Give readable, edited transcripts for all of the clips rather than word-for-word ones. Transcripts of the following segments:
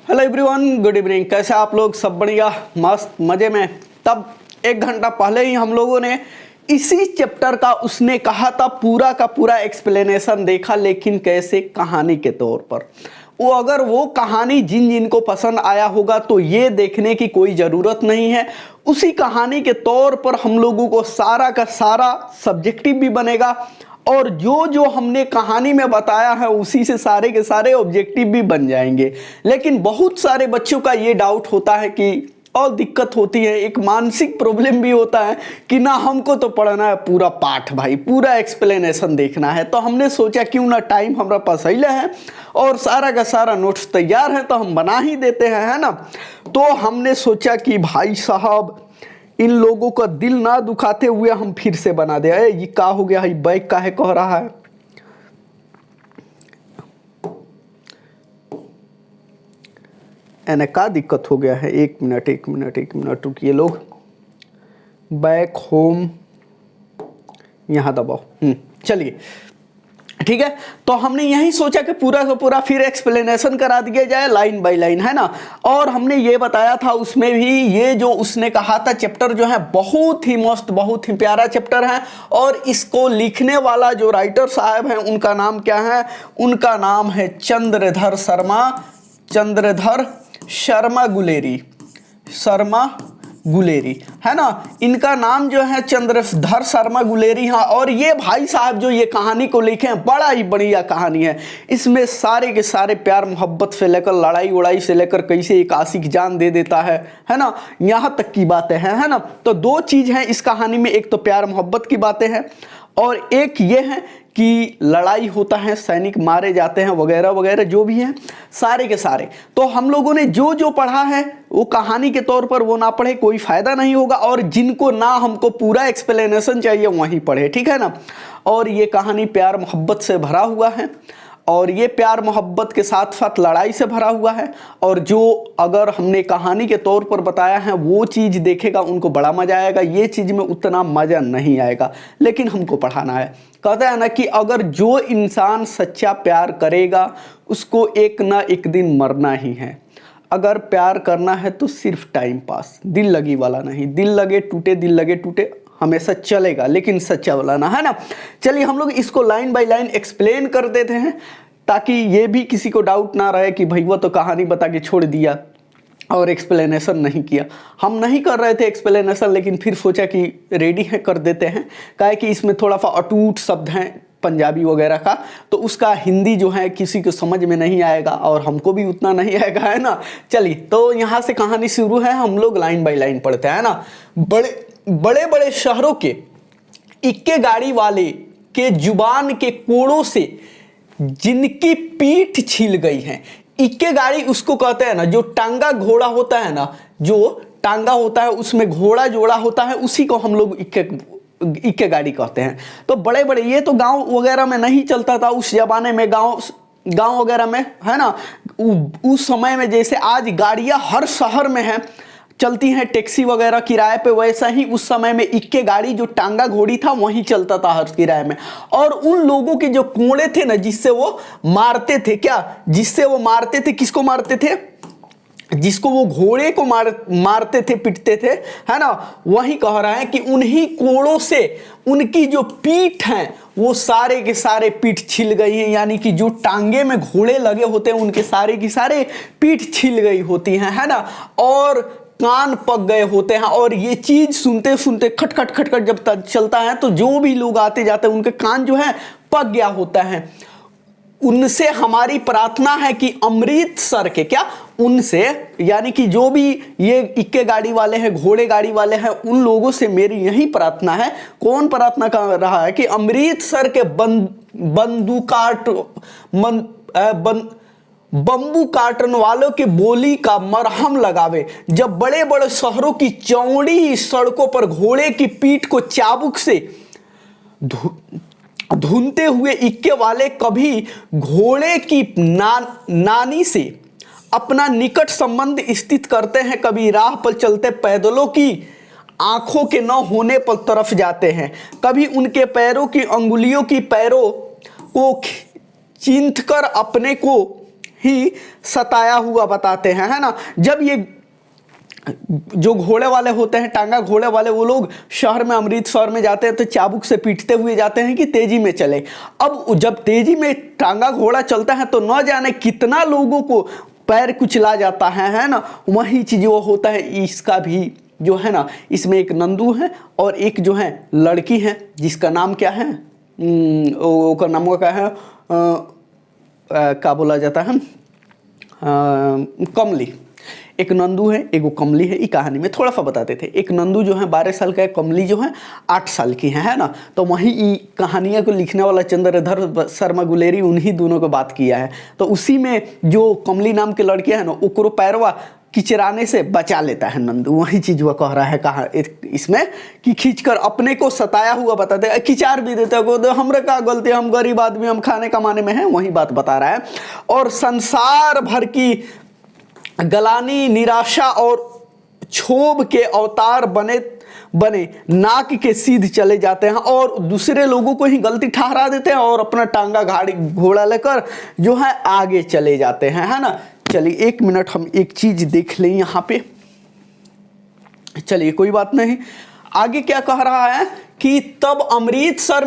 Hello everyone, good evening. कैसे आप लोग? सब बढ़िया, मस्त, मज़े में। तब 1 घंटा पहले ही हम लोगों ने इसी चैप्टर का उसने कहा था पूरा का पूरा एक्सप्लेनेशन देखा, लेकिन कैसे? कहानी के तौर पर। अगर वो कहानी जिन जिन को पसंद आया होगा तो ये देखने की कोई ज़रूरत नहीं है। उसी कहानी के तौर पर हम लोगों को सारा का सारा सब्जेक्टिव भी बनेगा और जो जो हमने कहानी में बताया है उसी से सारे के सारे ऑब्जेक्टिव भी बन जाएंगे। लेकिन बहुत सारे बच्चों का ये डाउट होता है कि और दिक्कत होती है, एक मानसिक प्रॉब्लम भी होता है कि ना हमको तो पढ़ना है पूरा पाठ, भाई पूरा एक्सप्लेनेशन देखना है। तो हमने सोचा क्यों ना, टाइम हमारा पास अहिले है और सारा का सारा नोट्स तैयार है तो हम बना ही देते हैं, है ना। तो हमने सोचा कि भाई साहब इन लोगों का दिल ना दुखाते हुए हम फिर से बना दे। ये क्या हो गया है? बैग काहे कह रहा है? एने का दिक्कत हो गया है? एक मिनट रुकिए लोग। बैक होम यहाँ दबाओ। चलिए ठीक है। तो हमने यही सोचा कि पूरा का पूरा फिर एक्सप्लेनेशन करा दिया जाए लाइन बाय लाइन, है ना। और हमने ये बताया था उसमें भी, ये जो उसने कहा था चैप्टर जो है बहुत ही मस्त, बहुत ही प्यारा चैप्टर है। और इसको लिखने वाला जो राइटर साहब हैं उनका नाम क्या है? उनका नाम है चंद्रधर शर्मा गुलेरी, है ना। इनका नाम जो है चंद्रधर शर्मा गुलेरी। हाँ, और ये भाई साहब जो ये कहानी को लिखे हैं, बड़ा ही बढ़िया कहानी है। इसमें सारे के सारे प्यार मोहब्बत से लेकर लड़ाई उड़ाई से लेकर कैसे एक आशिक जान दे देता है ना, यहाँ तक की बातें हैं, है ना। तो 2 चीज़ हैं इस कहानी में, एक तो प्यार मोहब्बत की बातें हैं और एक ये है कि लड़ाई होता है, सैनिक मारे जाते हैं वगैरह वगैरह जो भी हैं सारे के सारे। तो हम लोगों ने जो जो पढ़ा है वो कहानी के तौर पर वो ना पढ़े, कोई फ़ायदा नहीं होगा। और जिनको ना हमको पूरा एक्सप्लेनेशन चाहिए वहीं पढ़े, ठीक है ना। और ये कहानी प्यार मोहब्बत से भरा हुआ है और ये प्यार मोहब्बत के साथ साथ लड़ाई से भरा हुआ है। और जो अगर हमने कहानी के तौर पर बताया है वो चीज़ देखेगा उनको बड़ा मज़ा आएगा, ये चीज़ में उतना मज़ा नहीं आएगा। लेकिन हमको पढ़ाना है। कहता है ना कि अगर जो इंसान सच्चा प्यार करेगा उसको एक ना एक दिन मरना ही है। अगर प्यार करना है तो सिर्फ टाइम पास, दिल लगी वाला नहीं। दिल लगे टूटे हमेशा चलेगा, लेकिन सच्चा वाला ना, है ना। चलिए हम लोग इसको लाइन बाय लाइन एक्सप्लेन कर देते हैं ताकि ये भी किसी को डाउट ना रहे कि भाई वो तो कहानी बता के छोड़ दिया और एक्सप्लेनेशन नहीं किया। हम नहीं कर रहे थे एक्सप्लेनेशन, लेकिन फिर सोचा कि रेडी है कर देते हैं। काहे कि इसमें थोड़ा सा अटूट शब्द हैं पंजाबी वगैरह का, तो उसका हिंदी जो है किसी को समझ में नहीं आएगा और हमको भी उतना नहीं आएगा, है ना। चलिए तो यहाँ से कहानी शुरू है, हम लोग लाइन बाय लाइन पढ़ते हैं, ना। बड़े बड़े शहरों के इक्के गाड़ी वाले के जुबान के कोड़ों से जिनकी पीठ छिल गई है। इक्के गाड़ी उसको कहते हैं ना, जो टांगा घोड़ा होता है ना, जो टांगा होता है उसमें घोड़ा जोड़ा होता है, उसी को हम लोग इक्के गाड़ी कहते हैं। तो बड़े बड़े, ये तो गांव वगैरह में नहीं चलता था उस जमाने में, गांव वगैरह में, है ना। उस समय में जैसे आज गाड़ियां हर शहर में हैं, चलती हैं टैक्सी वगैरह किराए पे, वैसा ही उस समय में इक्के गाड़ी जो टांगा घोड़ी था वहीं चलता था हर किराए में। और उन लोगों के जो कोड़े थे ना, जिससे वो मारते थे, जिससे वो मारते थे, किसको मारते थे? जिसको वो घोड़े को मारते थे, पिटते थे, है ना। वही कह रहा है कि उन्हीं कोड़ों से उनकी जो पीठ है वो सारे के सारे पीठ छिल गई है। यानी कि जो टांगे में घोड़े लगे होते हैं उनके सारे की सारे पीठ छिल गई होती हैं, है ना। और कान पक गए होते हैं। और ये चीज सुनते सुनते खटखट जब तक चलता है तो जो भी लोग आते जाते हैं उनके कान जो है पक गया होता है। उनसे हमारी प्रार्थना है कि अमृतसर के, उनसे यानी कि जो भी ये इक्के गाड़ी वाले हैं, घोड़े गाड़ी वाले हैं, उन लोगों से मेरी यही प्रार्थना है। कौन प्रार्थना कर रहा है? कि अमृतसर के बम्बू काटन वालों के बोली का मरहम लगावे। जब बड़े बड़े शहरों की चौड़ी सड़कों पर घोड़े की पीठ को चाबुक से धुनते हुए इक्के वाले कभी घोड़े की नानी से अपना निकट संबंध स्थित करते हैं, कभी राह पर चलते पैदलों की आंखों के न होने पर तरफ जाते हैं, कभी उनके पैरों की अंगुलियों की पैरों को चींथकर अपने को ही सताया हुआ बताते हैं, है ना। जब ये जो घोड़े वाले होते हैं, टांगा घोड़े वाले, वो लोग शहर में, अमृतसर में जाते हैं तो चाबुक से पीटते हुए जाते हैं कि तेजी में चले। अब जब तेजी में टांगा घोड़ा चलता है तो न जाने कितना लोगों को पैर कुचला जाता है ना। वही चीज वो होता है इसका भी, जो है ना, इसमें एक नंदू है और एक जो है लड़की है जिसका नाम क्या है, उसका नाम क्या है, क्या बोला जाता है, कमली। एक नंदू है, एक वो कमली है। ये कहानी में थोड़ा सा बताते थे। एक नंदू जो है 12 साल का है, कमली जो है 8 साल की है ना। तो वहीं कहानियाँ को लिखने वाला चंद्रधर शर्मा गुलेरी उन्हीं दोनों को बात किया है। तो उसी में जो कमली नाम के लड़के हैं ना, ओकरो पैरवा किचराने से बचा लेता है नंदू। वही चीज वो कह रहा है कहा इसमें कि खींचकर अपने को सताया हुआ बताते हैं, खिंचार भी देते हैं, हमरा का गलती, हम गरीब आदमी, हम खाने कमाने में हैं, वही बात बता रहा है। और संसार भर की गलानी, निराशा और क्षोभ के अवतार बने नाक के सीध चले जाते हैं और दूसरे लोगों को ही गलती ठहरा देते हैं और अपना टांगा गाड़ी घोड़ा लेकर जो है आगे चले जाते हैं, है ना। चलिए 1 मिनट हम एक चीज देख लें यहाँ पे। चलिए कोई बात नहीं, आगे क्या कह रहा है कि तब अमृतसर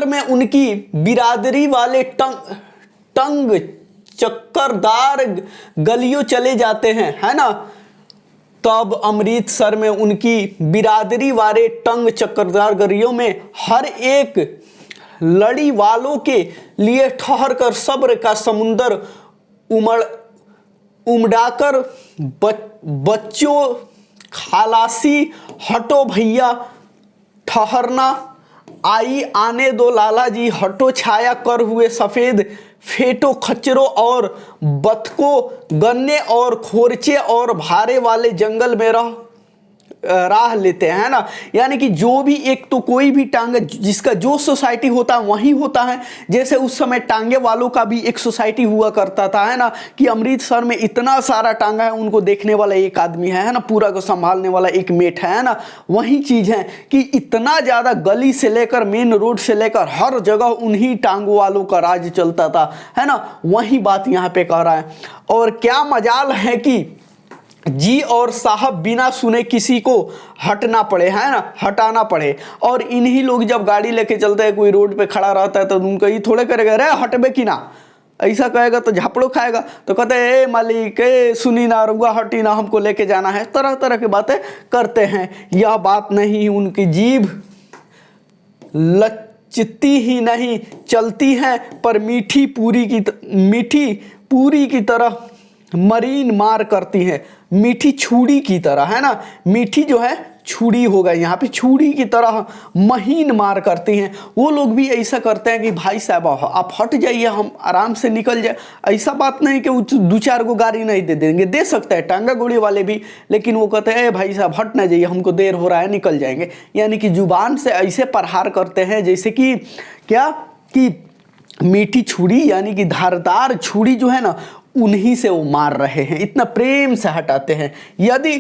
में उनकी बिरादरी वाले टंग चक्करदार गलियों चले जाते हैं, है ना। तब अमृतसर में उनकी बिरादरी वाले टंग चक्करदार गलियों में हर एक लड़ी वालों के लिए ठहर कर सब्र का समुंदर उमड़ाकर बच्चों खलासी, हटो भैया ठहरना, आई आने दो लाला जी, हटो छाया कर हुए सफेद, फेटो खच्चरों और बतकों, गन्ने और खोरचे और भारे वाले जंगल में राह लेते हैं ना। यानी कि जो भी एक तो कोई भी टांगा जिसका जो सोसाइटी होता है वही होता है। जैसे उस समय टांगे वालों का भी एक सोसाइटी हुआ करता था, है ना, कि अमृतसर में इतना सारा टांगा है, उनको देखने वाला एक आदमी है ना, पूरा को संभालने वाला एक मेट है ना। वही चीज है कि इतना ज्यादा गली से लेकर मेन रोड से लेकर हर जगह उन्हीं टांगों वालों का राज चलता था, है ना। वही बात यहाँ पे कह रहा है। और क्या मजाल है कि जी और साहब बिना सुने किसी को हटना पड़े, है ना, हटाना पड़े। और इन्हीं लोग जब गाड़ी लेके चलते हैं, कोई रोड पे खड़ा रहता है तो उनको ये थोड़े करेगा, रे हटबे कि ना, ऐसा कहेगा तो झापड़ो खाएगा। तो कहते हैं ए मालिक, ए सुनी ना, रुआ हटी ना, हमको लेके जाना है। तरह तरह की बातें करते हैं। यह बात नहीं, उनकी जीभ लचती ही नहीं, चलती है, पर मीठी पूरी की तरह मरीन मार करती है, मीठी छुरी की तरह, है ना। मीठी जो है छुरी होगा यहाँ पे, छुरी की तरह महीन मार करती हैं। वो लोग भी ऐसा करते हैं कि भाई साहब आप हट जाइए, हम आराम से निकल जाए। ऐसा बात नहीं कि 2-4 को गाड़ी नहीं दे देंगे, दे सकते हैं टांगा गोली वाले भी, लेकिन वो कहते हैं भाई साहब हट ना जाइए, हमको देर हो रहा है, निकल जाएंगे। यानी कि जुबान से ऐसे प्रहार करते हैं जैसे कि क्या, कि मीठी छुरी, यानी कि धारदार छुरी जो है ना, उन्हीं से वो मार रहे हैं, इतना प्रेम से हटाते हैं। यदि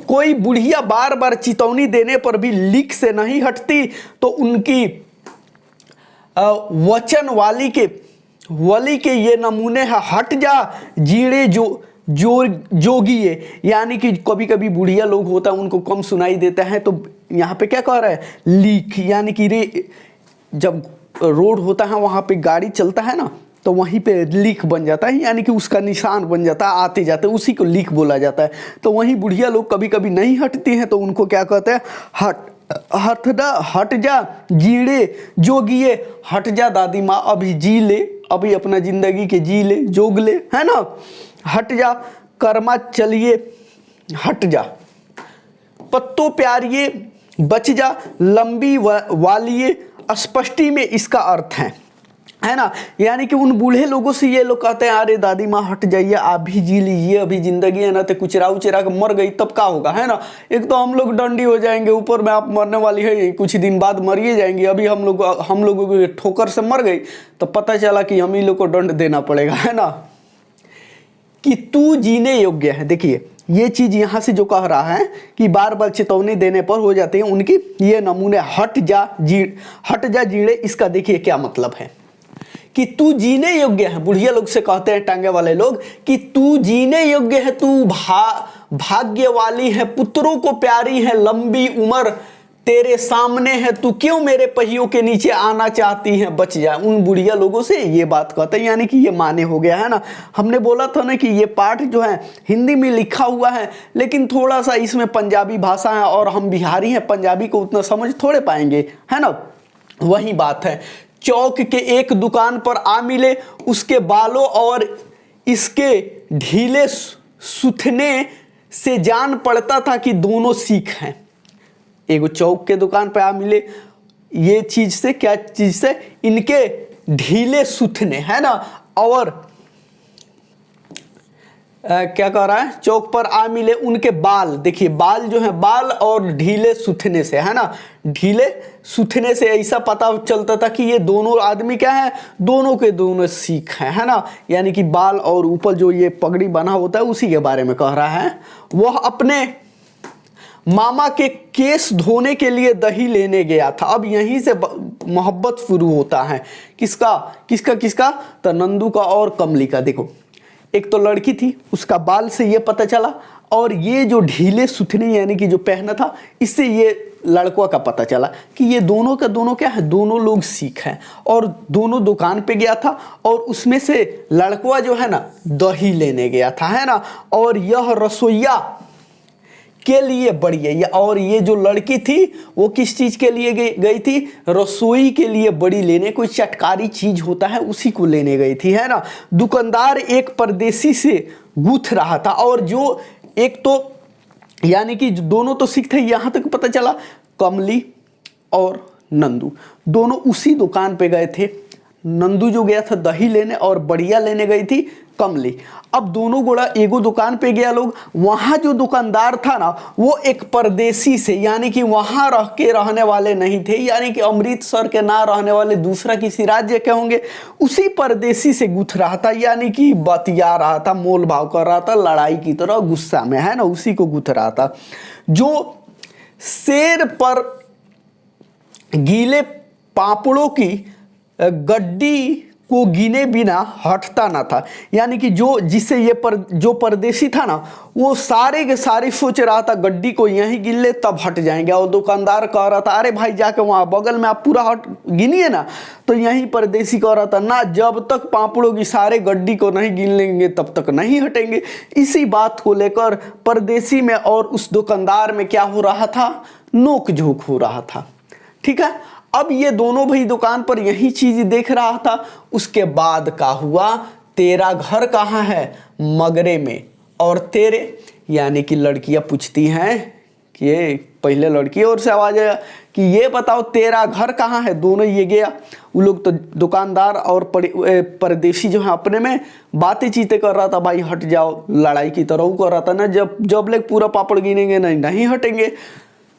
कोई बुढ़िया बार बार चेतावनी देने पर भी लीक से नहीं हटती तो उनकी वचन वली के ये नमूने हैं, हट जा जीड़े जोगिए। यानी कि कभी कभी बुढ़िया लोग होता है, उनको कम सुनाई देता है, तो यहाँ पे क्या कह रहा है, लीक, यानी कि जब रोड होता है वहाँ पे गाड़ी चलता है ना, तो वहीं पे लीक बन जाता है, यानी कि उसका निशान बन जाता है, आते जाते उसी को लीक बोला जाता है। तो वहीं बुढ़िया लोग कभी कभी नहीं हटती हैं, तो उनको क्या कहते हैं, हट जा जीड़े जोगिए, हट जा दादी माँ, अभी जी ले, अभी अपना जिंदगी के जी ले, जोग ले, है ना। हट जा कर्मा चलिए, हट जा पत्तों प्यारिए, बच जा लंबी वालिए, स्पष्टी में इसका अर्थ है ना। यानी कि उन बूढ़े लोगों से ये लोग कहते हैं अरे दादी माँ हट जाइए, आप भी जी लीजिए, अभी जिंदगी है ना, तो कुचरा उचरा के मर गई तब क्या होगा, है ना। एक तो हम लोग डंडी हो जाएंगे, ऊपर में आप मरने वाली है, कुछ दिन बाद मरिए जाएंगे। अभी हम लोगों को ठोकर से मर गई तो पता चला कि हम ही लोग को दंड देना पड़ेगा, है ना, कि तू जीने योग्य है। देखिए ये चीज यहाँ से जो कह रहा है कि बार बार चेतावनी देने पर हो जाती है उनकी ये नमूने, हट जा जीड़े, इसका देखिए क्या मतलब है कि तू जीने योग्य है, बुढ़िया लोग से कहते हैं टांगे वाले लोग कि तू जीने योग्य है, तू भाग्य वाली है, पुत्रों को प्यारी है, लंबी उम्र तेरे सामने है, तू क्यों मेरे पहियों के नीचे आना चाहती है, बच जा। उन बुढ़िया लोगों से ये बात कहते हैं, यानी कि ये माने हो गया है ना। हमने बोला था ना कि ये पाठ जो है हिंदी में लिखा हुआ है, लेकिन थोड़ा सा इसमें पंजाबी भाषा है और हम बिहारी हैं, पंजाबी को उतना समझ थोड़े पाएंगे, है ना। वही बात है, चौक के एक दुकान पर आ मिले, उसके बालों और इसके ढीले सुथने से जान पड़ता था कि दोनों सिख हैं। एगो चौक के दुकान पे आ मिले, ये चीज से, क्या चीज से, इनके ढीले सुथने, है ना। और क्या कह रहा है, चौक पर आ मिले उनके बाल, देखिए बाल जो है, बाल और ढीले सुथने से, है ना, ढीले सुथने से ऐसा पता चलता था कि ये दोनों आदमी क्या है, दोनों के दोनों सिख हैं, है ना। यानी कि बाल और ऊपर जो ये पगड़ी बना होता है उसी के बारे में कह रहा है। वह अपने मामा के केस धोने के लिए दही लेने गया था। अब यहीं से मोहब्बत शुरू होता है, किसका किसका किसका, तो नंदू का और कमली का। देखो एक तो लड़की थी, उसका बाल से ये पता चला, और ये जो ढीले सुथने यानी कि जो पहना था, इससे ये लड़कों का पता चला कि ये दोनों का दोनों क्या है, दोनों लोग सिख हैं। और दोनों दुकान पे गया था, और उसमें से लड़का जो है ना दही लेने गया था, है ना। और यह रसोइया के लिए बड़ी है, और ये जो लड़की थी वो किस चीज के लिए गई थी, रसोई के लिए बड़ी लेने, कोई चटकारी चीज होता है उसी को लेने गई थी, है ना। दुकानदार एक परदेसी से गूंथ रहा था, और जो एक तो यानी कि दोनों तो सिख थे, यहां तक पता चला कमली और नंदू दोनों उसी दुकान पे गए थे। नंदू जो गया था दही लेने और बढ़िया लेने गई थी कमली। अब दोनों गोड़ा एगो दुकान पे गया लोग, वहां जो दुकानदार था ना वो एक परदेसी से, यानी कि वहां रह के रहने वाले नहीं थे, यानी कि अमृतसर के ना रहने वाले, दूसरा किसी राज्य के होंगे, उसी परदेसी से गुथ रहा था, यानी कि बतिया रहा था, मोल भाव कर रहा था, लड़ाई की तरह गुस्सा में, है ना, उसी को गुथ रहा था। जो शेर पर गीले पापड़ों की गड्डी को गिने बिना हटता ना था, यानी कि जो जिससे ये जो परदेसी था ना वो सारे के सारे सोच रहा था गड्डी को यहीं गिन ले तब हट जाएंगे। और दुकानदार कह रहा था अरे भाई जाके वहाँ बगल में आप पूरा हट गिनिए ना, तो यहीं परदेसी कह रहा था ना, जब तक पापड़ों की सारे गड्डी को नहीं गिन लेंगे तब तक नहीं हटेंगे। इसी बात को लेकर परदेसी में और उस दुकानदार में क्या हो रहा था, नोक झोंक हो रहा था, ठीक है। अब ये दोनों भाई दुकान पर यही चीज देख रहा था। उसके बाद का हुआ, तेरा घर कहाँ है, मगरे में, और तेरे, यानी कि लड़कियां पूछती हैं कि ये पहले लड़की और से आवाज आया कि ये बताओ तेरा घर कहाँ है। दोनों ये गया, वो लोग तो दुकानदार और परदेसी जो है अपने में बातें चीतें कर रहा था, भाई हट जाओ, लड़ाई की तरह कर रहा था ना, जब ले पूरा पापड़ गिनेंगे नहीं हटेंगे।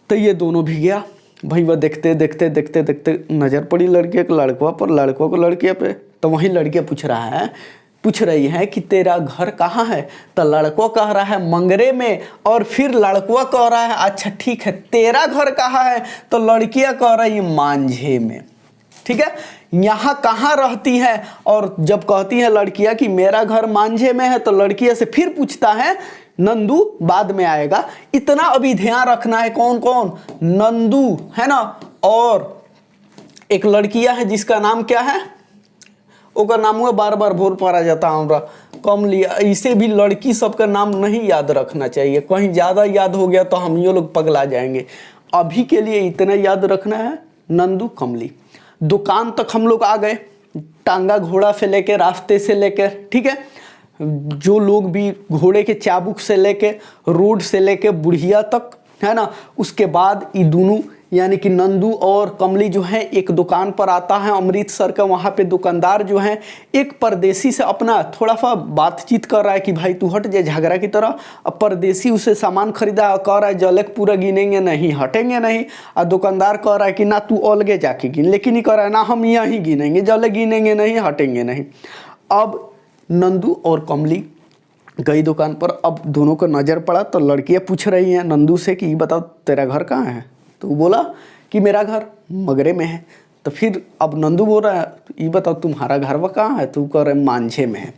तो ये दोनों भी गया भाई, वह देखते देखते देखते देखते नजर पड़ी लड़के के लड़कों पर, लड़कों को लड़किया पे। तो वही लड़कियां पूछ रही है कि तेरा घर कहाँ है, तो लड़कों कह रहा है मंगरे में, और फिर लड़कों कह रहा है अच्छा ठीक है तेरा घर कहाँ है, तो लड़कियां कह रही मांझे में, ठीक है। यहाँ कहाँ रहती है, और जब कहती है लड़कियां कि मेरा घर मांझे में है, तो लड़कियां से फिर पूछता है, नंदू बाद में आएगा, इतना अभी ध्यान रखना है कौन कौन, नंदू है ना, और एक लड़कियां है जिसका नाम क्या है, ओकर नाम हुआ बार बार भूल पा जाता हमरा, कमली। इसे भी लड़की सबका नाम नहीं याद रखना चाहिए, कहीं ज्यादा याद हो गया तो हम ये लोग पगला जाएंगे। अभी के लिए इतना याद रखना है, नंदू कमली। दुकान तक हम लोग आ गए, टांगा घोड़ा से लेके, रास्ते से लेकर, ठीक है, जो लोग भी घोड़े के चाबुक से लेके, रोड से लेके बुढ़िया तक, है ना। उसके बाद ये दोनों यानी कि नंदू और कमली जो है एक दुकान पर आता है अमृतसर का। वहाँ पे दुकानदार जो है एक परदेसी से अपना थोड़ा सा बातचीत कर रहा है कि भाई तू हट जाए, झगड़ा की तरह। अब परदेसी उसे सामान खरीदा, कह रहा है जलक पूरा गिनेंगे नहीं, हटेंगे नहीं। और दुकानदार कह रहा है कि ना तू अलगे जाके गिन, लेकिन ही कह रहा है ना हम यहीं गिनेंगे, जलक गिनेंगे नहीं, हटेंगे नहीं। अब नंदू और कमली गई दुकान पर। अब दोनों को नज़र पड़ा तो लड़कियां पूछ रही हैं नंदू से कि बताओ तेरा घर कहाँ है, तो वो बोला कि मेरा घर मगरे में है। तो फिर अब नंदू बोल रहा है ये बताओ तुम्हारा घरवा कहाँ है, तू कह रहे मांझे में है,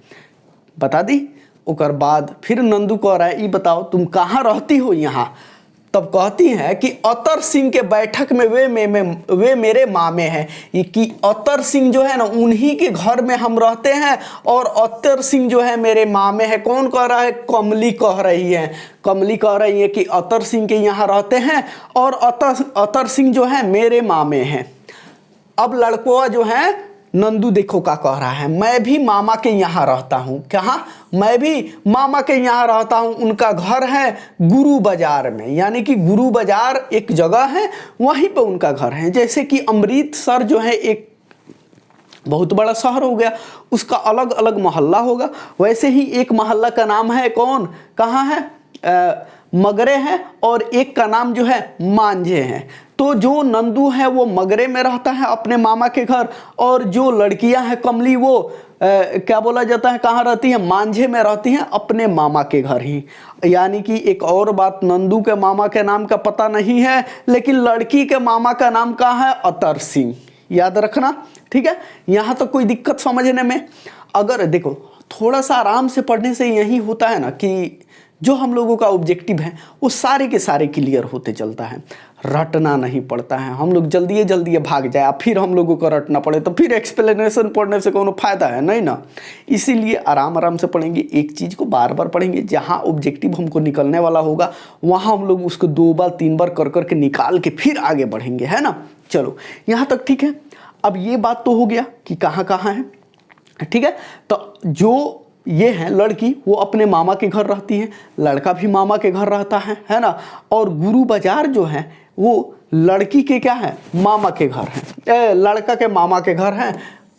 बता दी। ओकर बाद फिर नंदू कह रहा है ये बताओ तुम कहाँ रहती हो यहाँ। तब कहती है कि अतर सिंह के बैठक में वे मेरे मामे हैं। ये कि अतर सिंह जो है ना उन्हीं के घर में हम रहते हैं और अतर सिंह जो है मेरे मामे हैं। कौन कह रहा है, कमली कह रही है। कमली कह रही है कि अतर सिंह के यहाँ रहते हैं और अतर सिंह जो है मेरे मामे हैं। अब लड़कों जो है नंदू देखो क्या कह रहा है, मैं भी मामा के यहाँ रहता हूँ। कहाँ, मैं भी मामा के यहाँ रहता हूँ। उनका घर है गुरु बाजार में, यानी कि गुरु बाजार एक जगह है, वहीं पर उनका घर है। जैसे कि अमृतसर जो है एक बहुत बड़ा शहर हो गया, उसका अलग अलग मोहल्ला होगा, वैसे ही एक मोहल्ला का नाम है कौन, कहाँ है, मगरे है, और एक का नाम जो है मांझे है। तो जो नंदू है वो मगरे में रहता है अपने मामा के घर, और जो लड़कियां हैं कमली वो क्या बोला जाता है कहाँ रहती है, मांझे में रहती हैं अपने मामा के घर ही। यानी कि एक और बात, नंदू के मामा के नाम का पता नहीं है, लेकिन लड़की के मामा का नाम कहाँ है, अतर सिंह, याद रखना, ठीक है। यहाँ तो कोई दिक्कत समझने में, अगर देखो थोड़ा सा आराम से पढ़ने से यही होता है ना कि जो हम लोगों का ऑब्जेक्टिव है वो सारे के सारे क्लियर होते चलता है, रटना नहीं पड़ता है। हम लोग जल्दी भाग जाए फिर हम लोगों को रटना पड़े तो फिर एक्सप्लेनेशन पढ़ने से कोनो फायदा है नहीं ना। इसीलिए आराम से पढ़ेंगे, एक चीज़ को बार बार पढ़ेंगे, जहाँ ऑब्जेक्टिव हमको निकलने वाला होगा वहाँ हम लोग उसको 2 बार 3 बार कर करके निकाल के फिर आगे बढ़ेंगे, है ना। चलो यहाँ तक ठीक है। अब ये बात तो हो गया कि कहाँ कहाँ है, ठीक है। तो जो ये है लड़की वो अपने मामा के घर रहती है, लड़का भी मामा के घर रहता है ना। और गुरु बाजार जो है वो लड़की के क्या है, मामा के घर है, लड़का के मामा के घर है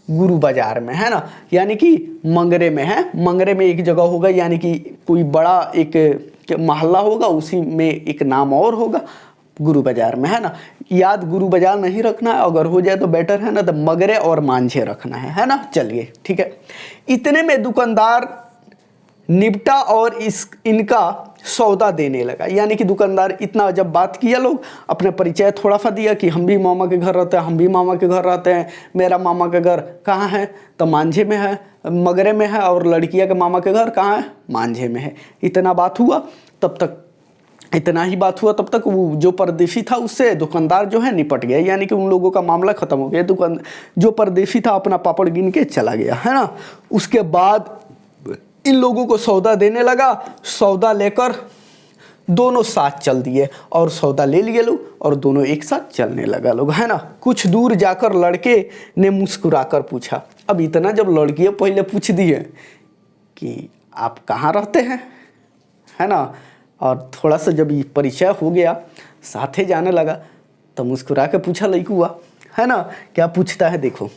गुरु बाजार में, है ना। यानी कि मंगरे में है, मंगरे में एक जगह होगा, यानी कि कोई बड़ा एक मोहल्ला होगा, उसी में एक नाम और होगा, गुरु बाजार में, है ना। याद गुरु बाजार नहीं रखना है, अगर हो जाए तो बेटर है ना, तो मगरे और मांझे रखना है ना। चलिए ठीक है। इतने में दुकानदार निपटा और इनका सौदा देने लगा। यानी कि दुकानदार इतना जब बात किया, लोग अपना परिचय थोड़ा सा दिया कि हम भी मामा के घर रहते हैं, हम भी मामा के घर रहते हैं, मेरा मामा का घर कहाँ है, तो मांझे में है, मगरे में है, और लड़किया के मामा के घर कहाँ है, मांझे में है। इतना बात हुआ, तब तक इतना ही बात हुआ, तब तक वो जो परदेशी था उससे दुकानदार जो है निपट गया, यानी कि उन लोगों का मामला खत्म हो गया। दुकान जो परदेशी था अपना पापड़ गिन के चला गया, है ना। उसके बाद इन लोगों को सौदा देने लगा, सौदा लेकर दोनों साथ चल दिए, और सौदा ले लिए लोग और दोनों एक साथ चलने लगा लोग, है ना। कुछ दूर जाकर लड़के ने मुस्कुराकर पूछा। अब इतना जब लड़कियाँ पहले पूछ दिए कि आप कहाँ रहते हैं, है ना, और थोड़ा सा जब ये परिचय हो गया, साथे जाने लगा, तो मुस्कुरा के पूछा लड़कुआ, है ना। क्या पूछता है देखो,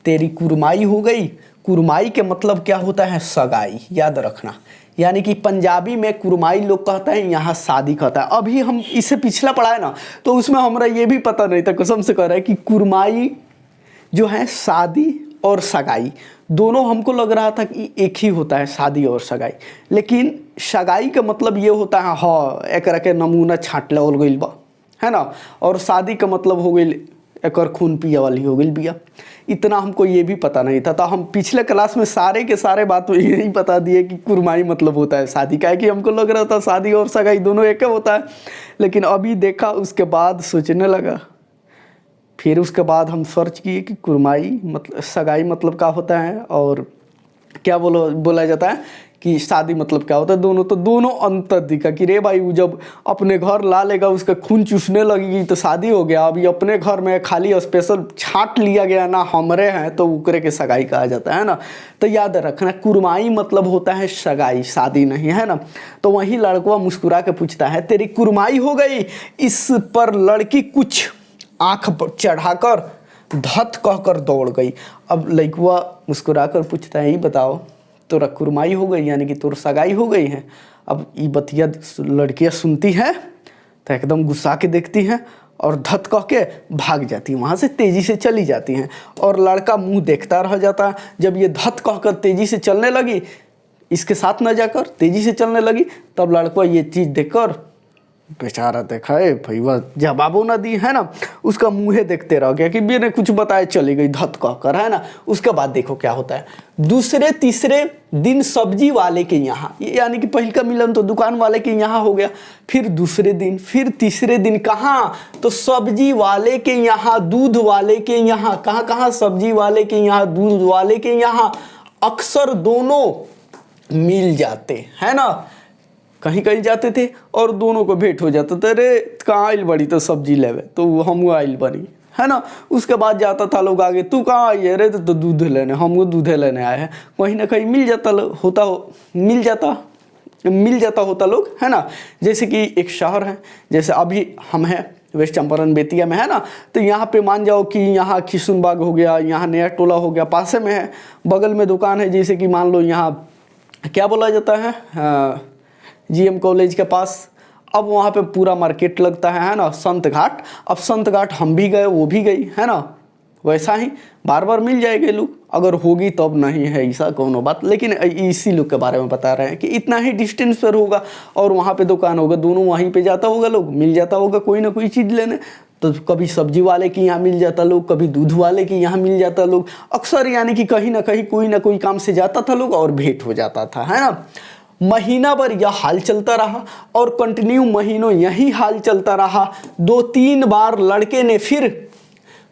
तेरी कुरमाई हो गई। कुरमाई के मतलब क्या होता है, सगाई, याद रखना। यानी कि पंजाबी में कुरमाई लोग कहता है, यहाँ शादी कहता है। अभी हम इससे पिछला पढ़ा है ना, तो उसमें हमारा ये भी पता नहीं था, कसम से कह रहा है कि कुरमाई जो है शादी और सगाई दोनों, हमको लग रहा था कि एक ही होता है, शादी और सगाई। लेकिन सगाई का मतलब ये होता है हाँ एकरा के नमूना छाँट लेवल गइल बा, है ना। और शादी का मतलब हो गई एकर खून पिया वाली हो गई बिया। इतना हमको ये भी पता नहीं था, तो हम पिछले क्लास में सारे के सारे बात यही बता दिए कि कुरमाई मतलब होता है शादी का, है कि हमको लग रहा था शादी और सगाई दोनों एक होता है। लेकिन अभी देखा, उसके बाद सोचने लगा, फिर उसके बाद हम सर्च किए कि कुरमाई मतलब सगाई मतलब क्या होता है, और क्या बोला जाता है कि शादी मतलब क्या होता है। दोनों अंतर दिखा कि रे भाई वो जब अपने घर ला लेगा, उसका खून चूसने लगेगी तो शादी हो गया। अभी अपने घर में खाली स्पेशल छांट लिया गया ना, हमरे हैं, तो उकरे के सगाई कहा जाता है ना। तो याद रखना, कुरमाई मतलब होता है सगाई, शादी नहीं, है ना। तो वहीं लड़का मुस्कुरा के पूछता है, तेरी कुरमाई हो गई। इस पर लड़की कुछ आँख चढ़ाकर धत कहकर दौड़ गई। अब लड़कुआ मुस्कुरा कर पूछता है, ये बताओ तोरा कुरमाई हो गई, यानी कि तोर सगाई हो गई है। अब ये बतिया लड़कियाँ सुनती हैं तो एकदम गुस्सा के देखती हैं और धत कह के भाग जाती हैं, वहाँ से तेज़ी से चली जाती हैं। और लड़का मुंह देखता रह जाता है। जब ये धत कहकर तेज़ी से चलने लगी, इसके साथ न जाकर तेज़ी से चलने लगी, तब लड़का ये चीज़ देखकर बेचारा देखा है भैया जवाबों ना दी, है ना। उसका मुँहे देखते रह गया कि मैंने कुछ बताया, चली गई धत कहकर, है ना। उसके बाद देखो क्या होता है, दूसरे तीसरे दिन सब्जी वाले के यहाँ, यानी कि पहले का मिलन तो दुकान वाले के यहाँ हो गया, फिर दूसरे दिन, फिर तीसरे दिन कहाँ, तो सब्जी वाले के यहाँ, दूध वाले के यहाँ, कहाँ कहाँ, सब्जी वाले के यहाँ, दूध वाले के यहाँ, अक्सर दोनों मिल जाते, है ना। कहीं कहीं जाते थे और दोनों को भेंट हो जाता था, अरे कहाँ आइल बड़ी तो सब्जी लेवे, तो हम आइल बनी, है ना। उसके बाद जाता था लोग आगे, तू कहाँ आई है, अरे तो दूध लेने, हम दूधे लेने आए हैं। कहीं ना कहीं मिल जाता होता लोग, है ना। जैसे कि एक शहर है, जैसे अभी हम हैं वेस्ट चंपारण बेतिया में, है ना। तो यहाँ पे मान जाओ कि यहाँ किशुनबाग हो गया, यहाँ नया टोला हो गया, पासे में है, बगल में दुकान है, जैसे कि मान लो यहाँ क्या बोला जाता है, जीएम कॉलेज के पास। अब वहाँ पे पूरा मार्केट लगता है ना, संत घाट। अब संत घाट हम भी गए, वो भी गई, है ना। वैसा ही बार बार मिल जाएंगे लोग, अगर होगी तब, नहीं है ऐसा कोनो बात। लेकिन इसी लोग के बारे में बता रहे हैं कि इतना ही डिस्टेंस पर होगा और वहाँ पे दुकान होगा, दोनों वहीं पे जाता होगा लोग, मिल जाता होगा कोई ना कोई चीज़ लेने। तो कभी सब्जी वाले की यहाँ मिल जाता लोग, कभी दूध वाले की यहाँ मिल जाता लोग, अक्सर यानी कि कहीं ना कहीं कोई ना कोई काम से जाता था लोग और भेंट हो जाता था, है ना। महीना भर यह हाल चलता रहा और कंटिन्यू महीनों यही हाल चलता रहा। 2-3 बार लड़के ने फिर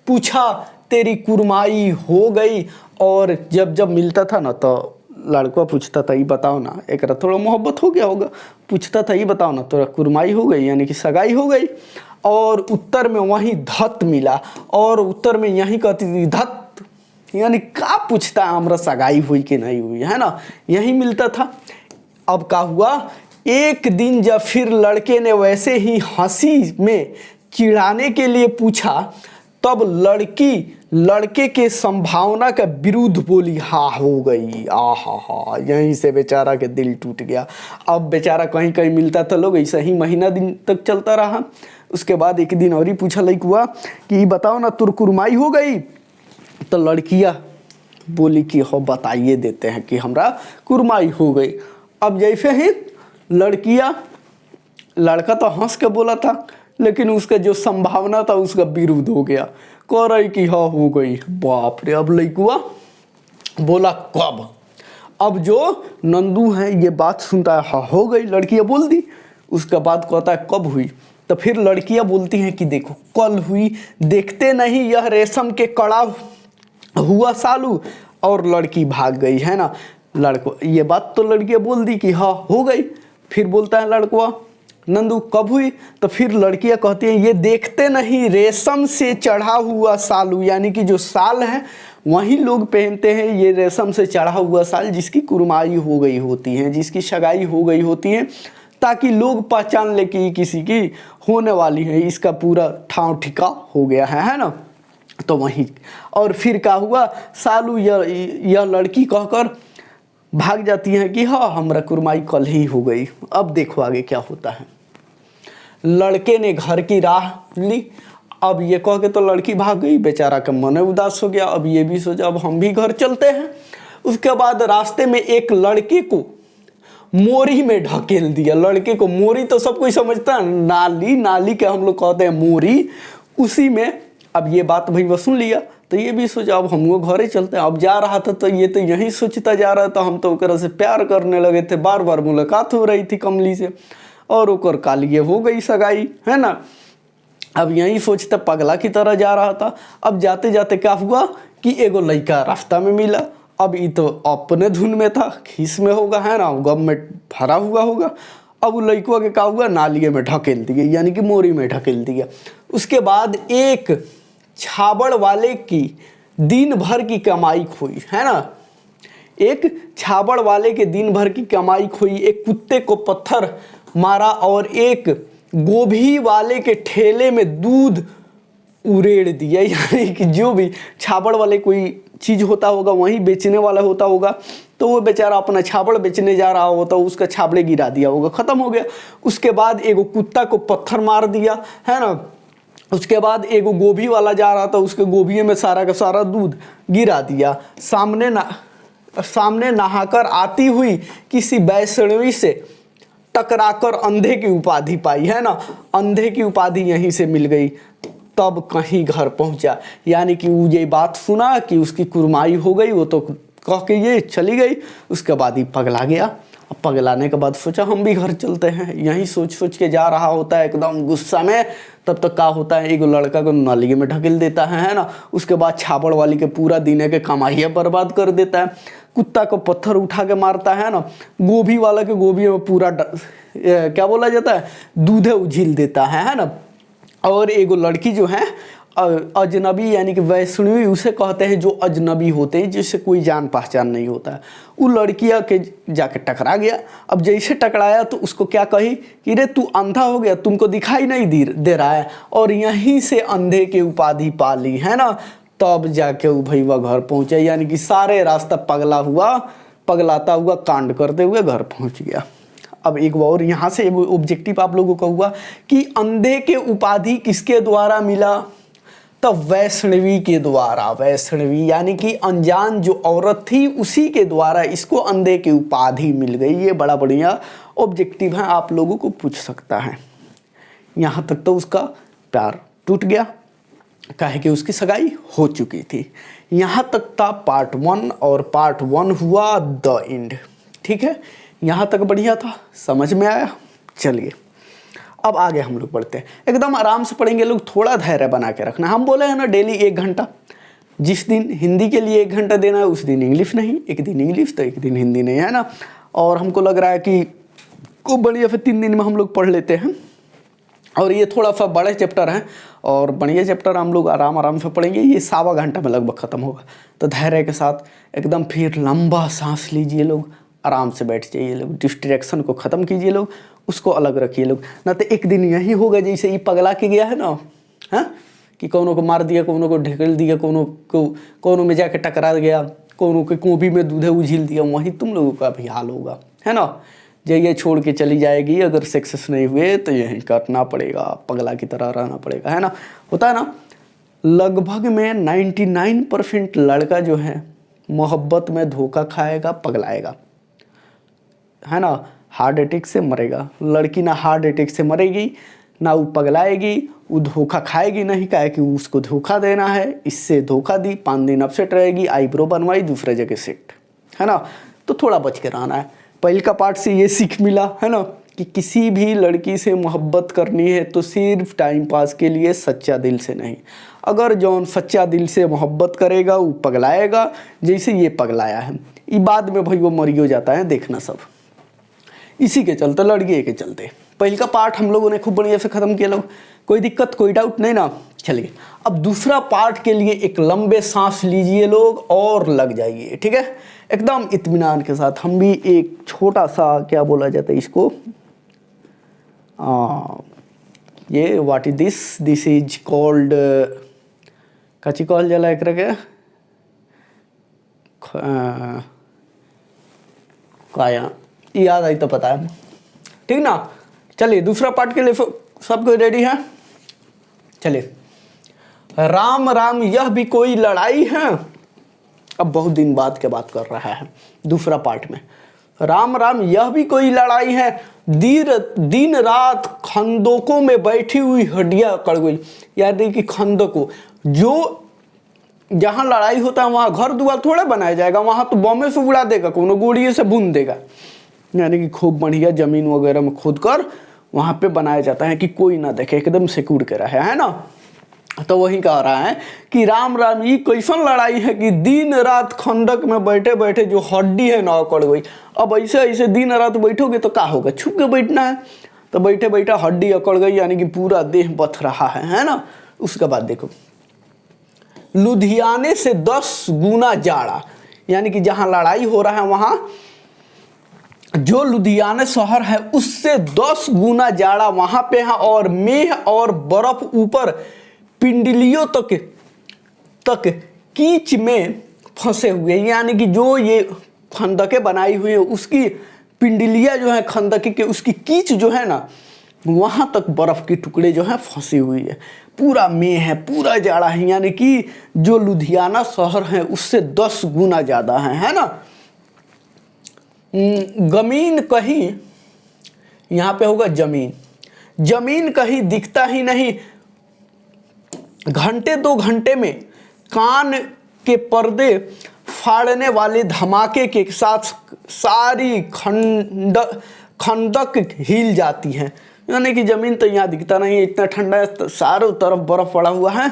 पूछा, तेरी कुरमाई हो गई। और जब जब मिलता था ना तो लड़का पूछता था, ये बताओ ना, एक थोड़ा मोहब्बत हो गया होगा, पूछता था, ये बताओ ना तोरा कुरमाई हो गई, यानी कि सगाई हो गई। और उत्तर में वही धत मिला, और उत्तर में यही कहती थी धत, यानी क्या पूछता है हमरा सगाई हुई कि नहीं हुई, है ना, यही मिलता था। अब क्या हुआ, एक दिन जब फिर लड़के ने वैसे ही हंसी में चिढ़ाने के लिए पूछा, तब लड़की लड़के के संभावना के विरुद्ध बोली, हाँ हो गई, आहा, यहीं से बेचारा के दिल टूट गया। अब बेचारा कहीं कहीं मिलता था लोग, ऐसा ही महीना दिन तक चलता रहा। उसके बाद एक दिन और ही पूछा लड़का हुआ कि बताओ ना तुर कुरमाई हो गई। तो लड़कियाँ बोली कि हो बताइए देते हैं कि हमरा कुरमाई हो गई। अब जैसे ही लड़का तो हंस के बोला था, लेकिन उसका जो संभावना था उसका विरुद्ध हो गया, कह रही कि हाँ हो गई। बाप रे। अब लड़कुआ बोला कब। अब जो नंदू है ये बात सुनता है, हाँ हो गई, लड़कियाँ बोल दी। उसका बाद कहता है कब हुई। तो फिर लड़कियाँ बोलती हैं कि देखो कल हुई, देखते नहीं यह रेशम के कड़ा हुआ सालू, और लड़की भाग गई, है ना। लड़को ये बात तो लड़कियाँ बोल दी कि हाँ हो गई। फिर बोलता है लड़कुआ नंदू कब हुई। तो फिर लड़कियाँ कहती हैं ये देखते नहीं रेशम से चढ़ा हुआ सालू, यानी कि जो साल है वही लोग पहनते हैं, ये रेशम से चढ़ा हुआ साल जिसकी कुरमाई हो गई होती है, जिसकी सगाई हो गई होती है, ताकि लोग पहचान ले कि किसी की होने वाली है, इसका पूरा ठाव ठिका हो गया है ना। तो वही। और फिर क्या हुआ, सालू यह लड़की कहकर भाग जाती है कि हाँ हमरा कुरमाई कल ही हो गई। अब देखो आगे क्या होता है। लड़के ने घर की राह ली। अब ये कह के तो लड़की भाग गई, बेचारा का मन उदास हो गया। अब ये भी सोचा अब हम भी घर चलते हैं। उसके बाद रास्ते में एक लड़के को मोरी में ढकेल दिया। लड़के को मोरी तो सब कोई समझता है, नाली के हम लोग कहते हैं मोरी, उसी में। अब ये बात भाई वो सुन लिया तो ये भी सोचा अब हम लोग घरे चलते हैं। अब जा रहा था तो ये तो यही सोचता जा रहा था, हम तो ओकरा से प्यार करने लगे थे, बार बार मुलाकात हो रही थी कमली से, और ओकर कालिए हो गई सगाई, है ना। अब यही सोचते पगला की तरह जा रहा था। अब जाते जाते क्या हुआ कि एगो लड़का रास्ता में मिला। अब ये तो अपने धुन में था, खीस में होगा, है ना, गम में भरा हुआ होगा। अब वो लड़कुआ के क्या हुआ, नालिए में ढकेल दिया, यानी कि मोरी में ढकेल दिया। उसके बाद एक छाबड़ वाले की दिन भर की कमाई खोई, है ना। एक छाबड़ वाले के दिन भर की कमाई खोई, एक कुत्ते को पत्थर मारा, और एक गोभी वाले के ठेले में दूध उड़ेड़ दिया। यानी कि जो भी छाबड़ वाले कोई चीज़ होता होगा वहीं बेचने वाला होता होगा, तो वो बेचारा अपना छाबड़ बेचने जा रहा होता, उसका छाबड़े गिरा दिया होगा, ख़त्म हो गया। उसके बाद एगो कुत्ता को पत्थर मार दिया, है ना। उसके बाद एगो गोभी वाला जा रहा था, उसके गोभी में सारा का सारा दूध गिरा दिया। सामने नहाकर आती हुई किसी वैष्णवी से टकराकर अंधे की उपाधि पाई, है ना, अंधे की उपाधि यहीं से मिल गई, तब कहीं घर पहुंचा। यानी कि वो ये बात सुना कि उसकी कुरमाई हो गई, वो तो कह के ये चली गई, उसके बाद ही पगला गया। अब पगलाने के बाद सोचा हम भी घर चलते हैं, यही सोच सोच के जा रहा होता है एकदम गुस्सा में। तब तक क्या होता है, एक लड़का को नाली में ढकेल देता है ना, उसके बाद छाबड़ वाली के पूरा दिन के कमाइया बर्बाद कर देता है, कुत्ता को पत्थर उठा के मारता है ना, गोभी वाला के गोभी में पूरा क्या बोला जाता है, दूधे उझिल देता है ना। और एगो लड़की जो है अजनबी यानी कि वैष्णवी उसे कहते हैं, जो अजनबी होते हैं जिससे कोई जान पहचान नहीं होता है, वो लड़कियां के जाके टकरा गया। अब जैसे टकराया तो उसको क्या कही कि रे तू अंधा हो गया, तुमको दिखाई नहीं दे रहा है, और यहीं से अंधे के उपाधि पा ली, है ना। तब जाके वो भैया घर पहुंचे, यानी कि सारे रास्ता पगलाता हुआ कांड करते हुए घर पहुंच गया। अब एक और यहाँ से ऑब्जेक्टिव आप लोगों का हुआ कि अंधे के उपाधि किसके द्वारा मिला, तब वैष्णवी के द्वारा। वैष्णवी यानी कि अनजान जो औरत थी उसी के द्वारा इसको अंधे की उपाधि मिल गई। ये बड़ा बढ़िया ऑब्जेक्टिव है, आप लोगों को पूछ सकता है। यहाँ तक तो उसका प्यार टूट गया, काहे कि उसकी सगाई हो चुकी थी। यहाँ तक था पार्ट 1, और पार्ट 1 हुआ द एंड। ठीक है, यहाँ तक बढ़िया था, समझ में आया। चलिए अब आगे हम लोग पढ़ते हैं, एकदम आराम से पढ़ेंगे लोग, थोड़ा धैर्य बना के रखना। हम बोले हैं ना डेली 1 घंटा, जिस दिन हिंदी के लिए 1 घंटा देना है उस दिन इंग्लिश नहीं, एक दिन इंग्लिश तो एक दिन हिंदी नहीं, है ना। और हमको लग रहा है कि खूब बढ़िया फिर 3 दिन में हम लोग पढ़ लेते हैं। और ये थोड़ा सा बड़े चैप्टर हैं और बढ़िया चैप्टर हम लोग आराम से पढ़ेंगे। ये 1.25 घंटा में लगभग ख़त्म होगा, तो धैर्य के साथ एकदम फिर लंबा सांस लीजिए लोग, आराम से बैठ जाइए लोग, डिस्ट्रैक्शन को ख़त्म कीजिए लोग, उसको अलग रखिए लोग। ना तो एक दिन यही होगा जैसे ये पगला के गया है ना, हाँ, कि कोनो को मार दिया, कोनो को ढकेल दिया, कोनो में जाके टकरा गया, कोनो के कोबी में दूधे उझिल दिया, वहीं तुम लोगों का भी हाल होगा, है ना। ये छोड़ के चली जाएगी, अगर सक्सेस नहीं हुए तो यहीं काटना पड़ेगा, पगला की तरह रहना पड़ेगा, है ना। होता है ना, लगभग में 99% लड़का जो है मोहब्बत में धोखा खाएगा, पगलाएगा, है ना, हार्ट अटैक से मरेगा। लड़की ना हार्ट अटैक से मरेगी, ना वो पगलाएगी, वो धोखा खाएगी नहीं, काहे कि उसको धोखा देना है, इससे धोखा दी, 5 दिन अपसेट रहेगी, आईब्रो बनवाई, दूसरे जगह सेट, है ना। तो थोड़ा बच के रहना है। पहले का पार्ट से ये सीख मिला, है ना, कि किसी भी लड़की से मोहब्बत करनी है तो सिर्फ टाइम पास के लिए, सच्चा दिल से नहीं। अगर जौन सच्चा दिल से मोहब्बत करेगा वो पगलाएगा, जैसे ये पगलाया है। ये बाद में भाई वो मरियो जाता है, देखना सब इसी के चलते, लड़के के चलते। पहले का पार्ट हम लोगों ने खूब बढ़िया से ख़त्म किया लोग, कोई दिक्कत कोई डाउट नहीं ना। चलिए अब दूसरा पार्ट के लिए एक लंबे सांस लीजिए लोग और लग जाइए, ठीक है, एकदम इत्मीनान के साथ। हम भी एक छोटा सा, क्या बोला जाता है इसको, ये what is this is called, कची कहल जाला एकरा के, काया याद आई तो पता है, ठीक ना। चलिए दूसरा पार्ट के लिए सब कोई रेडी है। चलिए, राम राम यह भी कोई लड़ाई है। अब बहुत दिन बाद के बात कर रहा है दूसरा पार्ट में। राम राम यह भी कोई लड़ाई है, दिन रात खंदकों में बैठी हुई हड्डियां कड़ गई। यानी कि खंदकों, जो जहाँ लड़ाई होता है वहाँ घर दुआर थोड़ा बनाया जाएगा, वहाँ तो बम से उड़ा देगा, कोनो गोड़िए से बुन देगा। यानी कि खूब बढ़िया जमीन वगैरह में खोद कर वहाँ पे बनाया जाता है कि कोई ना देखे, एकदम सिक्योर के रहे, है ना। तो वही कह रहा है कि राम राम ये कैसन लड़ाई है कि दिन रात खंडक में बैठे बैठे जो हड्डी है ना अकड़ गई। अब ऐसे ऐसे दिन रात बैठोगे तो क्या होगा, छुप के बैठना है, तो बैठे बैठे हड्डी अकड़ गई, यानी कि पूरा देह बथ रहा है ना। उसके बाद देखो, लुधियाने से 10 गुना जाड़ा, यानी कि जहाँ लड़ाई हो रहा है वहाँ जो लुधियाना शहर है उससे 10 गुना जाड़ा वहाँ पे है, और मेह और बर्फ ऊपर पिंडलियों तक कीच में फंसे हुए। यानी कि जो ये खंदके बनाई हुई है उसकी पिंडलियाँ जो है खंदके के, उसकी कीच जो है ना वहाँ तक बर्फ के टुकड़े जो है फंसी हुई है, पूरा मेह है, पूरा जाड़ा है। यानी कि जो लुधियाना शहर है उससे 10 गुना ज़्यादा है ना। गमीन कहीं यहाँ पे होगा जमीन। जमीन कहीं दिखता ही नहीं, घंटे 2 घंटे में कान के पर्दे फाड़ने वाले धमाके के साथ सारी खंदक हिल जाती है। यानी कि जमीन तो यहाँ दिखता नहीं है, इतना ठंडा है, चारों तरफ बर्फ पड़ा हुआ है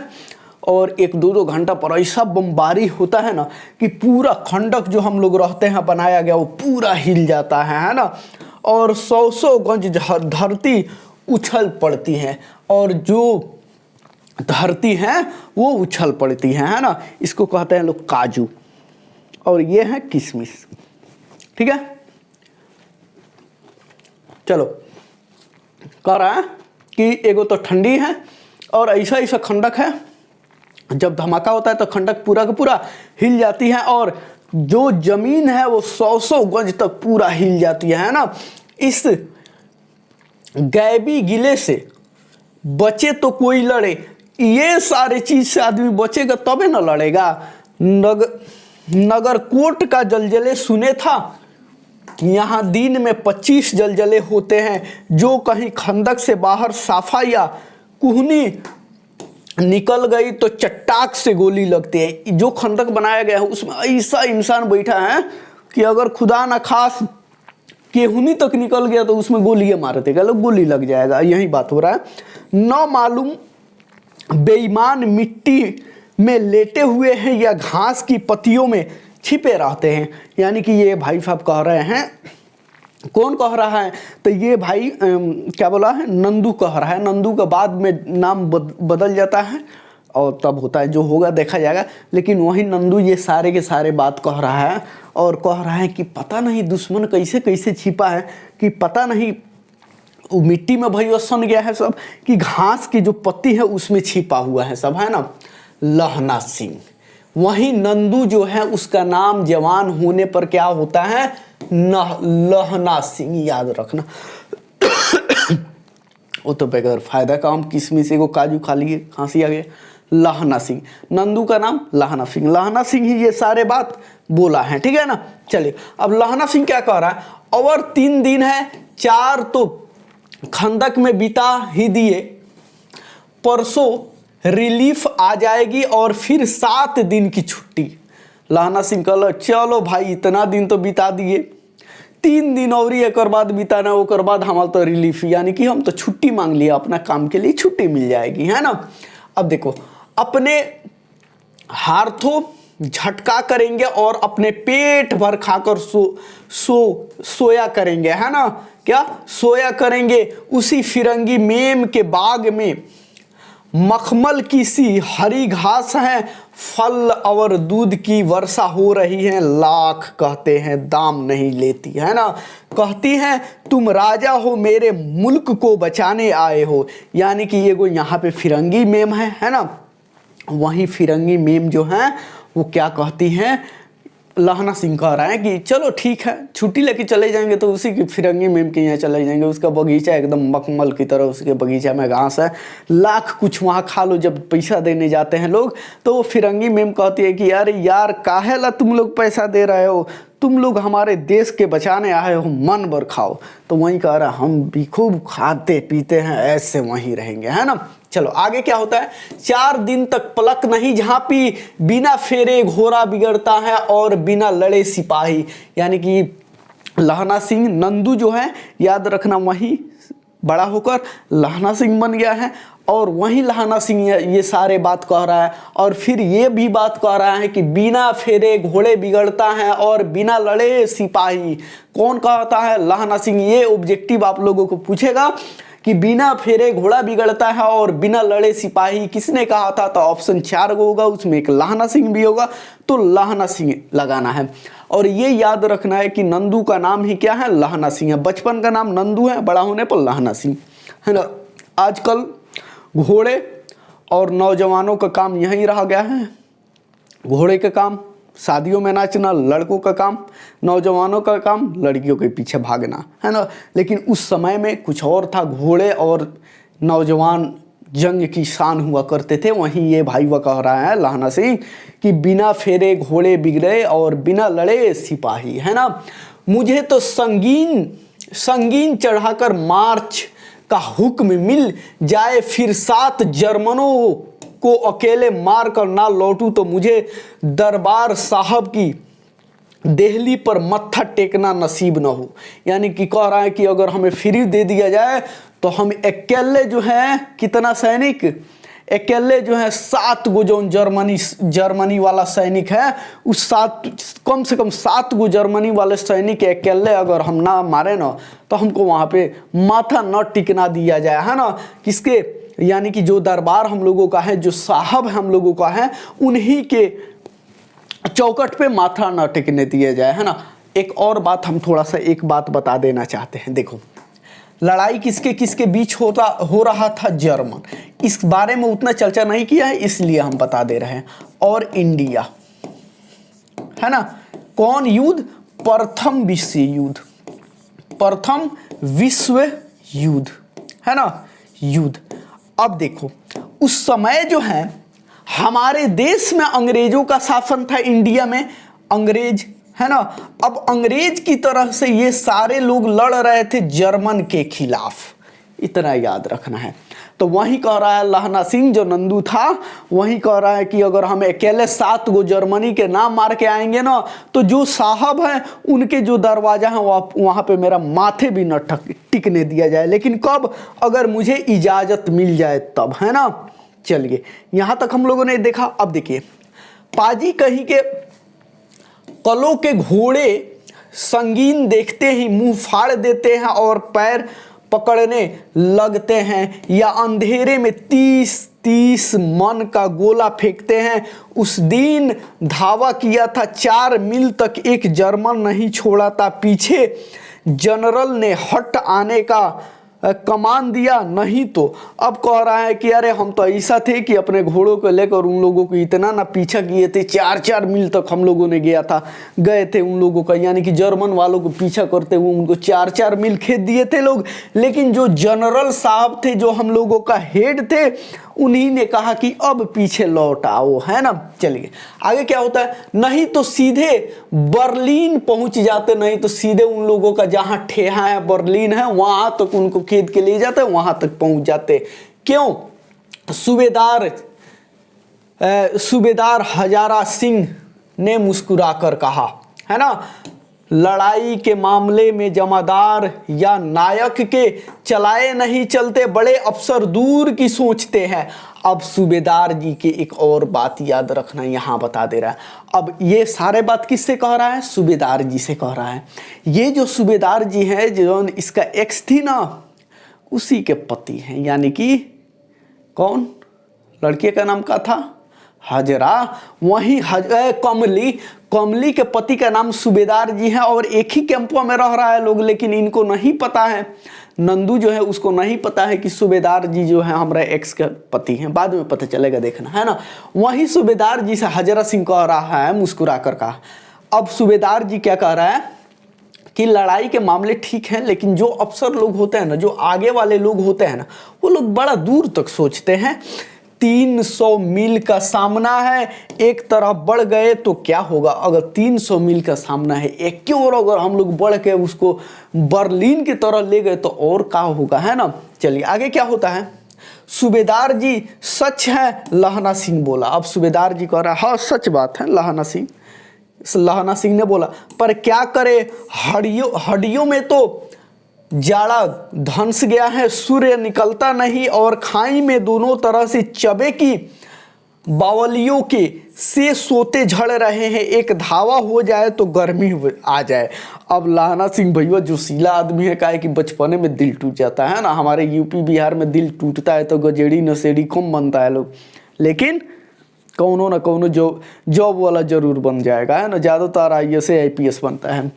और 1-2 घंटा पर ऐसा बमबारी होता है ना कि पूरा खंडक जो हम लोग रहते हैं बनाया गया वो पूरा हिल जाता है ना। और 100 गज धरती उछल पड़ती है और जो धरती है वो उछल पड़ती है ना। इसको कहते हैं लोग काजू और ये है किशमिश। ठीक है, चलो कह रहा है कि एगो तो ठंडी है और ऐसा खंडक है, जब धमाका होता है तो खंडक पूरा का पूरा हिल जाती है और जो जमीन है वो 100 गज तक पूरा हिल जाती है ना। इस गैबी गिले से बचे तो कोई लड़े, ये सारे चीज से आदमी बचेगा तबे न लड़ेगा। नगरकोट का जलजले सुने था, यहाँ दिन में 25 जलजले होते हैं। जो कहीं खंदक से बाहर साफा या कुहनी निकल गई तो चट्टाक से गोली लगती है। जो खंदक बनाया गया है उसमें ऐसा इंसान बैठा है कि अगर खुदा न खास केहुनी तक निकल गया तो उसमें गोलियां मार देगा, लोग गोली लग जाएगा। यही बात हो रहा है। न मालूम बेईमान मिट्टी में लेटे हुए हैं या घास की पत्तियों में छिपे रहते हैं। यानी कि ये भाई साहब कह रहे हैं, कौन कह रहा है तो ये भाई क्या बोला है, नंदू कह रहा है। नंदू के बाद में नाम बदल जाता है और तब होता है जो होगा देखा जाएगा। लेकिन वही नंदू ये सारे के सारे बात कह रहा है और कह रहा है कि पता नहीं दुश्मन कैसे कैसे छिपा है, कि पता नहीं वो मिट्टी में भाई सन गया है सब, कि घास की जो पत्ती है उसमें छिपा हुआ है सब, है ना। लहना सिंह, वही नंदू जो है उसका नाम जवान होने पर क्या होता है, लहना सिंह, याद रखना। वो तो बगैर फायदा का हम किशमिश को काजू खा लिए, खांसी आ गया। लहना सिंह, नंदू का नाम लहना सिंह। लहना सिंह ही ये सारे बात बोला है, ठीक है ना। चलिए अब लहना सिंह क्या कह रहा है, और 3 दिन है, 4 तो खंदक में बिता ही दिए, परसों रिलीफ आ जाएगी और फिर 7 दिन की छुट्टी। लहना सिंह कहला चलो भाई इतना दिन तो बिता दिए, 3 दिन और एक बाद बिताना, ओकर बाद हमारा तो रिलीफ, यानी कि हम तो छुट्टी मांग लिया, अपना काम के लिए छुट्टी मिल जाएगी, है ना। अब देखो, अपने हाथों झटका करेंगे और अपने पेट भर खाकर सोया करेंगे, है ना। क्या सोया करेंगे, उसी फिरंगी मेम के बाग में मखमल की सी हरी घास है, फल और दूध की वर्षा हो रही है, लाख कहते हैं दाम नहीं लेती, है ना। कहती हैं तुम राजा हो, मेरे मुल्क को बचाने आए हो। यानी कि ये कोई यहाँ पे फिरंगी मेम है ना। वहीं फिरंगी मेम जो है वो क्या कहती हैं, लहना सिंह कह रहा है कि चलो ठीक है, छुट्टी लेके चले जाएंगे तो उसी की फिरंगी मेम के यहाँ चले जाएंगे। उसका बगीचा एकदम मखमल की तरह, उसके बगीचा में घास है, लाख कुछ वहाँ खा लो। जब पैसा देने जाते हैं लोग तो वो फिरंगी मेम कहती है कि अरे यार काहे ला तुम लोग पैसा दे रहे हो, तुम लोग हमारे देश के बचाने आए हो, मन भर खाओ। तो वहीं कह रहा हम भी खूब खाते पीते हैं, ऐसे वहीं रहेंगे, है ना। चलो आगे क्या होता है, 4 दिन तक पलक नहीं झांपी, बिना फेरे घोड़ा बिगड़ता है और बिना लड़े सिपाही। यानी कि लहना सिंह, नंदू जो है याद रखना, वही बड़ा होकर लहना सिंह बन गया है और वही लहना सिंह ये सारे बात कह रहा है। और फिर ये भी बात कह रहा है कि बिना फेरे घोड़े बिगड़ता है और बिना लड़े सिपाही। कौन कहता है, लहना सिंह। ये ऑब्जेक्टिव आप लोगों को पूछेगा कि बिना फेरे घोड़ा बिगड़ता है और बिना लड़े सिपाही किसने कहा था, तो ऑप्शन 4 होगा, उसमें एक लहना सिंह भी होगा, तो लहना सिंह लगाना है। और ये याद रखना है कि नंदू का नाम ही क्या है, लहना सिंह है। बचपन का नाम नंदू है, बड़ा होने पर लहना सिंह, है ना। आजकल घोड़े और नौजवानों का काम यही रह गया है, घोड़े का काम शादियों में नाचना, लड़कों का काम, नौजवानों का काम लड़कियों के पीछे भागना, है ना। लेकिन उस समय में कुछ और था, घोड़े और नौजवान जंग की शान हुआ करते थे। वहीं ये भाई वह कह रहा है लहना सिंह कि बिना फेरे घोड़े बिगड़े और बिना लड़े सिपाही, है ना। मुझे तो संगीन संगीन चढ़ाकर मार्च का हुक्म मिल जाए, फिर 7 जर्मनों को अकेले मार कर ना लौटूं तो मुझे दरबार साहब की दिल्ली पर मत्था टेकना नसीब न हो। यानी कि कह रहा है कि अगर हमें फ्री दे दिया जाए तो हम अकेले जो है कितना सैनिक, अकेले जो है 7 गो जो जर्मनी वाला सैनिक है उस कम से कम 7 गो जर्मनी वाले सैनिक अकेले अगर हम ना मारे ना तो हमको वहाँ पे माथा न टिकना दिया जाए, है ना। किसके, यानी कि जो दरबार हम लोगों का है, जो साहब हम लोगों का है, उन्हीं के चौकट पे माथा न टिकने दिया जाए, है ना। एक और बात हम थोड़ा सा एक बात बता देना चाहते हैं। देखो लड़ाई किसके किसके बीच हो रहा था, जर्मन। इस बारे में उतना चर्चा नहीं किया है इसलिए हम बता दे रहे हैं। और इंडिया, है ना। कौन युद्ध, प्रथम विश्व युद्ध, प्रथम विश्व युद्ध, है ना, युद्ध। अब देखो उस समय जो है हमारे देश में अंग्रेजों का शासन था, इंडिया में अंग्रेज, है ना। अब अंग्रेज की तरह से ये सारे लोग लड़ रहे थे जर्मन के खिलाफ, इतना याद रखना है। तो वहीं कह रहा है लहना सिंह जो नंदू था, वहीं कह रहा है कि अगर हम अकेले 7 गो जर्मनी के नाम मार के आएंगे ना तो जो साहब हैं उनके जो दरवाजा है वहाँ पे मेरा माथे भी न टिकने दिया जाए, लेकिन कब, अगर मुझे इजाज़त मिल जाए तब, है ना। चलिए यहाँ तक हम लोगों ने देखा। अब देखिए पाजी कहीं के कलों के घोड़े संगीन देखते ही मुंह फाड़ देते हैं और पैर पकड़ने लगते हैं, या अंधेरे में 30 मन का गोला फेंकते हैं। उस दिन धावा किया था 4 मील तक, एक जर्मन नहीं छोड़ा था पीछे। जनरल ने हट आने का कमान दिया, नहीं तो अब कह रहा है कि अरे हम तो ऐसा थे कि अपने घोड़ों को लेकर उन लोगों को इतना ना पीछा किए थे, 4 मील तक हम लोगों ने गए थे उन लोगों का, यानी कि जर्मन वालों को पीछा करते हुए उनको 4 मील खेद दिए थे लोग। लेकिन जो जनरल साहब थे, जो हम लोगों का हेड थे, उन्हीं ने कहा कि अब पीछे लौट आओ, है ना। चलिए आगे क्या होता है, नहीं तो सीधे बर्लिन पहुंच जाते, नहीं तो सीधे उन लोगों का जहां ठेहा है बर्लिन है वहां तक उनको खेद के ले जाते, वहां तक पहुंच जाते। क्यों, सूबेदार हजारा सिंह ने मुस्कुराकर कहा, है ना, लड़ाई के मामले में जमादार या नायक के चलाए नहीं चलते, बड़े अफसर दूर की सोचते हैं। अब सूबेदार जी की एक और बात याद रखना, यहाँ बता दे रहा है। अब ये सारे बात किससे कह रहा है, सूबेदार जी से कह रहा है। ये जो सूबेदार जी है, जो इसका एक्स थी ना, उसी के पति हैं, यानी कि कौन, लड़के का नाम क्या था, हजरा। वही कमली के पति का नाम सूबेदार जी है, और एक ही कैंपों में रह रहा है लोग, लेकिन इनको नहीं पता है, नंदू जो है उसको नहीं पता है कि सूबेदार जी जो है हमारे एक्स के पति हैं, बाद में पता चलेगा, देखना, है ना। वही सूबेदार जी से हजरा सिंह कह रहा है मुस्कुरा कर कहा। अब सूबेदार जी क्या कह रहा है कि लड़ाई के मामले ठीक हैं, लेकिन जो अफसर लोग होते हैं ना, जो आगे वाले लोग होते हैं ना, वो लोग बड़ा दूर तक सोचते हैं। 300 मील का सामना है, एक तरफ बढ़ गए तो क्या होगा, अगर 300 मील का सामना है, एक की ओर अगर हम लोग बढ़ के उसको बर्लिन की तरह ले गए तो और क्या होगा, है ना। चलिए आगे क्या होता है, सूबेदार जी सच है, लहना सिंह बोला। अब सूबेदार जी कह रहा है हाँ सच बात है, लहना सिंह ने बोला, पर क्या करे, हड्डियों में तो जाड़ा धंस गया है, सूर्य निकलता नहीं, और खाई में दोनों तरह से चबे की बावलियों के से सोते झड़ रहे हैं, एक धावा हो जाए तो गर्मी आ जाए। अब लहना सिंह भैया जो सीला आदमी है, का है कि बचपने में दिल टूट जाता है ना, हमारे यूपी बिहार में दिल टूटता है तो गजेड़ी नशेड़ी कम बनता है लोग, लेकिन कौनो ना कौनो जॉब वाला जरूर बन जाएगा, है ना। ज़्यादातर IAS IPS बनता है।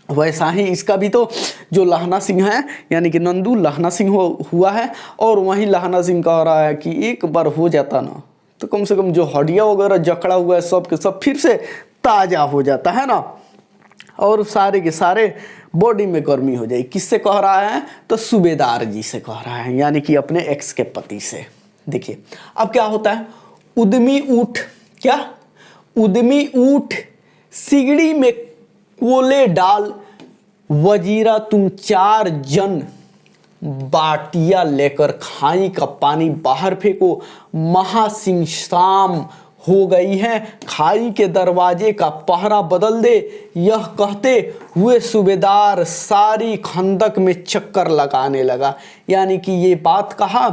वैसा ही इसका भी तो जो लहना सिंह है, यानी कि नंदू लहना सिंह हुआ है, और वहीं लहना सिंह कह रहा है कि एक बार हो जाता ना तो कम से कम जो हड्डियाँ वगैरह जकड़ा हुआ है सब के सब फिर से ताज़ा हो जाता है ना, और सारे के सारे बॉडी में गर्मी हो जाए। किससे कह रहा है, तो सूबेदार जी से कह रहा है, यानी कि अपने एक्स के पति से। देखिए अब क्या होता है, उद्यमी ऊँट सिगड़ी में कोले डाल वजीरा तुम 4 जन बाटिया लेकर खाई का पानी बाहर फेंको, महासिंह शाम हो गई है, खाई के दरवाजे का पहरा बदल दे। यह कहते हुए सूबेदार सारी खंदक में चक्कर लगाने लगा। यानी कि ये बात कहा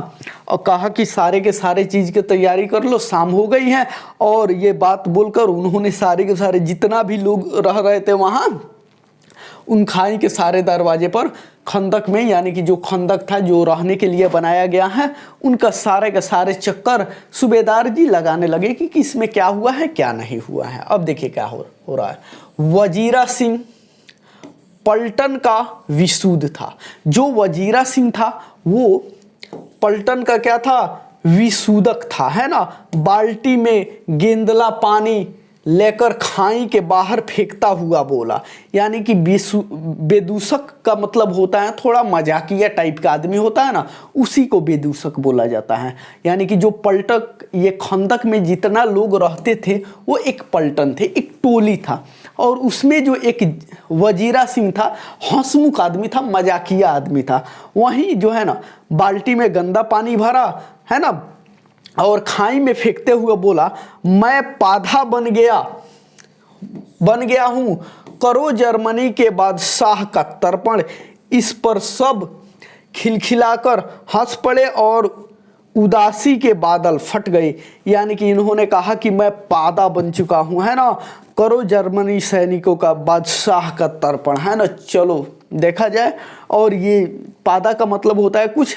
और कहा कि सारे के सारे चीज़ की तैयारी कर लो, शाम हो गई है। और ये बात बोलकर उन्होंने सारे के सारे जितना भी लोग रह रहे थे वहाँ, उन खाई के सारे दरवाजे पर खंदक में, यानी कि जो खंदक था जो रहने के लिए बनाया गया है, उनका सारे के सारे चक्कर सूबेदार जी लगाने लगे कि इसमें क्या हुआ है क्या नहीं हुआ है। अब देखिए क्या हो रहा है। वजीरा सिंह पलटन का विशुद्ध था। जो वजीरा सिंह था वो पलटन का क्या था, विशुद्धक था, है ना। बाल्टी में गेंदला पानी लेकर खाई के बाहर फेंकता हुआ बोला। यानी कि बेदूसक का मतलब होता है थोड़ा मजाकिया टाइप का आदमी होता है ना, उसी को बेदूसक बोला जाता है। यानी कि जो पलटक, ये खंदक में जितना लोग रहते थे वो एक पलटन थे, एक टोली था। और उसमें जो एक वजीरा सिंह था, हंसमुख आदमी था, मजाकिया आदमी था। वहीं जो है ना बाल्टी में गंदा पानी भरा, है ना, और खाई में फेंकते हुए बोला, मैं पाधा बन गया हूं, करो जर्मनी के बादशाह का तर्पण। इस पर सब खिलखिलाकर हंस पड़े और उदासी के बादल फट गए। यानी कि इन्होंने कहा कि मैं पादा बन चुका हूं, है ना, करो जर्मनी सैनिकों का बादशाह का तर्पण, है ना, चलो देखा जाए। और ये पादा का मतलब होता है कुछ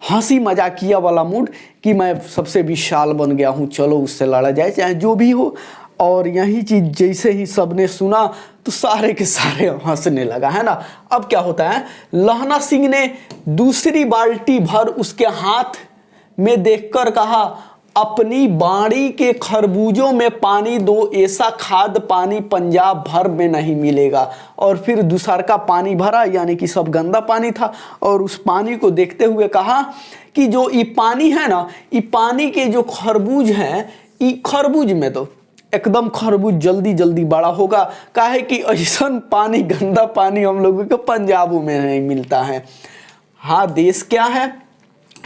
हंसी मजाकिया वाला मूड कि मैं सबसे विशाल बन गया हूँ, चलो उससे लड़ा जाए, चाहे जो भी हो। और यही चीज़ जैसे ही सबने सुना तो सारे के सारे हंसने लगा, है ना। अब क्या होता है, लहना सिंह ने दूसरी बाल्टी भर उसके हाथ में देखकर कहा, अपनी बाड़ी के खरबूजों में पानी दो, ऐसा खाद पानी पंजाब भर में नहीं मिलेगा। और फिर दूसर का पानी भरा, यानी कि सब गंदा पानी था। और उस पानी को देखते हुए कहा कि जो ये पानी है ना, ये पानी के जो खरबूज हैं, ये खरबूज में तो एकदम खरबूज जल्दी जल्दी बड़ा होगा, काहे कि ऐसा पानी, गंदा पानी हम लोगों को पंजाबों में नहीं मिलता है। हाँ, देश क्या है,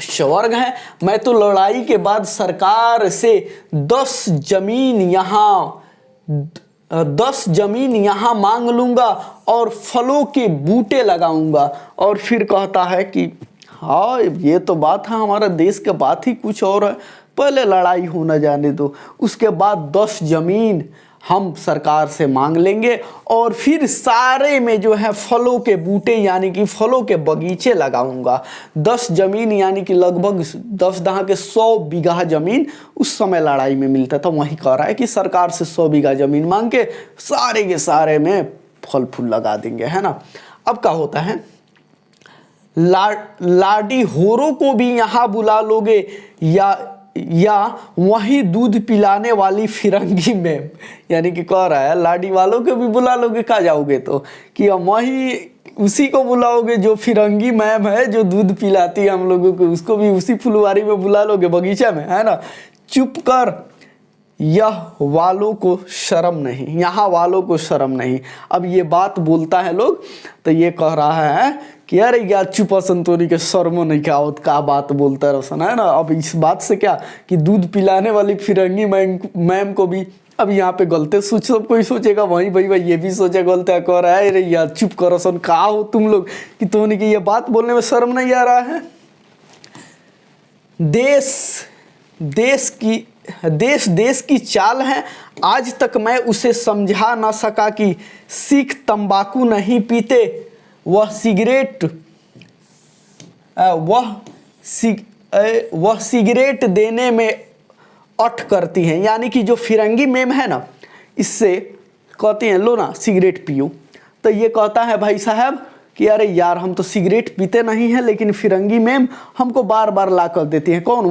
स्वर्ग है। मैं तो लड़ाई के बाद सरकार से 10 जमीन यहाँ मांग लूंगा और फलों के बूटे लगाऊंगा। और फिर कहता है कि हाँ, ये तो बात है, हमारा देश का बात ही कुछ और है, पहले लड़ाई होना जाने दो, उसके बाद 10 जमीन हम सरकार से मांग लेंगे और फिर सारे में जो है फलों के बूटे, यानी कि फलों के बगीचे लगाऊंगा। 10 जमीन यानी कि लगभग 10 दहा के 100 बीघा जमीन उस समय लड़ाई में मिलता था। वही कह रहा है कि सरकार से 100 बीघा जमीन मांग के सारे के सारे में फल फूल लगा देंगे, है ना। अब क्या होता है, लाडी होरो को भी यहाँ बुला लोगे या वही दूध पिलाने वाली फिरंगी मैम, यानी कि कह रहा है लाडी वालों को भी बुला लोगे, कहाँ जाओगे तो, कि वही उसी को बुलाओगे जो फिरंगी मैम है जो दूध पिलाती है हम लोगों को, उसको भी उसी फुलवारी में बुला लोगे, बगीचा में, है ना। चुप कर, यह वालों को शर्म नहीं, यहाँ वालों को शर्म नहीं। अब ये बात बोलता है लोग तो ये कह रहा है कि अरे यार चुप संतोनी के शर्मो नहीं क्या होता, का बात बोलता रोशन, है ना। अब इस बात से क्या कि दूध पिलाने वाली फिरंगी मैम को भी अब यहाँ पे गलते सोच, सब कोई सोचेगा वही भाई ये भी सोचे गलते, कह रहा है अरे यार चुप करो सन, कहा हो तुम लोग कि तोनी की ये बात बोलने में शर्म नहीं आ रहा है। देश की चाल है, आज तक मैं उसे समझा ना सका कि सिख तंबाकू नहीं पीते, वह सिगरेट देने में अठ करती हैं। यानी कि जो फिरंगी मेम है ना, इससे कहती हैं लो ना सिगरेट पियो, तो ये कहता है भाई साहब कि अरे यार हम तो सिगरेट पीते नहीं हैं, लेकिन फिरंगी मेम हमको बार बार ला कर देती है। कौन?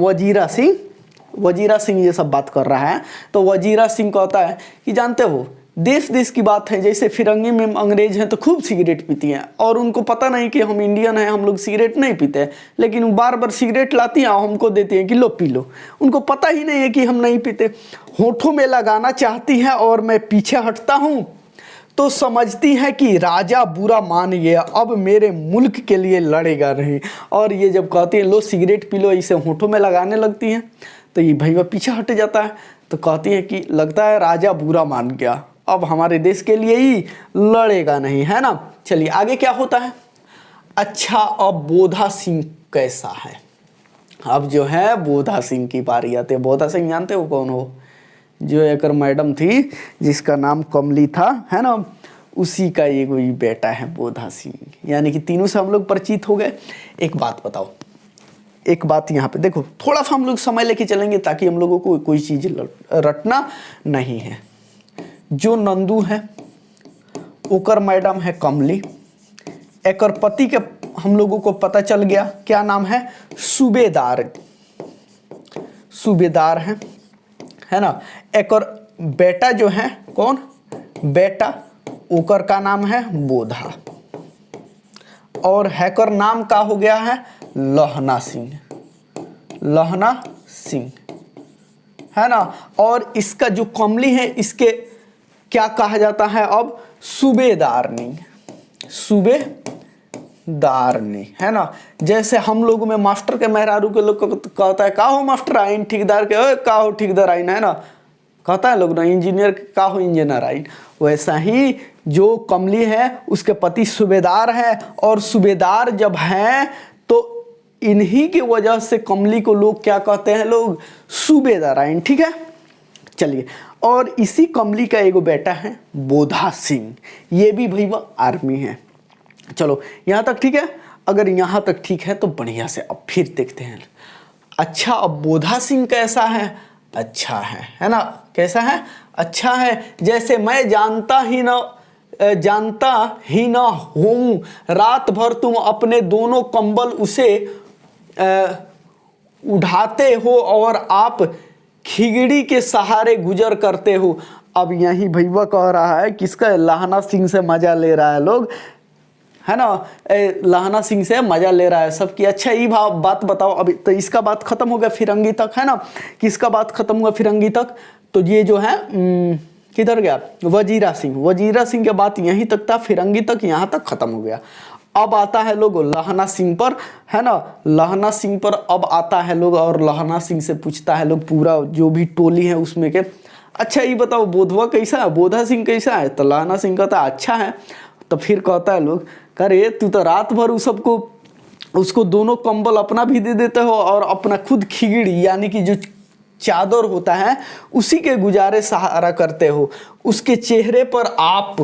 वजीरा सिंह ये सब बात कर रहा है। तो वजीरा सिंह कहता है कि जानते हो देश की बात है, जैसे फिरंगी में अंग्रेज हैं तो खूब सिगरेट पीती हैं और उनको पता नहीं कि हम इंडियन हैं, हम लोग सिगरेट नहीं पीते, लेकिन वो बार बार सिगरेट लाती हैं और हमको देती हैं कि लो पी लो। उनको पता ही नहीं है कि हम नहीं पीते। होठों में लगाना चाहती हैं और मैं पीछे हटता हूँ तो समझती है कि राजा बुरा मान गया, अब मेरे मुल्क के लिए लड़ेगा नहीं। और ये जब कहती है लो सिगरेट पी लो, इसे होठों में लगाने लगती हैं, तो ये भैया पीछे हट जाता है। तो कहती है कि लगता है राजा बुरा मान गया, अब हमारे देश के लिए ही लड़ेगा नहीं, है ना। चलिए आगे क्या होता है। अच्छा अब बोधा सिंह कैसा है। अब जो है बोधा सिंह की बारी आती है। बोधा सिंह जानते हो कौन हो, जो एक मैडम थी जिसका नाम कमली था, है ना, उसी का ये कोई बेटा है बोधा सिंह। यानी कि तीनों से हम लोग परिचित हो गए। एक बात बताओ, एक बात यहाँ पे देखो, थोड़ा सा हम लोग समय लेके चलेंगे ताकि हम लोगों को कोई चीज रटना नहीं है। जो नंदू है ओकर मैडम है कमली, एकर पति के हम लोगों को पता चल गया क्या नाम है, सूबेदार, सूबेदार है ना। एकर बेटा जो है कौन, बेटा ओकर का नाम है बोधा, और हैकर नाम का हो गया है लहना सिंह, लहना सिंह, है ना। और इसका जो कमली है इसके क्या कहा जाता है अब, सूबेदारनी, सूबेदारनी, है ना। जैसे हम लोगों में मास्टर के मेहरारू के लोग कहता है का हो मास्टर आइन, ठेकेदार के का हो ठेकेदार आइन, है ना, कहता है लोग ना, इंजीनियर का हो इंजीनियर आइन। वैसा ही जो कमली है उसके पति सूबेदार है, और सूबेदार जब है तो इन्हीं की वजह से कमली को लोग क्या कहते हैं, लोग सूबेदार आइन, ठीक है। चलिए, और इसी कमली का एगो बेटा है बोधा सिंह, ये भी भैया आर्मी है। चलो यहाँ तक ठीक है। अगर यहाँ तक ठीक है तो बढ़िया से अब फिर देखते हैं। अच्छा अब बोधा सिंह कैसा है, अच्छा है ना, कैसा है, अच्छा है। जैसे मैं जानता ही ना हूँ, रात भर तुम अपने दोनों कंबल उसे उठाते हो और आप खिगड़ी के सहारे गुजर करते हो। अब यही भैया कह रहा है किसका, लहना सिंह से मजा ले रहा है लोग, है ना, लहना सिंह से मजा ले रहा है सबकी। अच्छा ये बात बताओ, अभी तो इसका बात खत्म हो गया फिरंगी तक, है ना, किसका बात खत्म हुआ फिरंगी तक, तो ये जो है किधर गया, वजीरा सिंह, वजीरा सिंह के बात यहीं तक था, फिरंगी तक यहाँ तक खत्म हो गया। अब आता है लोग लहना सिंह पर, है ना, लहना सिंह पर अब आता है लोग, और लहना सिंह से पूछता है लोग पूरा जो भी टोली है उसमें के, अच्छा ये बताओ बोधवा कैसा है, बोधा सिंह कैसा है, तो लहना सिंह कहता है अच्छा है। तो फिर कहता है लोग अरे तू तो रात भर उस सबको उसको दोनों कंबल अपना भी दे देते हो और अपना खुद खिगड़ी यानी कि जो चादर होता है उसी के गुजारे सहारा करते हो, उसके चेहरे पर आप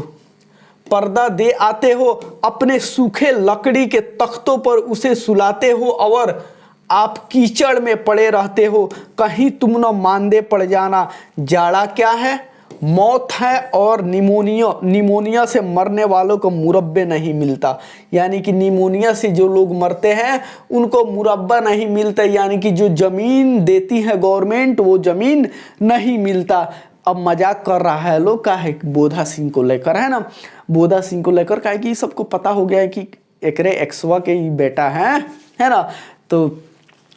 पर्दा दे आते हो, अपने सूखे लकड़ी के तख्तों पर उसे सुलाते हो और आप कीचड़ में पड़े रहते हो, कहीं तुम न मांदे पड़ जाना। जाड़ा क्या है, मौत है, और निमोनिया से मरने वालों को मुरब्बे नहीं मिलता, यानी कि निमोनिया से जो लोग मरते हैं उनको मुरब्बा नहीं मिलता, यानी कि जो जमीन देती है गवर्नमेंट वो जमीन नहीं मिलता। अब मजाक कर रहा है लोग का है बोधा सिंह को लेकर, है ना, बोधा सिंह को लेकर का है कि सबको पता हो गया है कि एकरे एक्सवा के ही बेटा है ना, तो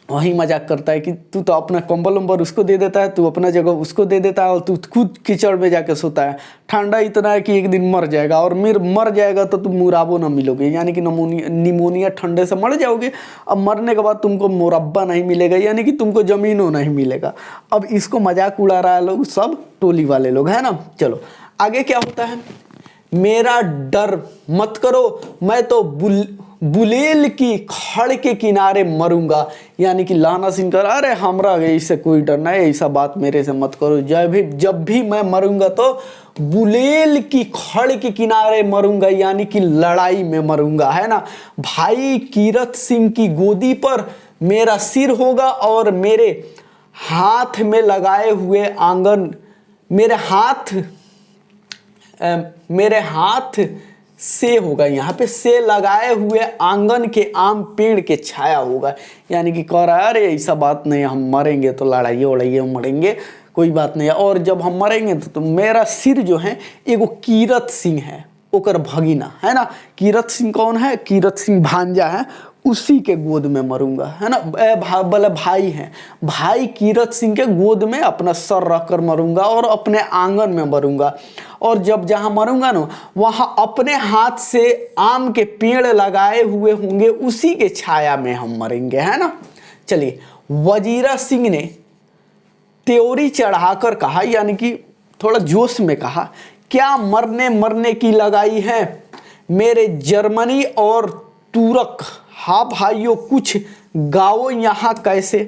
वही मजाक करता है कि तू तो अपना कंबल उम्बर उसको दे देता है, तू अपना जगह उसको दे देता है और तू खुद कीचड़ में जाके सोता है। ठंडा इतना है कि एक दिन मर जाएगा, और मर जाएगा तो तुम मुराबो ना मिलोगे, यानी कि निमोनिया ठंडे से मर जाओगे। अब मरने के बाद तुमको मुरब्बा नहीं मिलेगा, यानी कि तुमको जमीनों नहीं मिलेगा। अब इसको मजाक उड़ा रहा है लोग, सब टोली वाले लोग, है ना। चलो आगे क्या होता है, मेरा डर मत करो, मैं तो बुलेल की खड़ के किनारे मरूंगा, यानी कि लहना सिंह कर अरे हमरा इससे कोई डर नहीं, ऐसा बात मेरे से मत करो, जब भी मैं मरूंगा तो बुलेल की खड़ के किनारे मरूंगा, यानी कि लड़ाई में मरूंगा, है ना। भाई कीरत सिंह की गोदी पर मेरा सिर होगा और मेरे हाथ में लगाए हुए आंगन, मेरे हाथ से होगा, यहाँ पे से लगाए हुए आंगन के आम पेड़ के छाया होगा, यानी कि कह रहा है अरे ऐसा बात नहीं, हम मरेंगे तो लड़ाई उड़ाइए मरेंगे, कोई बात नहीं है, और जब हम मरेंगे तो मेरा सिर जो है एगो कीरत सिंह है ओकर भगीना, है ना। कीरत सिंह कौन है, कीरत सिंह भांजा है, उसी के गोद में मरूंगा, है ना। बोले भाई हैं, भाई कीरत सिंह के गोद में अपना सर रखकर मरूंगा और अपने आंगन में मरूंगा। और जब जहां मरूंगा ना वहां अपने हाथ से आम के पेड़ लगाए हुए होंगे, उसी के छाया में हम मरेंगे, है ना। चलिए, वजीरा सिंह ने त्योरी चढ़ाकर कहा, यानी कि थोड़ा जोश में कहा, क्या मरने मरने की लगाई है मेरे जर्मनी और तुर्क, हाँ भाइयों कुछ गाओ यहाँ कैसे।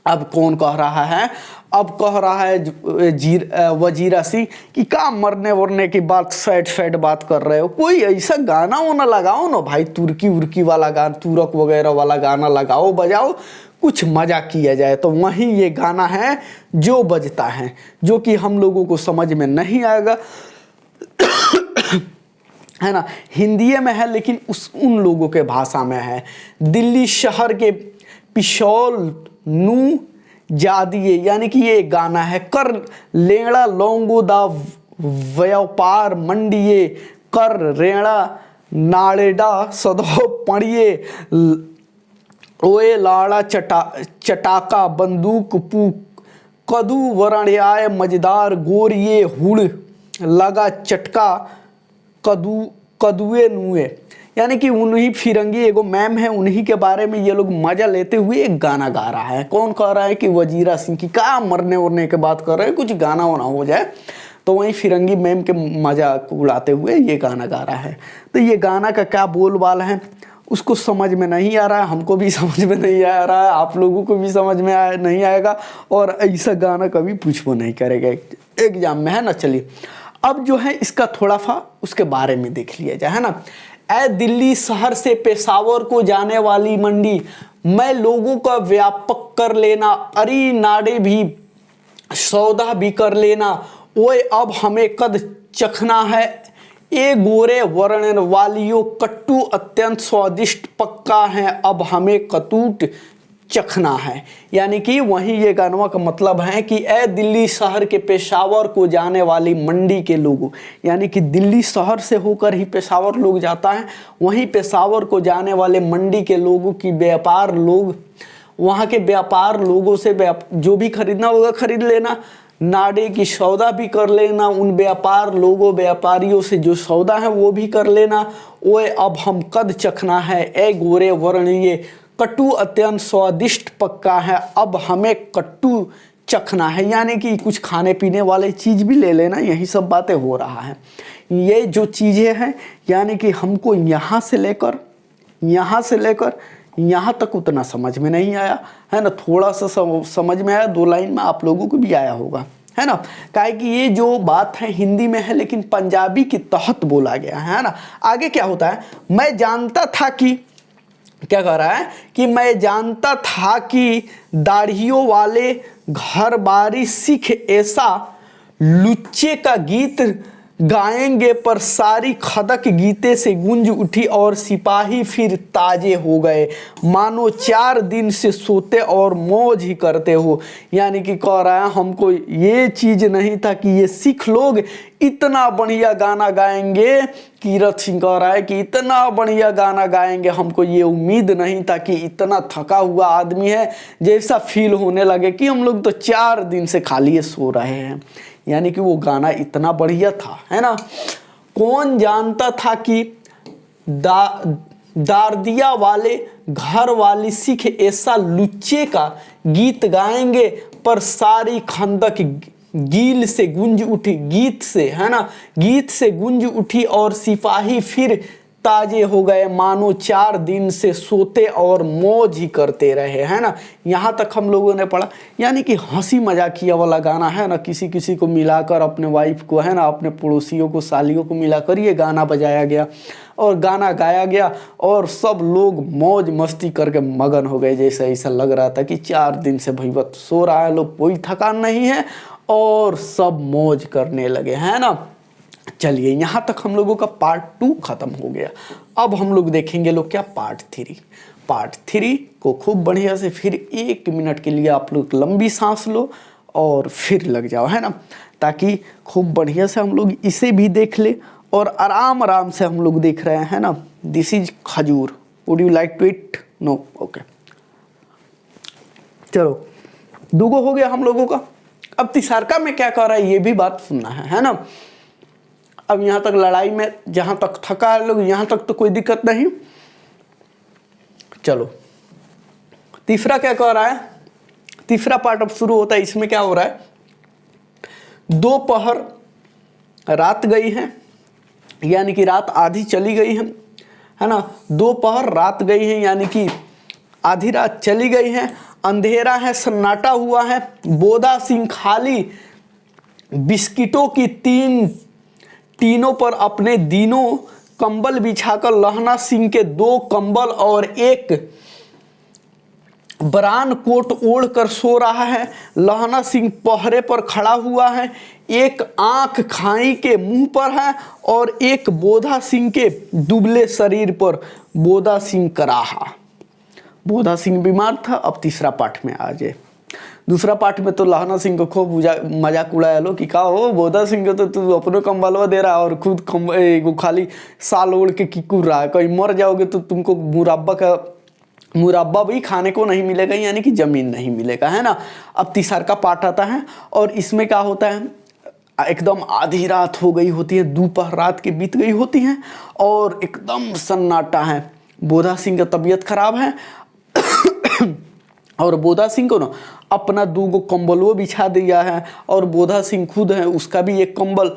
अब कौन कह रहा है, अब कह रहा है वजीरा सिंह कि क्या मरने वरने की बात, सैड सैड बात कर रहे हो, कोई ऐसा गाना वाना लगाओ ना भाई, तुर्की उर्की वाला गाना, तुरक वगैरह वाला गाना लगाओ, बजाओ, कुछ मजा किया जाए। तो वहीं ये गाना है जो बजता है, जो कि हम लोगों को समझ में नहीं आएगा, है ना, हिंदी में है लेकिन उन लोगों के भाषा में है। दिल्ली शहर के पिशौल नू जादिए, यानी कि ये गाना है। कर लेड़ा लोंगो दा व्यापार मंडिये, कर रेड़ा नाड़ेडा सदो पड़िए, ओए लाड़ा चटाका बंदूक पू कदू वरणयाय मजेदार गोरिये हुड़ लगा चटका कदुए नुए, यानी कि उन्हीं फिरंगी एगो मैम है, उन्हीं के बारे में ये लोग मजा लेते हुए एक गाना गा रहा है। कौन कह रहा है कि वजीरा सिंह की क्या मरने वरने के बात कर रहे हैं, कुछ गाना वाना हो जाए। तो वहीं फिरंगी मैम के मजा उड़ाते हुए ये गाना गा रहा है। तो ये गाना का क्या बोल बाल है उसको समझ में नहीं आ रहा है, हमको भी समझ में नहीं आ रहा है, आप लोगों को भी समझ में नहीं आएगा, और ऐसा गाना कभी पूछो नहीं करेगा एग्जाम में, है ना। चलिए, अब जो है इसका थोड़ा सा उसके बारे में देख लिया जाए, है ना। ऐ दिल्ली शहर से पेशावर को जाने वाली मंडी, मैं लोगों का व्यापक कर लेना, अरी नाड़े भी सौदा भी कर लेना, ओए अब हमें कद चखना है, ए गोरे वर्ण वालियों कट्टू अत्यंत स्वादिष्ट पक्का है, अब हमें कतूट चखना है। यानी कि वहीं ये गानवा का मतलब है कि ए दिल्ली शहर के पेशावर को जाने वाली मंडी के लोगों, यानी कि दिल्ली शहर से होकर ही पेशावर लोग जाता है, वहीं पेशावर को जाने वाले मंडी के लोगों की व्यापार लोग, वहाँ के व्यापार लोगों से जो भी खरीदना होगा खरीद लेना, नाड़े की सौदा भी कर लेना, उन व्यापार लोगों व्यापारियों से जो सौदा है वो भी कर लेना, ओए अब हम कद चखना है, ए गोरे वर्णीय कट्टू अत्यंत स्वादिष्ट पक्का है, अब हमें कट्टू चखना है, यानी कि कुछ खाने पीने वाले चीज़ भी ले लेना। यही सब बातें हो रहा है। ये जो चीज़ें हैं, यानी कि हमको यहाँ से लेकर यहाँ तक उतना समझ में नहीं आया, है ना। थोड़ा सा समझ में आया, 2 लाइन में आप लोगों को भी आया होगा, है ना। काहे कि ये जो बात है हिंदी में है लेकिन पंजाबी के तहत बोला गया है ना। आगे क्या होता है, मैं जानता था कि, क्या कह रहा है कि मैं जानता था कि दाढ़ियों वाले घर बारी सिख ऐसा लुच्चे का गीत गाएंगे, पर सारी खदक गीते से गूंज उठी और सिपाही फिर ताजे हो गए, मानो 4 दिन से सोते और मौज ही करते हो। यानी कि कह रहा है हमको ये चीज़ नहीं था कि ये सिख लोग इतना बढ़िया गाना गाएंगे, कीरत सिंह कह रहा है कि इतना बढ़िया गाना गाएंगे, हमको ये उम्मीद नहीं था कि इतना थका हुआ आदमी है जैसा फील होने लगे कि हम लोग तो 4 दिन से खाली सो रहे हैं। यानी कि वो गाना इतना बढ़िया था, है ना। कौन जानता था कि दार्दिया वाले घर वाली सिख ऐसा लुच्चे का गीत गाएंगे, पर सारी खंदक गील से गूंज उठी, गीत से, है ना, गीत से गूंज उठी और सिपाही फिर ताजे हो गए, मानो 4 दिन से सोते और मौज ही करते रहे, है ना। यहाँ तक हम लोगों ने पढ़ा। यानी कि हंसी मजाकिया वाला गाना है ना, किसी किसी को मिलाकर, अपने वाइफ को, है ना, अपने पड़ोसियों को, सालियों को मिलाकर ये गाना बजाया गया और गाना गाया गया और सब लोग मौज मस्ती करके मगन हो गए। जैसे ऐसा लग रहा था कि 4 दिन से भईवत सो रहा है लोग, कोई थकान नहीं है और सब मौज करने लगे, है ना। चलिए, यहाँ तक हम लोगों का पार्ट 2 खत्म हो गया। अब हम लोग देखेंगे लोग क्या पार्ट 3। पार्ट 3 को खूब बढ़िया से फिर 1 मिनट के लिए आप लोग लंबी सांस लो और फिर लग जाओ, है ना, ताकि खूब बढ़िया से हम लोग इसे भी देख ले और आराम आराम से हम लोग देख रहे हैं ना। This is khajur, would you like to eat? No, okay. चलो, दूगो हो गया हम लोगों का। अब तीसरका में क्या कर रहा है ये भी बात सुनना है ना। अब यहां तक लड़ाई में जहां तक थका है लोग, यहां तक तो कोई दिक्कत नहीं। चलो, तीसरा क्या कह रहा है, तीसरा पार्ट अब शुरू होता है। इसमें क्या हो रहा है, दोपहर रात गई है, यानी कि रात आधी चली गई है ना। दोपहर रात गई है यानी कि आधी रात चली गई है। अंधेरा है, सन्नाटा हुआ है। बोधा सिंह खाली बिस्किटों की तीनों पर अपने दिनों कंबल बिछाकर लहना सिंह के 2 कंबल और एक बरान कोट ओढ़ कर सो रहा है। लहना सिंह पहरे पर खड़ा हुआ है। एक आंख खाई के मुंह पर है और एक बोधा सिंह के दुबले शरीर पर। बोधा सिंह कराहा। बोधा सिंह बीमार था। अब तीसरा पाठ में आ जाए। दूसरा पाठ में तो लहना सिंह को खूब मजाक उड़ाया लो कि का हो बोधा सिंह को तो तू अपने कंबलवा दे रहा है और खुद खाली साल ओढ़ के किकुर रहा है। कहीं मर जाओगे तो तुमको मुरब्बा भी खाने को नहीं मिलेगा, यानी कि जमीन नहीं मिलेगा, है ना। अब तीसरा पार्ट आता है और इसमें क्या होता है, एकदम आधी रात हो गई होती है, दोपहर रात की बीत गई होती है और एकदम सन्नाटा है। बोधा सिंह का तबीयत खराब है और बोधा सिंह को ना अपना 2 कंबलों बिछा दिया है और बोधा सिंह खुद है, उसका भी एक कंबल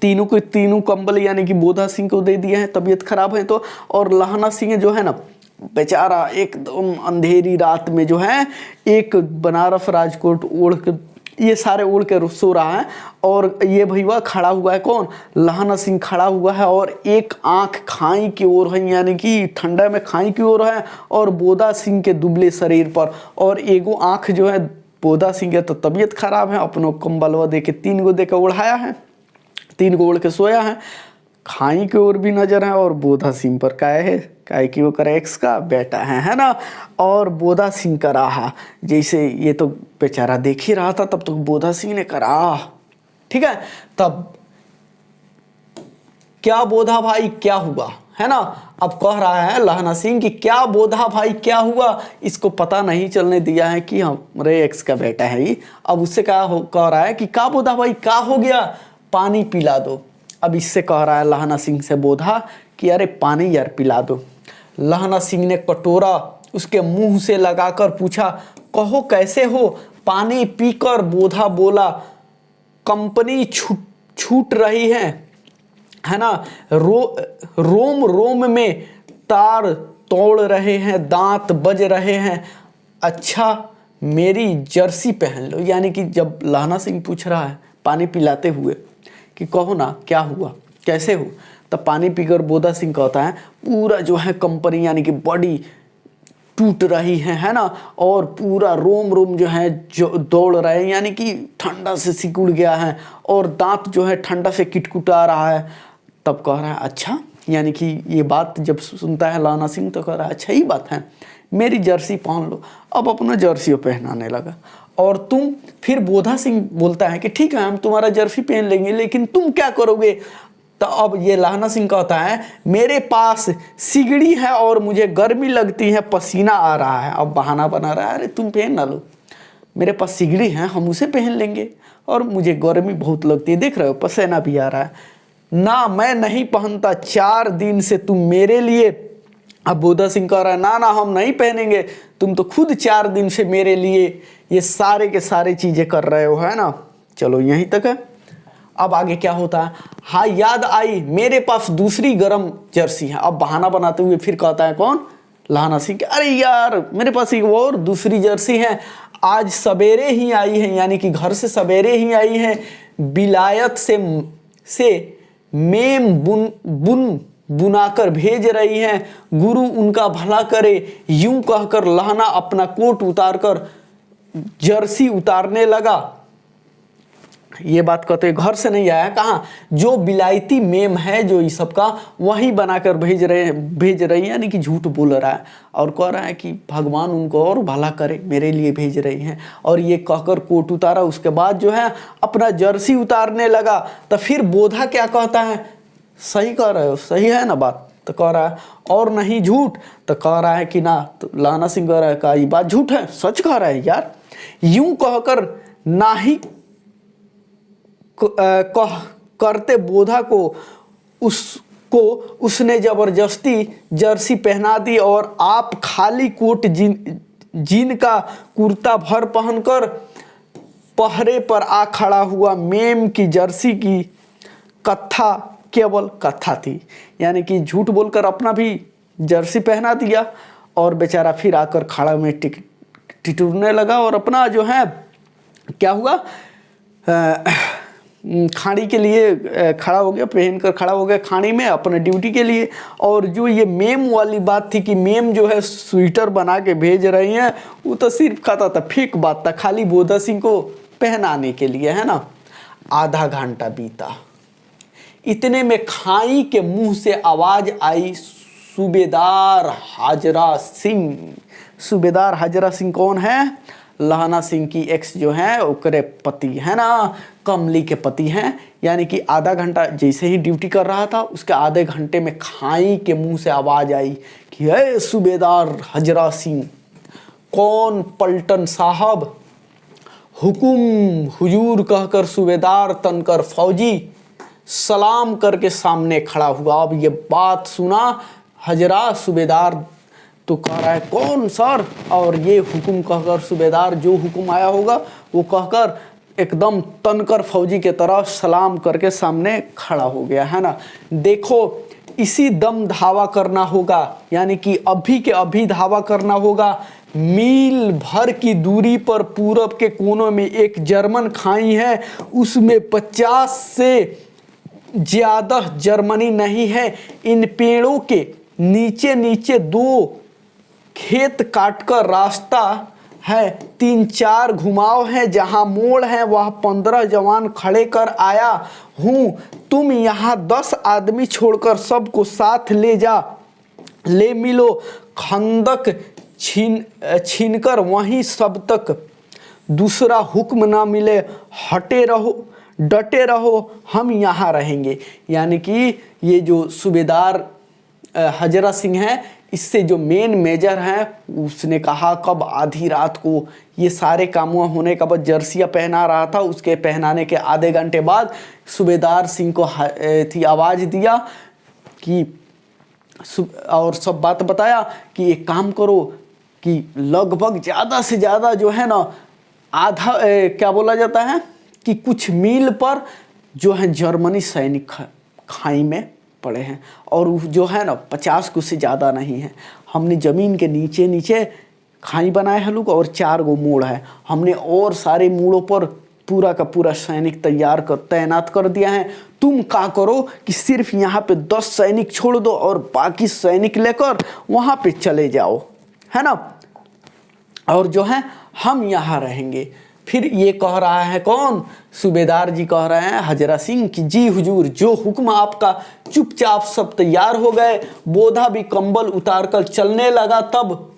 तीनों कंबल यानी कि बोधा सिंह को दे दिए हैं, तबीयत खराब है तो। और लहना सिंह जो है ना बेचारा एकदम अंधेरी रात में जो है एक बनारस राजकोट ओढ़ के, ये सारे ओढ़ के सो रहा है और ये भैया खड़ा हुआ है। कौन? लहना सिंह खड़ा हुआ है और एक आंख खाई की ओर है, यानी कि ठंडा में खाई की ओर है और बोधा सिंह के दुबले शरीर पर। और एगो आंख जो है बोधा सिंह के तो तबीयत खराब है, अपनों कंबलवा दे के 3 गो दे के ओढ़ाया है, 3 गो ओढ़ के सोया है। खाई की ओर भी नजर है और बोधा सिंह पर काय है, काय की वो कर एक्स का बेटा है ना। और बोधा सिंह का रहा, जैसे ये तो बेचारा देख ही रहा था तब तो बोधा सिंह ने करा, ठीक है। तब क्या बोधा भाई क्या हुआ, है ना। अब कह रहा है लहना सिंह कि क्या बोधा भाई क्या हुआ, इसको पता नहीं चलने दिया है कि हमारे एक्स का बेटा है ये। अब उससे क्या कह रहा है कि क्या बोधा भाई क्या हो गया, पानी पिला दो। अब इससे कह रहा है लहना सिंह से बोधा कि अरे पानी यार पिला दो। लहना सिंह ने कटोरा उसके मुंह से लगाकर पूछा, कहो कैसे हो। पानी पीकर बोधा बोला, कंपनी छूट रही है ना। रोम रोम में तार तोड़ रहे हैं, दांत बज रहे हैं। अच्छा मेरी जर्सी पहन लो, यानी कि जब लहना सिंह पूछ रहा है पानी पिलाते हुए कि कहो ना क्या हुआ कैसे हो, तब पानी पीकर बोधा सिंह कहता है पूरा जो है कंपनी यानी कि बॉडी टूट रही है ना। और पूरा रोम जो है जो दौड़ रहे हैं, यानी कि ठंडा से सिकुड़ गया है और दांत जो है ठंडा से किटकुटा रहा है। तब कह रहा है अच्छा, यानी कि ये बात जब सुनता है लहना सिंह तो कह रहा है अच्छा ही बात है, मेरी जर्सी पहन लो। अब अपना जर्सी पहनाने लगा और तुम, फिर बोधा सिंह बोलता है कि ठीक है हम तुम्हारा जर्सी पहन लेंगे, लेकिन तुम क्या करोगे। तो अब ये लहना सिंह कहता है मेरे पास सिगड़ी है और मुझे गर्मी लगती है, पसीना आ रहा है। अब बहाना बना रहा है, अरे तुम पहन ना लो, मेरे पास सिगड़ी है हम उसे पहन लेंगे और मुझे गर्मी बहुत लगती है, देख रहे हो पसीना भी आ रहा है ना, मैं नहीं पहनता, 4 दिन से तुम मेरे लिए। अब बोधा सिंह कह रहा है ना ना हम नहीं पहनेंगे, तुम तो खुद 4 दिन से मेरे लिए ये सारे के सारे चीजें कर रहे हो, है ना। चलो यहीं तक है। अब आगे क्या होता है, हाँ याद आई मेरे पास दूसरी गर्म जर्सी है। अब बहाना बनाते हुए फिर कहता है कौन, लहना सिंह, अरे यार मेरे पास एक और दूसरी जर्सी है, आज सवेरे ही आई है, यानी कि घर से सवेरे ही आई है, विलायत से मेम बुनाकर भेज रही हैं, गुरु उनका भला करे। यूं कहकर लहना अपना कोट उतारकर जर्सी उतारने लगा। ये बात कहते घर से नहीं आया, कहाँ, जो बिलायती मेम है जो इस सब का वही बनाकर भेज रही है, यानी कि झूठ बोल रहा है और कह रहा है कि भगवान उनको और भला करे, मेरे लिए भेज रही हैं। और ये कहकर कोट उतारा, उसके बाद जो है अपना जर्सी उतारने लगा। तो फिर बोधा क्या कहता है, सही कह रहे हो, सही है ना बात, तो कह रहा है और नहीं झूठ, तो कह रहा है कि ना, तो लहना सिंह कह रहा है का ये बात झूठ है, सच कह रहा है यार। यूं कहकर ना ही करते बोधा को उसने जबरदस्ती जर्सी पहना दी और आप खाली कोट जीन का कुर्ता भर पहनकर पहरे पर आ खड़ा हुआ। मेम की जर्सी की कथा केवल कथा थी, यानी कि झूठ बोलकर अपना भी जर्सी पहना दिया और बेचारा फिर आकर खड़ा में टिटुरने लगा और अपना जो है क्या हुआ खाड़ी के लिए खड़ा हो गया, पहनकर खड़ा हो गया खाड़ी में अपने ड्यूटी के लिए। और जो ये मेम वाली बात थी कि मेम जो है स्वेटर बना के भेज रही हैं, वो तो सिर्फ खाता था, फेक बात था, खाली बोधा सिंह को पहनाने के लिए, है ना। आधा घंटा बीता, इतने में खाई के मुंह से आवाज आई, सूबेदार हाजरा सिंह। सूबेदार हाजरा सिंह कौन है? लहना सिंह की एक्स जो है ओकरे पति, है ना, कमली के पति हैं। यानी कि आधा घंटा जैसे ही ड्यूटी कर रहा था, उसके आधे घंटे में खाई के मुंह से आवाज आई कि हे सूबेदार हाजरा सिंह। कौन? पलटन साहब। हुकुम हुजूर कहकर सूबेदार तनकर फौजी सलाम करके सामने खड़ा हुआ। अब ये बात सुना हजरा सूबेदार तो कह रहा है कौन सर? और ये हुकुम कहकर सूबेदार जो हुकुम आया होगा वो कहकर एकदम तनकर फौजी के तरह सलाम करके सामने खड़ा हो गया, है ना। देखो इसी दम धावा करना होगा, यानी कि अभी के अभी धावा करना होगा। मील भर की दूरी पर पूरब के कोनों में एक जर्मन खाई है, उसमें 50 से ज्यादा जर्मनी नहीं है। इन पेड़ों के नीचे नीचे 2 खेत काटकर रास्ता है, 3-4 घुमाव है, जहां मोड़ है वह 15 जवान खड़े कर आया हूं। तुम यहां 10 आदमी छोड़कर सबको साथ ले मिलो। खंदक छीनकर वहीं सब तक दूसरा हुक्म ना मिले, डटे रहो, हम यहाँ रहेंगे। यानी कि ये जो सूबेदार हजरा सिंह है, इससे जो मेन मेजर है, उसने कहा कब आधी रात को ये सारे काम होने का बाद जर्सियाँ पहना रहा था, उसके पहनाने के आधे घंटे बाद सूबेदार सिंह को थी आवाज़ दिया कि और सब बात बताया कि एक काम करो कि लगभग ज़्यादा से ज़्यादा जो है ना आधा क्या बोला जाता है कि कुछ मील पर जो है जर्मनी सैनिक खाई में पड़े हैं और जो है ना 50 को से ज़्यादा नहीं है। हमने ज़मीन के नीचे नीचे खाई बनाए हैं लोग और 4 गो मोड़ है। हमने और सारे मोड़ों पर पूरा का पूरा सैनिक तैनात कर दिया है। तुम क्या करो कि सिर्फ यहाँ पे 10 सैनिक छोड़ दो और बाकी सैनिक लेकर वहाँ पे चले जाओ, है ना, और जो है हम यहाँ रहेंगे। फिर ये कह रहा है कौन? सूबेदार जी कह रहे हैं हजरा सिंह कि जी हुजूर, जो हुक्म आपका। चुपचाप सब तैयार हो गए। बोधा भी कंबल उतारकर चलने लगा। तब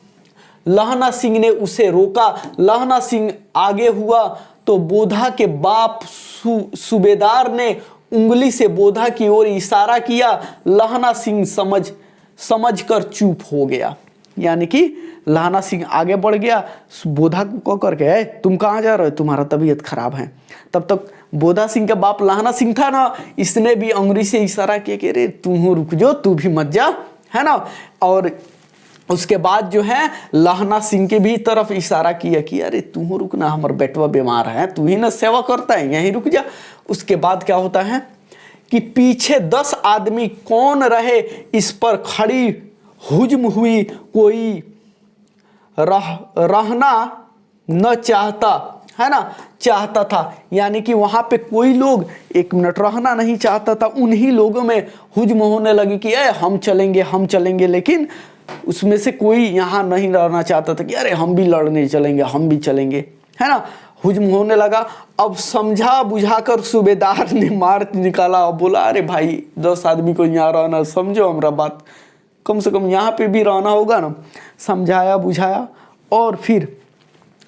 लहना सिंह ने उसे रोका। लहना सिंह आगे हुआ तो बोधा के बाप सूबेदार ने उंगली से बोधा की ओर इशारा किया। लहना सिंह समझ कर चुप हो गया। यानी कि लहना सिंह आगे बढ़ गया, बोधा को कह करके तुम कहाँ जा रहे हो, तुम्हारा तबीयत खराब है। तब तक बोधा सिंह के बाप लहना सिंह था ना, इसने भी अंगुली से इशारा किया कि अरे तुम रुक जाओ, तू भी मत जा, है ना। और उसके बाद जो है लहना सिंह के भी तरफ इशारा किया कि अरे तू रुकना, हमारा बेटवा बीमार है, तू ही ना सेवा करता है, यहीं रुक जा। उसके बाद क्या होता है कि पीछे 10 आदमी कौन रहे इस पर खड़ी हुज्म हुई। कोई रहना न चाहता, है ना, चाहता था, यानी कि वहां पे कोई लोग 1 मिनट रहना नहीं चाहता था। उन्हीं लोगों में हुज्म होने लगी कि हम चलेंगे, लेकिन उसमें से कोई यहाँ नहीं रहना चाहता था कि अरे हम भी लड़ने चलेंगे, हम भी चलेंगे, है ना। हुज्म होने लगा। अब समझा बुझाकर सूबेदार ने मार्च निकाला और बोला अरे भाई 10 आदमी को यहाँ रहना, समझो हमारा बात, कम से कम यहाँ पे भी रहना होगा ना। समझाया बुझाया और फिर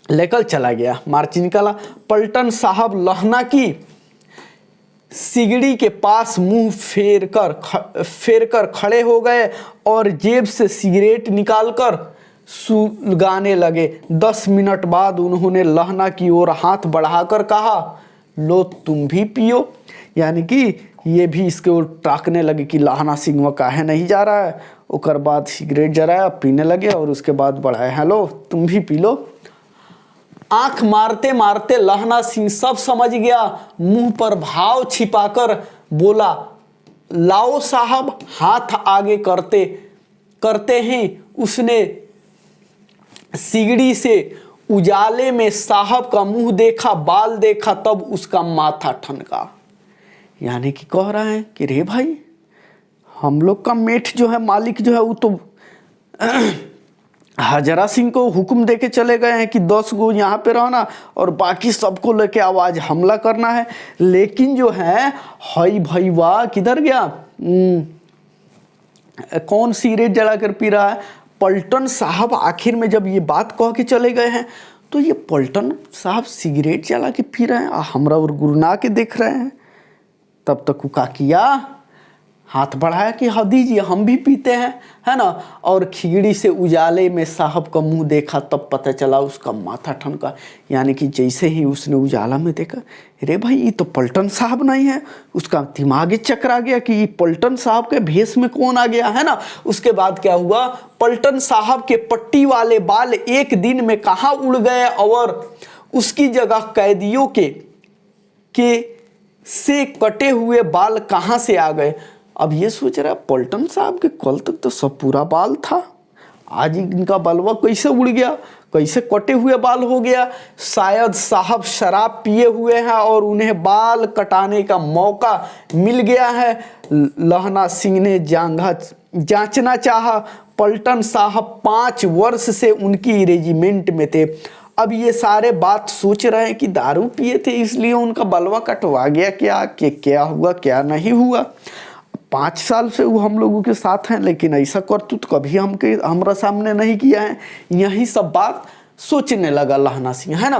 लेकर चला गया, मार्च निकाला। पलटन साहब लहना की सिगड़ी के पास मुंह फेर कर खड़े हो गए और जेब से सिगरेट निकालकर सुलगाने लगे। 10 मिनट बाद उन्होंने लहना की ओर हाथ बढ़ाकर कहा, लो तुम भी पियो। यानी कि ये भी इसके ओर ताकने लगे कि लहना सिंह वह काहे नहीं जा रहा है। उसके बाद सिगरेट जराया, पीने लगे और उसके बाद बढ़ाए, हेलो तुम भी पी लो। आंख मारते मारते लहना सिंह सब समझ गया, मुंह पर भाव छिपाकर बोला, लाओ साहब। हाथ आगे करते करते ही उसने सिगड़ी से उजाले में साहब का मुंह देखा, बाल देखा, तब उसका माथा ठनका। यानी कि कह रहा है कि रे भाई, हम लोग का मेट जो है, मालिक जो है, वो तो हजरा सिंह को हुक्म देके चले गए हैं कि 10 गो यहाँ पे रहना और बाकी सबको लेके आवाज हमला करना है। लेकिन जो है हई भाई वाह, किधर गया? कौन सिगरेट जला कर पी रहा है? पलटन साहब आखिर में जब ये बात कह के चले गए हैं, तो ये पलटन साहब सिगरेट जला के पी रहे हैं, हमरा और गुरना के देख रहे हैं। तब तक का किया, हाथ बढ़ाया कि हाँ दीजिए, हम भी पीते हैं, है ना। और खिगड़ी से उजाले में साहब का मुंह देखा, तब पता चला उसका माथा ठनका। यानी कि जैसे ही उसने उजाला में देखा, अरे भाई ये तो पलटन साहब नहीं है, उसका दिमाग चकरा गया कि ये पलटन साहब के भेष में कौन आ गया, है ना। उसके बाद क्या हुआ, पलटन साहब के पट्टी वाले बाल एक दिन में कहाँ उड़ गए और उसकी जगह कैदियों के से कटे हुए बाल कहाँ से आ गए। अब ये सोच रहा है, पलटन साहब के कल तक तो सब पूरा बाल था, आज इनका बालवा कैसे उड़ गया, कैसे कटे हुए बाल हो गया। शायद साहब शराब पिए हुए हैं और उन्हें बाल कटाने का मौका मिल गया है। लहना सिंह ने जांचना चाहा। पलटन साहब 5 वर्ष से उनकी रेजिमेंट में थे। अब ये सारे बात सोच रहे हैं कि दारू पिए थे इसलिए उनका बलवा कटवा गया क्या हुआ क्या नहीं हुआ। 5 साल से वो हम लोगों के साथ हैं, लेकिन ऐसा करतूत कभी हमारा सामने नहीं किया है। यही सब बात सोचने लगा लहना सिंह, है ना।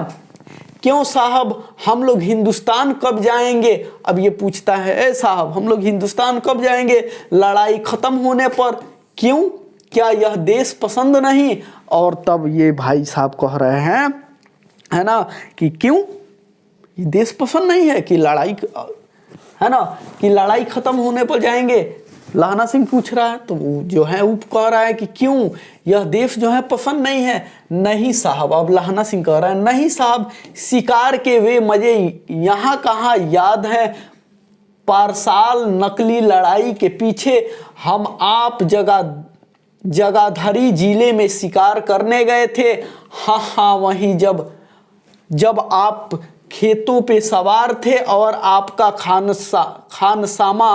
क्यों साहब, हम लोग हिंदुस्तान कब जाएंगे? अब ये पूछता है, ए साहब हम लोग हिंदुस्तान कब जाएंगे, लड़ाई खत्म होने पर? क्यों, क्या यह देश पसंद नहीं? और तब ये भाई साहब कह रहे हैं, है ना, कि क्यों ये देश पसंद नहीं है कि लड़ाई, है ना, कि लड़ाई खत्म होने पर जाएंगे? लहना सिंह पूछ रहा है, तो वो जो है वो कह रहा है कि क्यों यह देश जो है पसंद नहीं है? नहीं साहब, अब लहना सिंह कह रहा है, नहीं साहब, शिकार के वे मजे यहाँ कहाँ याद है। पारसाल नकली लड़ाई के पीछे हम आप जगाधरी जिले में शिकार करने गए थे। हाँ, वहीं जब आप खेतों पे सवार थे और आपका खानसामा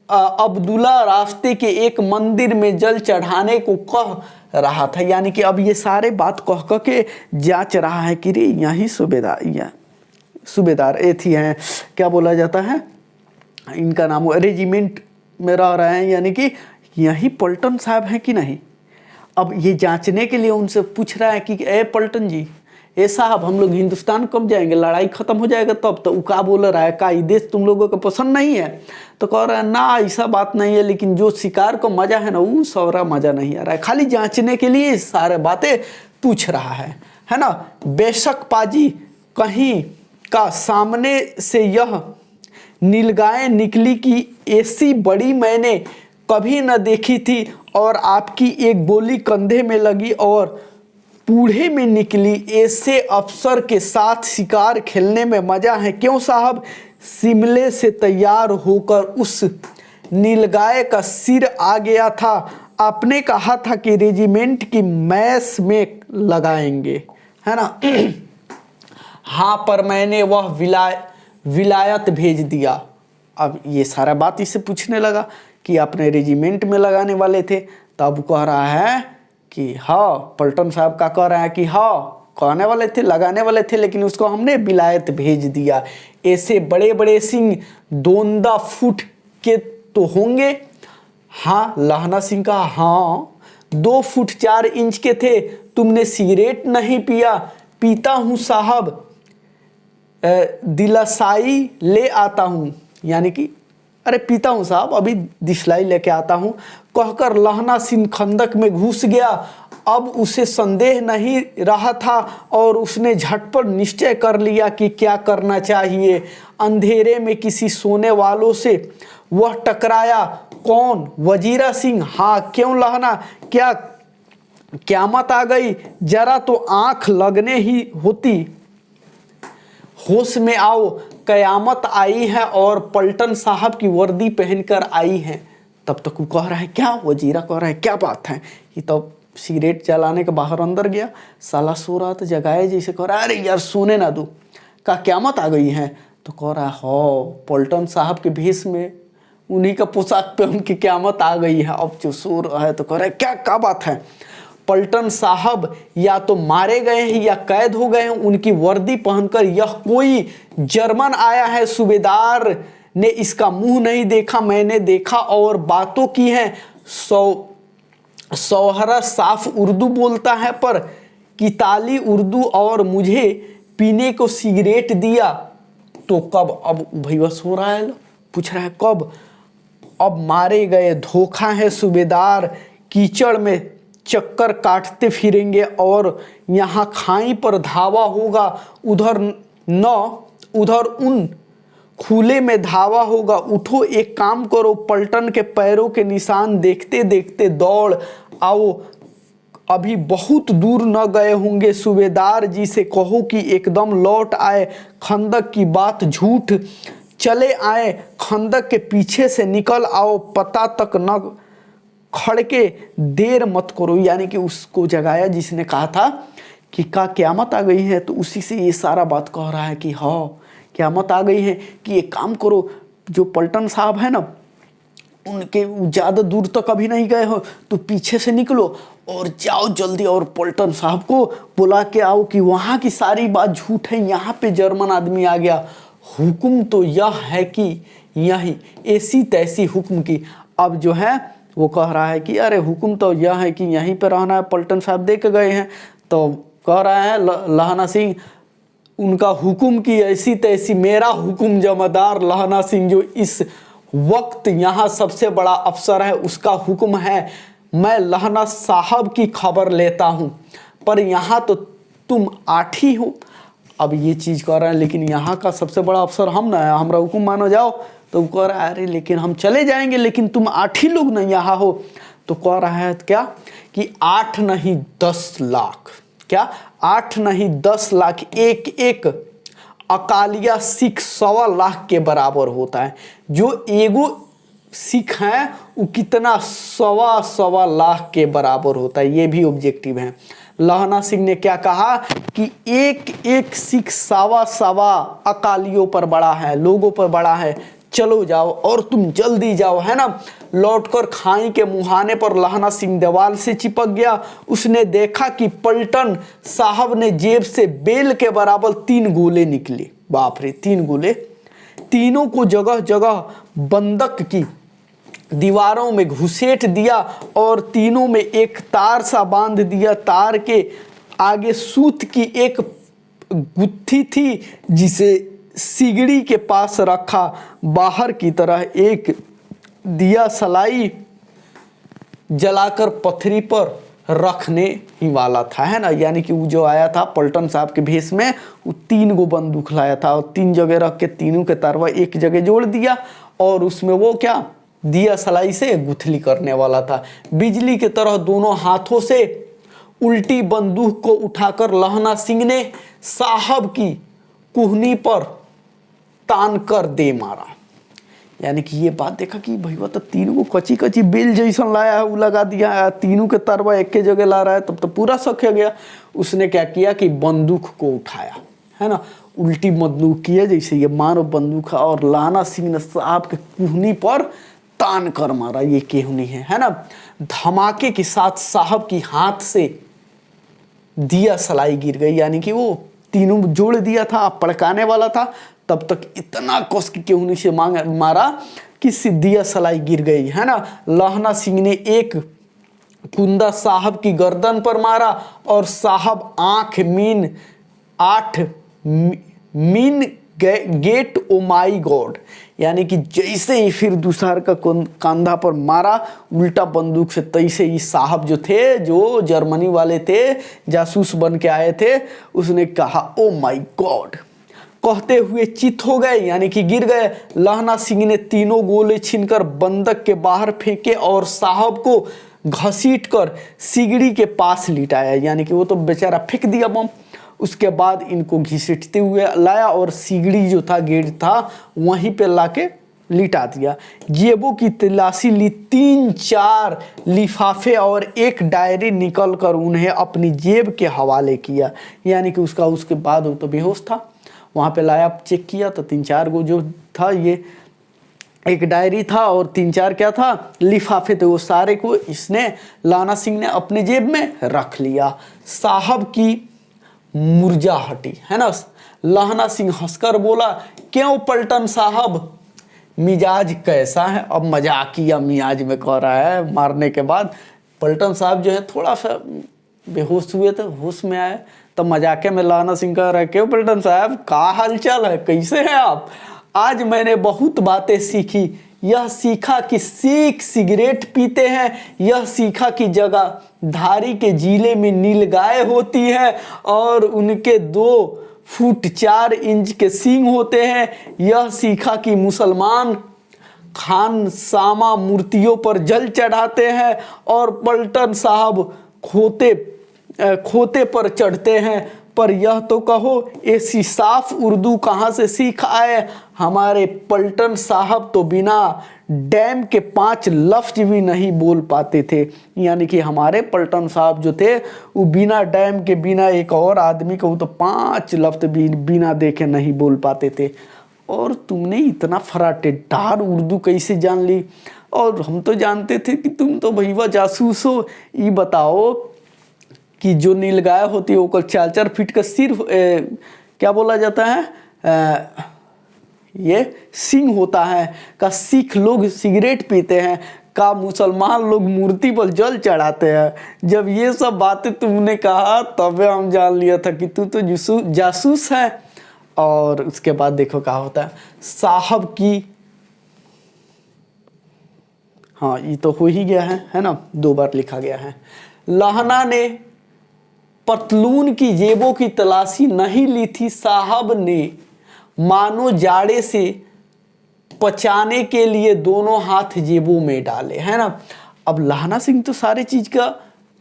अब्दुल्ला रास्ते के एक मंदिर में जल चढ़ाने को कह रहा था। यानी कि अब ये सारे बात कह के जांच रहा है कि रे यही सूबेदार एथी हैं, क्या बोला जाता है इनका नाम, रेजिमेंट में रह रहे हैं, यानी कि यही पलटन साहब हैं कि नहीं। अब ये जांचने के लिए उनसे पूछ रहा है कि ए पलटन जी, ए साहब, हम लोग हिंदुस्तान कब जाएंगे, लड़ाई खत्म हो जाएगा तब? तो उका बोल रहा है, का ये देश तुम लोगों को पसंद नहीं है? तो कह रहा है, ना ऐसा बात नहीं है, लेकिन जो शिकार का मजा है ना, वो सारा मजा नहीं आ रहा है। खाली जांचने के लिए सारे बातें पूछ रहा है ना। बेशक पाजी कहीं का सामने से यह नीलगाय निकली कि ऐसी बड़ी मैंने कभी न देखी थी, और आपकी एक गोली कंधे में लगी और बूढ़े में निकली। ऐसे अफसर के साथ शिकार खेलने में मजा है। क्यों साहब, शिमले से तैयार होकर उस नीलगाय का सिर आ गया था। आपने कहा था कि रेजिमेंट की मैस में लगाएंगे, है ना। हाँ, पर मैंने वह विलायत भेज दिया। अब ये सारा बात इससे पूछने लगा कि आपने रेजिमेंट में लगाने वाले थे। तब कह रहा है कि हाँ, पलटन साहब का कह रहा है कि हाँ, कहने वाले थे, लगाने वाले थे, लेकिन उसको हमने विलायत भेज दिया। ऐसे बड़े बड़े सिंह दोंदा फुट के तो होंगे। हाँ, लहना सिंह का हाँ, 2 फुट 4 इंच के थे। तुमने सिगरेट नहीं पिया? पीता हूँ साहब, दिलासाई ले आता हूँ, यानी कि अरे पीता हूँ साहब, अभी दिखलाई लेके आता हूँ, कहकर लहना सिंह खंदक में घुस गया। अब उसे संदेह नहीं रहा था और उसने झटपट निश्चय कर लिया कि क्या करना चाहिए। अंधेरे में किसी सोने वालों से वह टकराया। कौन? वजीरा सिंह। हाँ, क्यों लहना, क्या क़यामत आ गई? जरा तो आंख लगने ही होती। होश में आओ, क़यामत आई है और पलटन साहब की वर्दी पहनकर आई है। तब तक वो कह रहा है क्या? वजीरा कह रहा है क्या बात है? ये तो सिगरेट जलाने के बाहर अंदर गया, साला सो रहा तो जगाए जैसे कह रहा है अरे यार सोने ना दो, का क़यामत आ गई है? तो कह रहा है हो, पलटन साहब के भेष में, उन्हीं का पोशाक पे उनकी क़यामत आ गई है। अब जो सो रहा है तो कह रहा है क्या बात है? पलटन साहब या तो मारे गए हैं या कैद हो गए हैं, उनकी वर्दी पहनकर यह कोई जर्मन आया है। सूबेदार ने इसका मुंह नहीं देखा, मैंने देखा और बातों की है। सौहरा साफ उर्दू बोलता है पर किताली उर्दू, और मुझे पीने को सिगरेट दिया। तो कब? अब भैया सो रहा है, पूछ रहा है कब? अब मारे गए, धोखा है सूबेदार, कीचड़ में चक्कर काटते फिरेंगे और यहाँ खाई पर धावा होगा, उधर उन खुले में धावा होगा। उठो, एक काम करो, पलटन के पैरों के निशान देखते देखते दौड़ आओ, अभी बहुत दूर न गए होंगे। सूबेदार जी से कहो कि एकदम लौट आए, खंदक की बात झूठ, चले आए, खंदक के पीछे से निकल आओ, पता तक न खड़के, देर मत करो। यानी कि उसको जगाया जिसने कहा था कि का क़यामत आ गई है, तो उसी से ये सारा बात कह रहा है कि हाँ क़यामत आ गई है, कि एक काम करो, जो पलटन साहब है ना, उनके ज़्यादा दूर तक अभी नहीं गए हो तो पीछे से निकलो और जाओ जल्दी, और पलटन साहब को बुला के आओ कि वहाँ की सारी बात झूठ है, यहाँ पे जर्मन आदमी आ गया। हुक्म तो यह है कि यही ऐसी तैसी हुक्म की। अब जो है वो कह रहा है कि अरे हुक्म तो यह है कि यहीं पे रहना है, पलटन साहब दे के गए हैं। तो कह रहा है लहना सिंह, उनका हुक्म की ऐसी तैसी, मेरा हुक्म जमादार लहना सिंह जो इस वक्त यहाँ सबसे बड़ा अफसर है, उसका हुक्म है। मैं लहना साहब की खबर लेता हूँ, पर यहाँ तो तुम 8 ही हो। अब ये चीज़ कह रहे हैं, लेकिन यहाँ का सबसे बड़ा अफसर हम ना है, हमारा हुक्म मानो जाओ। तो कह रहा है अरे लेकिन हम चले जाएंगे, लेकिन तुम 8 ही लोग ना यहाँ हो। तो कह रहा है क्या कि 8 नहीं 10 लाख। क्या? 8 नहीं 10 लाख, एक अकालिया सिख 1.25 लाख के बराबर होता है। जो एगो सिख है वो कितना 1.25 लाख के बराबर होता है। ये भी ऑब्जेक्टिव है। लहना सिंह ने क्या कहा कि एक सिख 1.25 अकालियों पर बड़ा है, लोगों पर बड़ा है। चलो जाओ और तुम जल्दी जाओ, है ना। लौटकर खाई के मुहाने पर लहना सिंह दीवार से चिपक गया। उसने देखा कि पलटन साहब ने जेब से बेल के बराबर 3 गोले निकले। बाप रे, 3 गोले। तीनों को जगह जगह बंदक की दीवारों में घुसेट दिया और तीनों में एक तार सा बांध दिया। तार के आगे सूत की एक गुत्थी थी जिसे सिगड़ी के पास रखा। बाहर की तरह एक दिया सलाई जलाकर पथरी पर रखने ही वाला था, है ना। यानी कि वो जो आया था पलटन साहब के भेष में, वो 3 गो बंदूक लाया था और 3 जगह रख के तीनों के तरवा एक जगह जोड़ दिया और उसमें वो क्या दिया सलाई से गुथली करने वाला था। बिजली के तरह दोनों हाथों से उल्टी बंदूक को उठाकर लहना सिंह ने साहब की कुहनी पर तान कर दे मारा। यानी कि ये बात देखा कि भैया तो 3 को कच्ची कच्ची बेल जैसन लाया है, वो लगा दिया है, तीनों के तरवा एक के जगह ला रहा है, तब तो पूरा शक हो गया। उसने क्या किया कि बंदूक को उठाया, है ना, उल्टी बंदूक किया जैसे ये मारो बंदूक है, और लहना सिंह ने साहब के कुहनी पर तान कर मारा। ये केहनी है ना। धमाके के साथ साहब की हाथ से दिया सलाई गिर गई। यानी कि वो तीनों जोड़ दिया था, पड़काने वाला था, तब तक इतना कस की केहनी से मारा कि दिया सलाई गिर गई, है ना। लहना सिंह ने एक कुंदा साहब की गर्दन पर मारा और साहब आंख मीन 8 मीन गेट ओ माई गॉड, यानी कि जैसे ही फिर दूसर का कंधा पर मारा उल्टा बंदूक से, तैसे ही साहब जो थे, जो जर्मनी वाले थे, जासूस बन के आए थे, उसने कहा ओ माई गॉड, कहते हुए चित हो गए, यानी कि गिर गए। लहना सिंह ने तीनों गोले छीनकर बंदक के बाहर फेंके और साहब को घसीट कर सिगड़ी के पास लिटाया, यानी कि वो तो बेचारा फेंक दिया बम। उसके बाद इनको घसीटते हुए लाया और सिगड़ी जो था, गेट था, वहीं पे लाके लिटा दिया। जेबों की तलाशी ली, 3-4 लिफाफे और एक डायरी निकल कर उन्हें अपनी जेब के हवाले किया, यानी कि उसके बाद वो तो बेहोश था। वहाँ पे लाया, चेक किया तो 3-4 गो जो था, ये एक डायरी था और 3-4 क्या था, लिफाफे थे। वो सारे को इसने, लाना सिंह ने अपने जेब में रख लिया। साहब की मुर्जा हटी, है ना। लहना सिंह हंसकर बोला, क्यों पलटन साहब, मिजाज कैसा है? अब मजाकिया मिजाज में कह रहा है मारने के बाद। पलटन साहब जो है थोड़ा सा बेहोश हुए थे, होश में आए तो मजाके में लहना सिंह कह रहा है, क्यों पलटन साहब, का हालचाल है, कैसे हैं आप? आज मैंने बहुत बातें सीखी। यह सीखा कि सिख सिगरेट पीते हैं, यह सीखा कि जगह धारी के जिले में नीलगाय होती है और उनके 2 फुट 4 इंच के सींग होते हैं, यह सीखा कि मुसलमान खानसामा मूर्तियों पर जल चढ़ाते हैं और पलटन साहब खोते पर चढ़ते हैं। पर यह तो कहो, ऐसी साफ उर्दू कहाँ से सीख आए? हमारे पलटन साहब तो बिना डैम के 5 लफ्ज भी नहीं बोल पाते थे, यानी कि हमारे पलटन साहब जो थे वो बिना डैम के, बिना एक और आदमी को, तो 5 लफ्ज भी बिना देखे नहीं बोल पाते थे। और तुमने इतना फराटेदार उर्दू कैसे जान ली? और हम तो जानते थे कि तुम तो भैया जासूस हो। ये बताओ कि जो नीलगाय होती है वो 4-4 फीट का सिर, क्या बोला जाता है, ये सिंह होता है। का सिख लोग सिगरेट पीते हैं, का मुसलमान लोग मूर्ति पर जल चढ़ाते हैं। जब ये सब बातें तुमने कहा तब हम जान लिया था कि तू तो जासूस है। और उसके बाद देखो क्या होता है, साहब की, हाँ ये तो हो ही गया है ना, 2 बार लिखा गया है। लहना ने पतलून की जेबों की तलाशी नहीं ली थी, साहब ने मानो जाड़े से पचाने के लिए दोनों हाथ जेबों में डाले, है ना। अब लहना सिंह तो सारी चीज का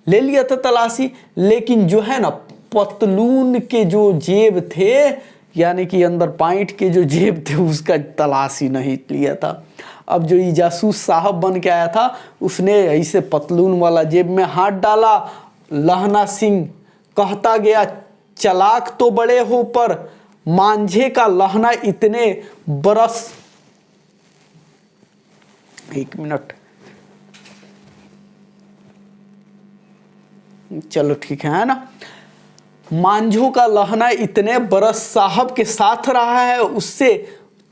ले लिया था तलाशी, लेकिन जो है ना पतलून के जो जेब थे, यानी कि अंदर पैंट के जो जेब थे, उसका तलाशी नहीं लिया था। अब जो ये जासूस साहब बन के आया था, उसने ऐसे पतलून वाला जेब में हाथ डाला। लहना सिंह कहता गया, चालाक तो बड़े हो, पर मांझे का लहना इतने बरस, 1 मिनट, चलो ठीक है ना। मांझों का लहना इतने बरस साहब के साथ रहा है, उससे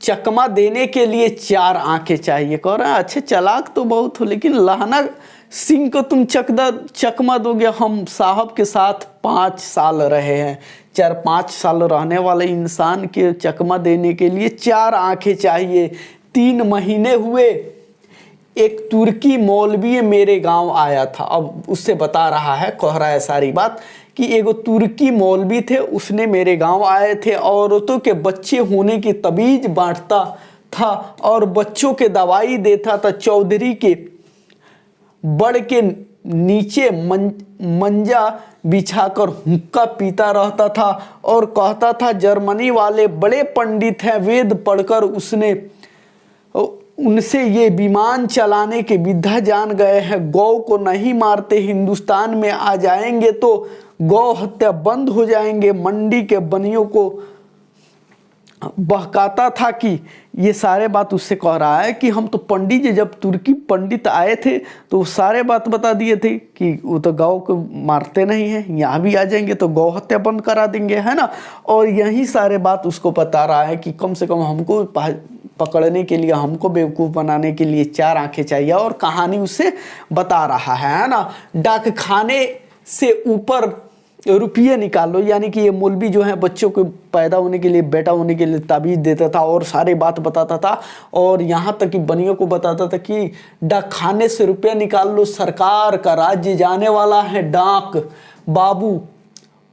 चकमा देने के लिए 4 आंखें चाहिए। कह रहा है अच्छे चालाक तो बहुत हो, लेकिन लहना सिंह को तुम चकमा दोगे? हम साहब के साथ 5 साल रहे हैं, 4-5 साल रहने वाले इंसान के चकमा देने के लिए 4 आंखें चाहिए। 3 महीने हुए, एक तुर्की मौलवी मेरे गांव आया था। अब उससे बता रहा है, कह रहा है सारी बात कि एगो तुर्की मौलवी थे, उसने मेरे गांव आए थे, औरतों के बच्चे होने की तबीज बांटता था और बच्चों के दवाई देता था। चौधरी के बड़ के नीचे मंजा बिछाकर हुक्का पीता रहता था और कहता था जर्मनी वाले बड़े पंडित हैं, वेद पढ़कर उनसे ये विमान चलाने की विद्या जान गए हैं। गौ को नहीं मारते, हिंदुस्तान में आ जाएंगे तो गौ हत्या बंद हो जाएंगे। मंडी के बनियों को बहकाता था कि ये सारे बात उससे कह रहा है कि हम तो पंडित जी, जब तुर्की पंडित आए थे तो सारे बात बता दिए थे कि वो तो गौ को मारते नहीं हैं, यहाँ भी आ जाएंगे तो गौ हत्या बंद करा देंगे, है ना। और यही सारे बात उसको बता रहा है कि कम से कम हमको पकड़ने के लिए, हमको बेवकूफ़ बनाने के लिए 4 आंखें चाहिए, और कहानी उससे बता रहा है ना। डाक खाने से ऊपर रुपये निकालो, यानी कि ये मौलवी जो है बच्चों को पैदा होने के लिए, बेटा होने के लिए ताबीज़ देता था और सारे बात बताता था, और यहाँ तक कि बनियों को बताता था कि डाक खाने से रुपया निकाल लो, सरकार का राज्य जाने वाला है। डाक बाबू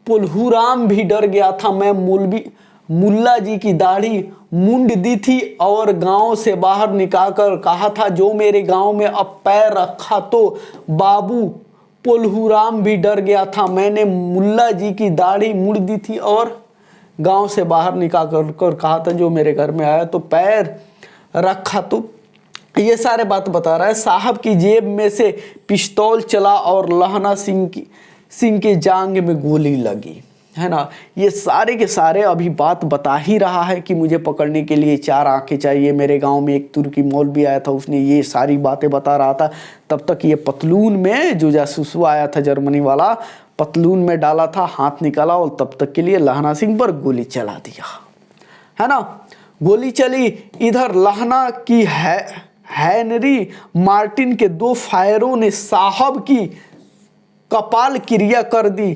पुलहूराम भी डर गया था। मैं मौलवी मुल्ला जी की दाढ़ी मुंड दी थी और गांव से बाहर निकालकर कहा था, जो मेरे गांव में अब पैर रखा तो बाबू पुलहूराम भी डर गया था। मैंने मुल्ला जी की दाढ़ी मुड़ दी थी और गांव से बाहर निकाल कर कहा था, जो मेरे घर में आया तो पैर रखा तो। ये सारे बात बता रहा है। साहब की जेब में से पिस्तौल चला और लहना सिंह के जांग में गोली लगी, है ना। ये सारे के सारे अभी बात बता ही रहा है कि मुझे पकड़ने के लिए 4 आंखें चाहिए। मेरे गांव में एक तुर्की मौलवी आया था, उसने ये सारी बातें बता रहा था। तब तक ये पतलून में जो जासूस आया था जर्मनी वाला, पतलून में डाला था, हाथ निकाला और तब तक के लिए लहना सिंह पर गोली चला दिया, है ना। गोली चली। इधर लहना की हेनरी मार्टिन के 2 फायरों ने साहब की कपाल क्रिया कर दी।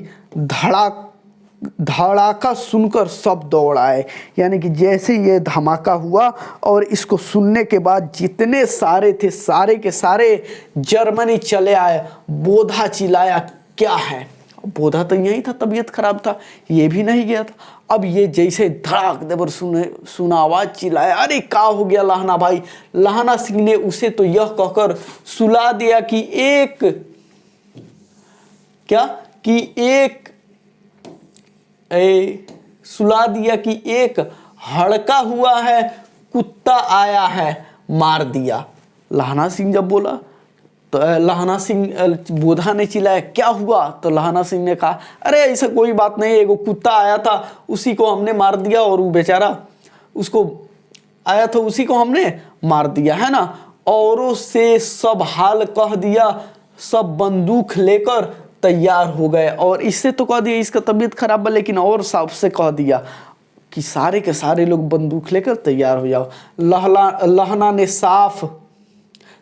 धड़ाका सुनकर सब दौड़ आए, यानी कि जैसे ये धमाका हुआ और इसको सुनने के बाद जितने सारे थे सारे के सारे जर्मनी चले आए। बोधा चिल्लाया, क्या है? बोधा तो यही था, तबीयत खराब था, ये भी नहीं गया था। अब ये जैसे धड़ाक देवर सुना आवाज, चिल्लाया, अरे क्या हो गया लहना भाई? लहना सिंह ने उसे तो यह कहकर सुला दिया कि सुला दिया कि एक हड़का हुआ है, कुत्ता आया है, मार दिया। लहना सिंह जब बोला तो लहना सिंह, बोधा ने चिल्लाया, क्या हुआ? तो लहना सिंह ने कहा, अरे ऐसा कोई बात नहीं, एगो कुत्ता आया था, उसी को हमने मार दिया, और वो बेचारा उसको आया था, उसी को हमने मार दिया, है ना। औरों से सब हाल कह दिया, सब बंदूक लेकर तैयार हो गए। और इससे तो कह दिया इसका तबीयत खराब है, लेकिन और सबसे कह दिया कि सारे के सारे लोग बंदूक लेकर तैयार हो जाओ। लहना ने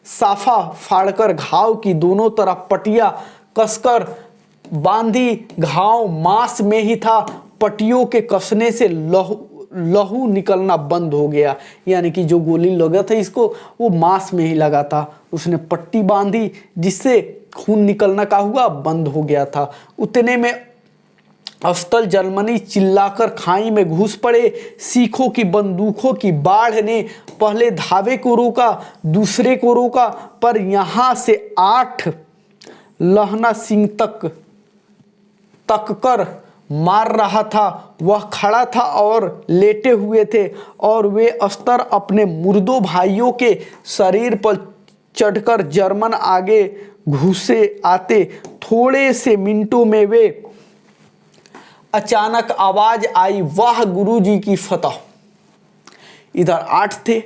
साफा फाड़कर घाव की दोनों तरफ पटिया कसकर बांधी। घाव मांस में ही था, पटियों के कसने से लहू निकलना बंद हो गया, यानी कि जो गोली लगा था इसको वो मांस में ही लगा था। उसने पट्टी बांधी जिससे खून निकलना का हुआ बंद हो गया था। उतने में अफसल जर्मनी चिल्लाकर खाई में घुस पड़े। सिखों की बंदूकों की बाढ़ ने पहले धावे को रोका, दूसरे को रोका, पर यहाँ से 8 लहना सिंह तक कर मार रहा था। वह खड़ा था और लेटे हुए थे, और वे अस्तर अपने मुर्दों भाइयों के शरीर पर चढ़कर जर्मन आगे घुसे आते। थोड़े से मिनटों में वे अचानक आवाज आई, वाह गुरुजी की फतह। इधर 8 थे,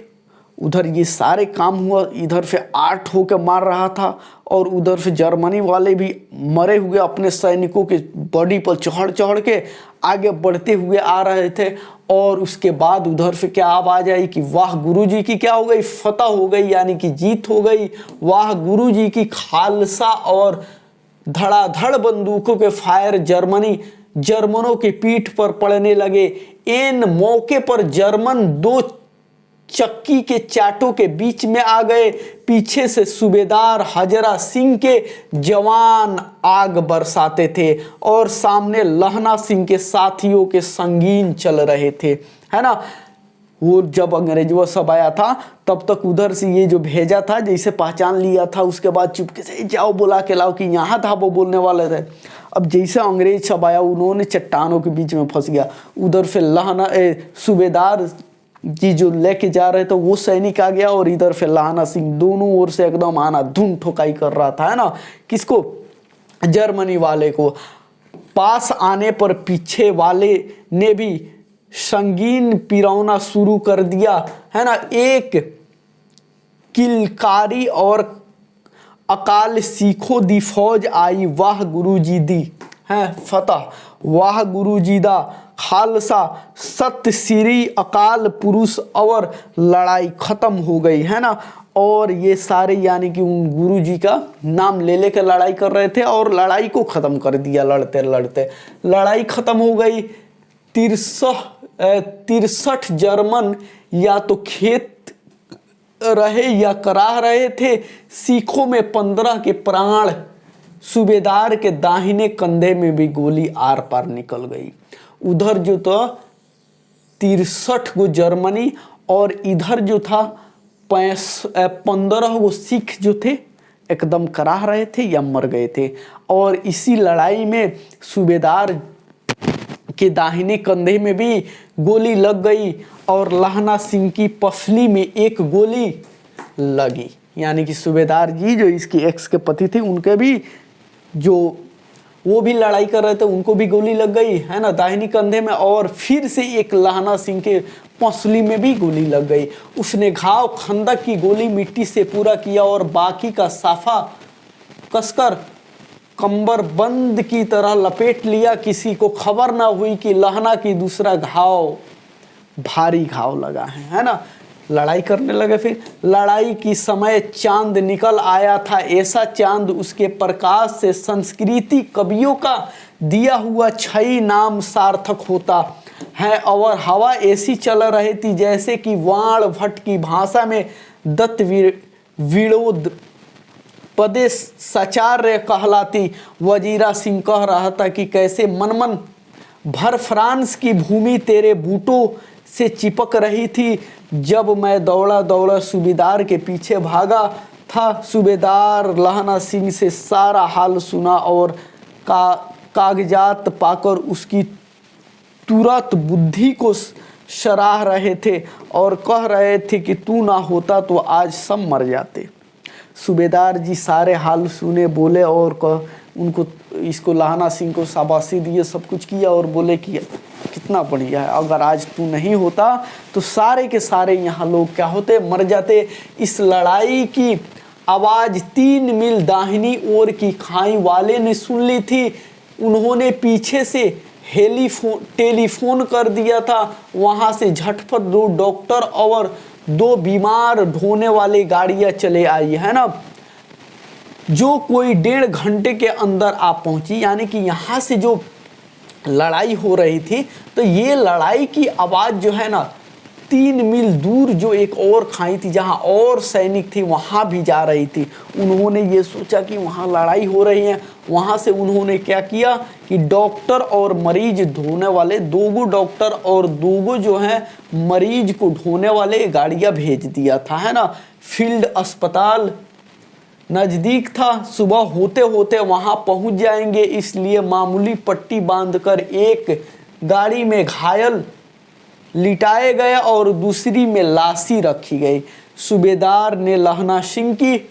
उधर ये सारे काम हुआ, इधर से 8 होकर मार रहा था, और उधर से जर्मनी वाले भी मरे हुए अपने सैनिकों के बॉडी पर चढ़ के आगे बढ़ते हुए आ रहे थे। और उसके बाद उधर से क्या आवाज आई कि वाह गुरुजी की क्या हो गई? फतह हो गई, यानी कि जीत हो गई। वाह गुरुजी की। खालसा और धड़ाधड़ बंदूकों के फायर जर्मनों की पीठ पर पड़ने लगे। इन मौके पर जर्मन 2 चक्की के चाटों के बीच में आ गए। पीछे से सूबेदार हजरा सिंह के जवान आग बरसाते थे, और सामने लहना सिंह के साथियों के संगीन चल रहे थे, है ना। वो जब अंग्रेजों सब आया था तब तक उधर से ये जो भेजा था, जैसे पहचान लिया था, उसके बाद चुपके से जाओ बुला के लाओ कि यहाँ था, वो बोलने वाले थे। अब जैसे अंग्रेज सब आया, उन्होंने चट्टानों के बीच में फंस गया। उधर से सूबेदार जी जो लेके जा रहे थे वो सैनिक आ गया, और इधर से लहना सिंह दोनों ओर से एकदम आना धुन ठोकाई कर रहा था, है ना। किसको? जर्मनी वाले को। पास आने पर पीछे वाले ने भी संगीन पिरौना शुरू कर दिया, है ना। एक किलकारी और अकाल सीखो दी फौज आई, वाह गुरुजी दी है फतह, वाह गुरुजी दा खालसा सत्य श्री अकाल पुरुष और लड़ाई खत्म हो गई, है ना। और ये सारे यानी कि उन गुरु जी का नाम ले लेकर लड़ाई कर रहे थे और लड़ाई को ख़त्म कर दिया। लड़ते लड़ते लड़ाई ख़त्म हो गई। 63 जर्मन या तो खेत रहे या कराह रहे थे। सिखों में 15 के प्राण, सूबेदार के दाहिने कंधे में भी गोली आर पार निकल गई। उधर जो तो 63 गो जर्मनी और इधर जो था 15 गो सिख जो थे एकदम कराह रहे थे या मर गए थे। और इसी लड़ाई में सूबेदार के दाहिने कंधे में भी गोली लग गई और लहना सिंह की पसली में एक गोली लगी। यानी कि सूबेदार जी जो इसकी एक्स के पति थे उनके भी जो वो भी लड़ाई कर रहे थे उनको भी गोली लग गई, है ना, दाहिनी कंधे में। और फिर से एक लहना सिंह के पसली में भी गोली लग गई। उसने घाव खंदक की गोली मिट्टी से पूरा किया और बाकी का साफा कसकर कंबर बंद की तरह लपेट लिया। किसी को खबर ना हुई कि लहना की दूसरा घाव भारी घाव लगा है ना। लड़ाई करने लगे। फिर लड़ाई की समय चांद निकल आया था। ऐसा चांद उसके प्रकाश से संस्कृति कवियों का दिया हुआ छई नाम सार्थक होता है। और हवा ऐसी चल रही थी जैसे कि वाण भट्ट की भाषा में दत्त विनोद पदे सचार्य कहलाती। वजीरा सिंह कह रहा था कि कैसे मनमन भर फ्रांस की भूमि तेरे बूटों से चिपक रही थी जब मैं दौड़ा दौड़ा सूबेदार के पीछे भागा था। सूबेदार लहना सिंह से सारा हाल सुना और कागजात पाकर उसकी तुरंत बुद्धि को सराह रहे थे और कह रहे थे कि तू ना होता तो आज सब मर जाते। सूबेदार जी सारे हाल सुने, बोले और उनको इसको लहना सिंह को शाबाशी दिए, सब कुछ किया और बोले कि कितना बढ़िया है, अगर आज तू नहीं होता तो सारे के सारे यहाँ लोग क्या होते, मर जाते। इस लड़ाई की आवाज़ 3 मील दाहिनी ओर की खाई वाले ने सुन ली थी। उन्होंने पीछे से टेलीफोन कर दिया था। वहाँ से झटपट 2 डॉक्टर और 2 बीमार ढोने वाली गाड़ियाँ चले आई, है ना, जो कोई 1.5 घंटे के अंदर आ पहुंची। यानी कि यहाँ से जो लड़ाई हो रही थी तो ये लड़ाई की आवाज़ जो है ना 3 मील दूर जो एक और खाई थी जहाँ और सैनिक थे वहाँ भी जा रही थी। उन्होंने ये सोचा कि वहाँ लड़ाई हो रही है। वहाँ से उन्होंने क्या किया कि डॉक्टर और मरीज ढोने वाले 2 डॉक्टर और 2 जो है मरीज को ढोने वाले गाड़ियाँ भेज दिया था, है ना। फील्ड अस्पताल नज़दीक था। सुबह होते होते वहाँ पहुँच जाएंगे, इसलिए मामूली पट्टी बांधकर एक गाड़ी में घायल लिटाए गए और दूसरी में लाशी रखी गई। सूबेदार ने लहना सिंह की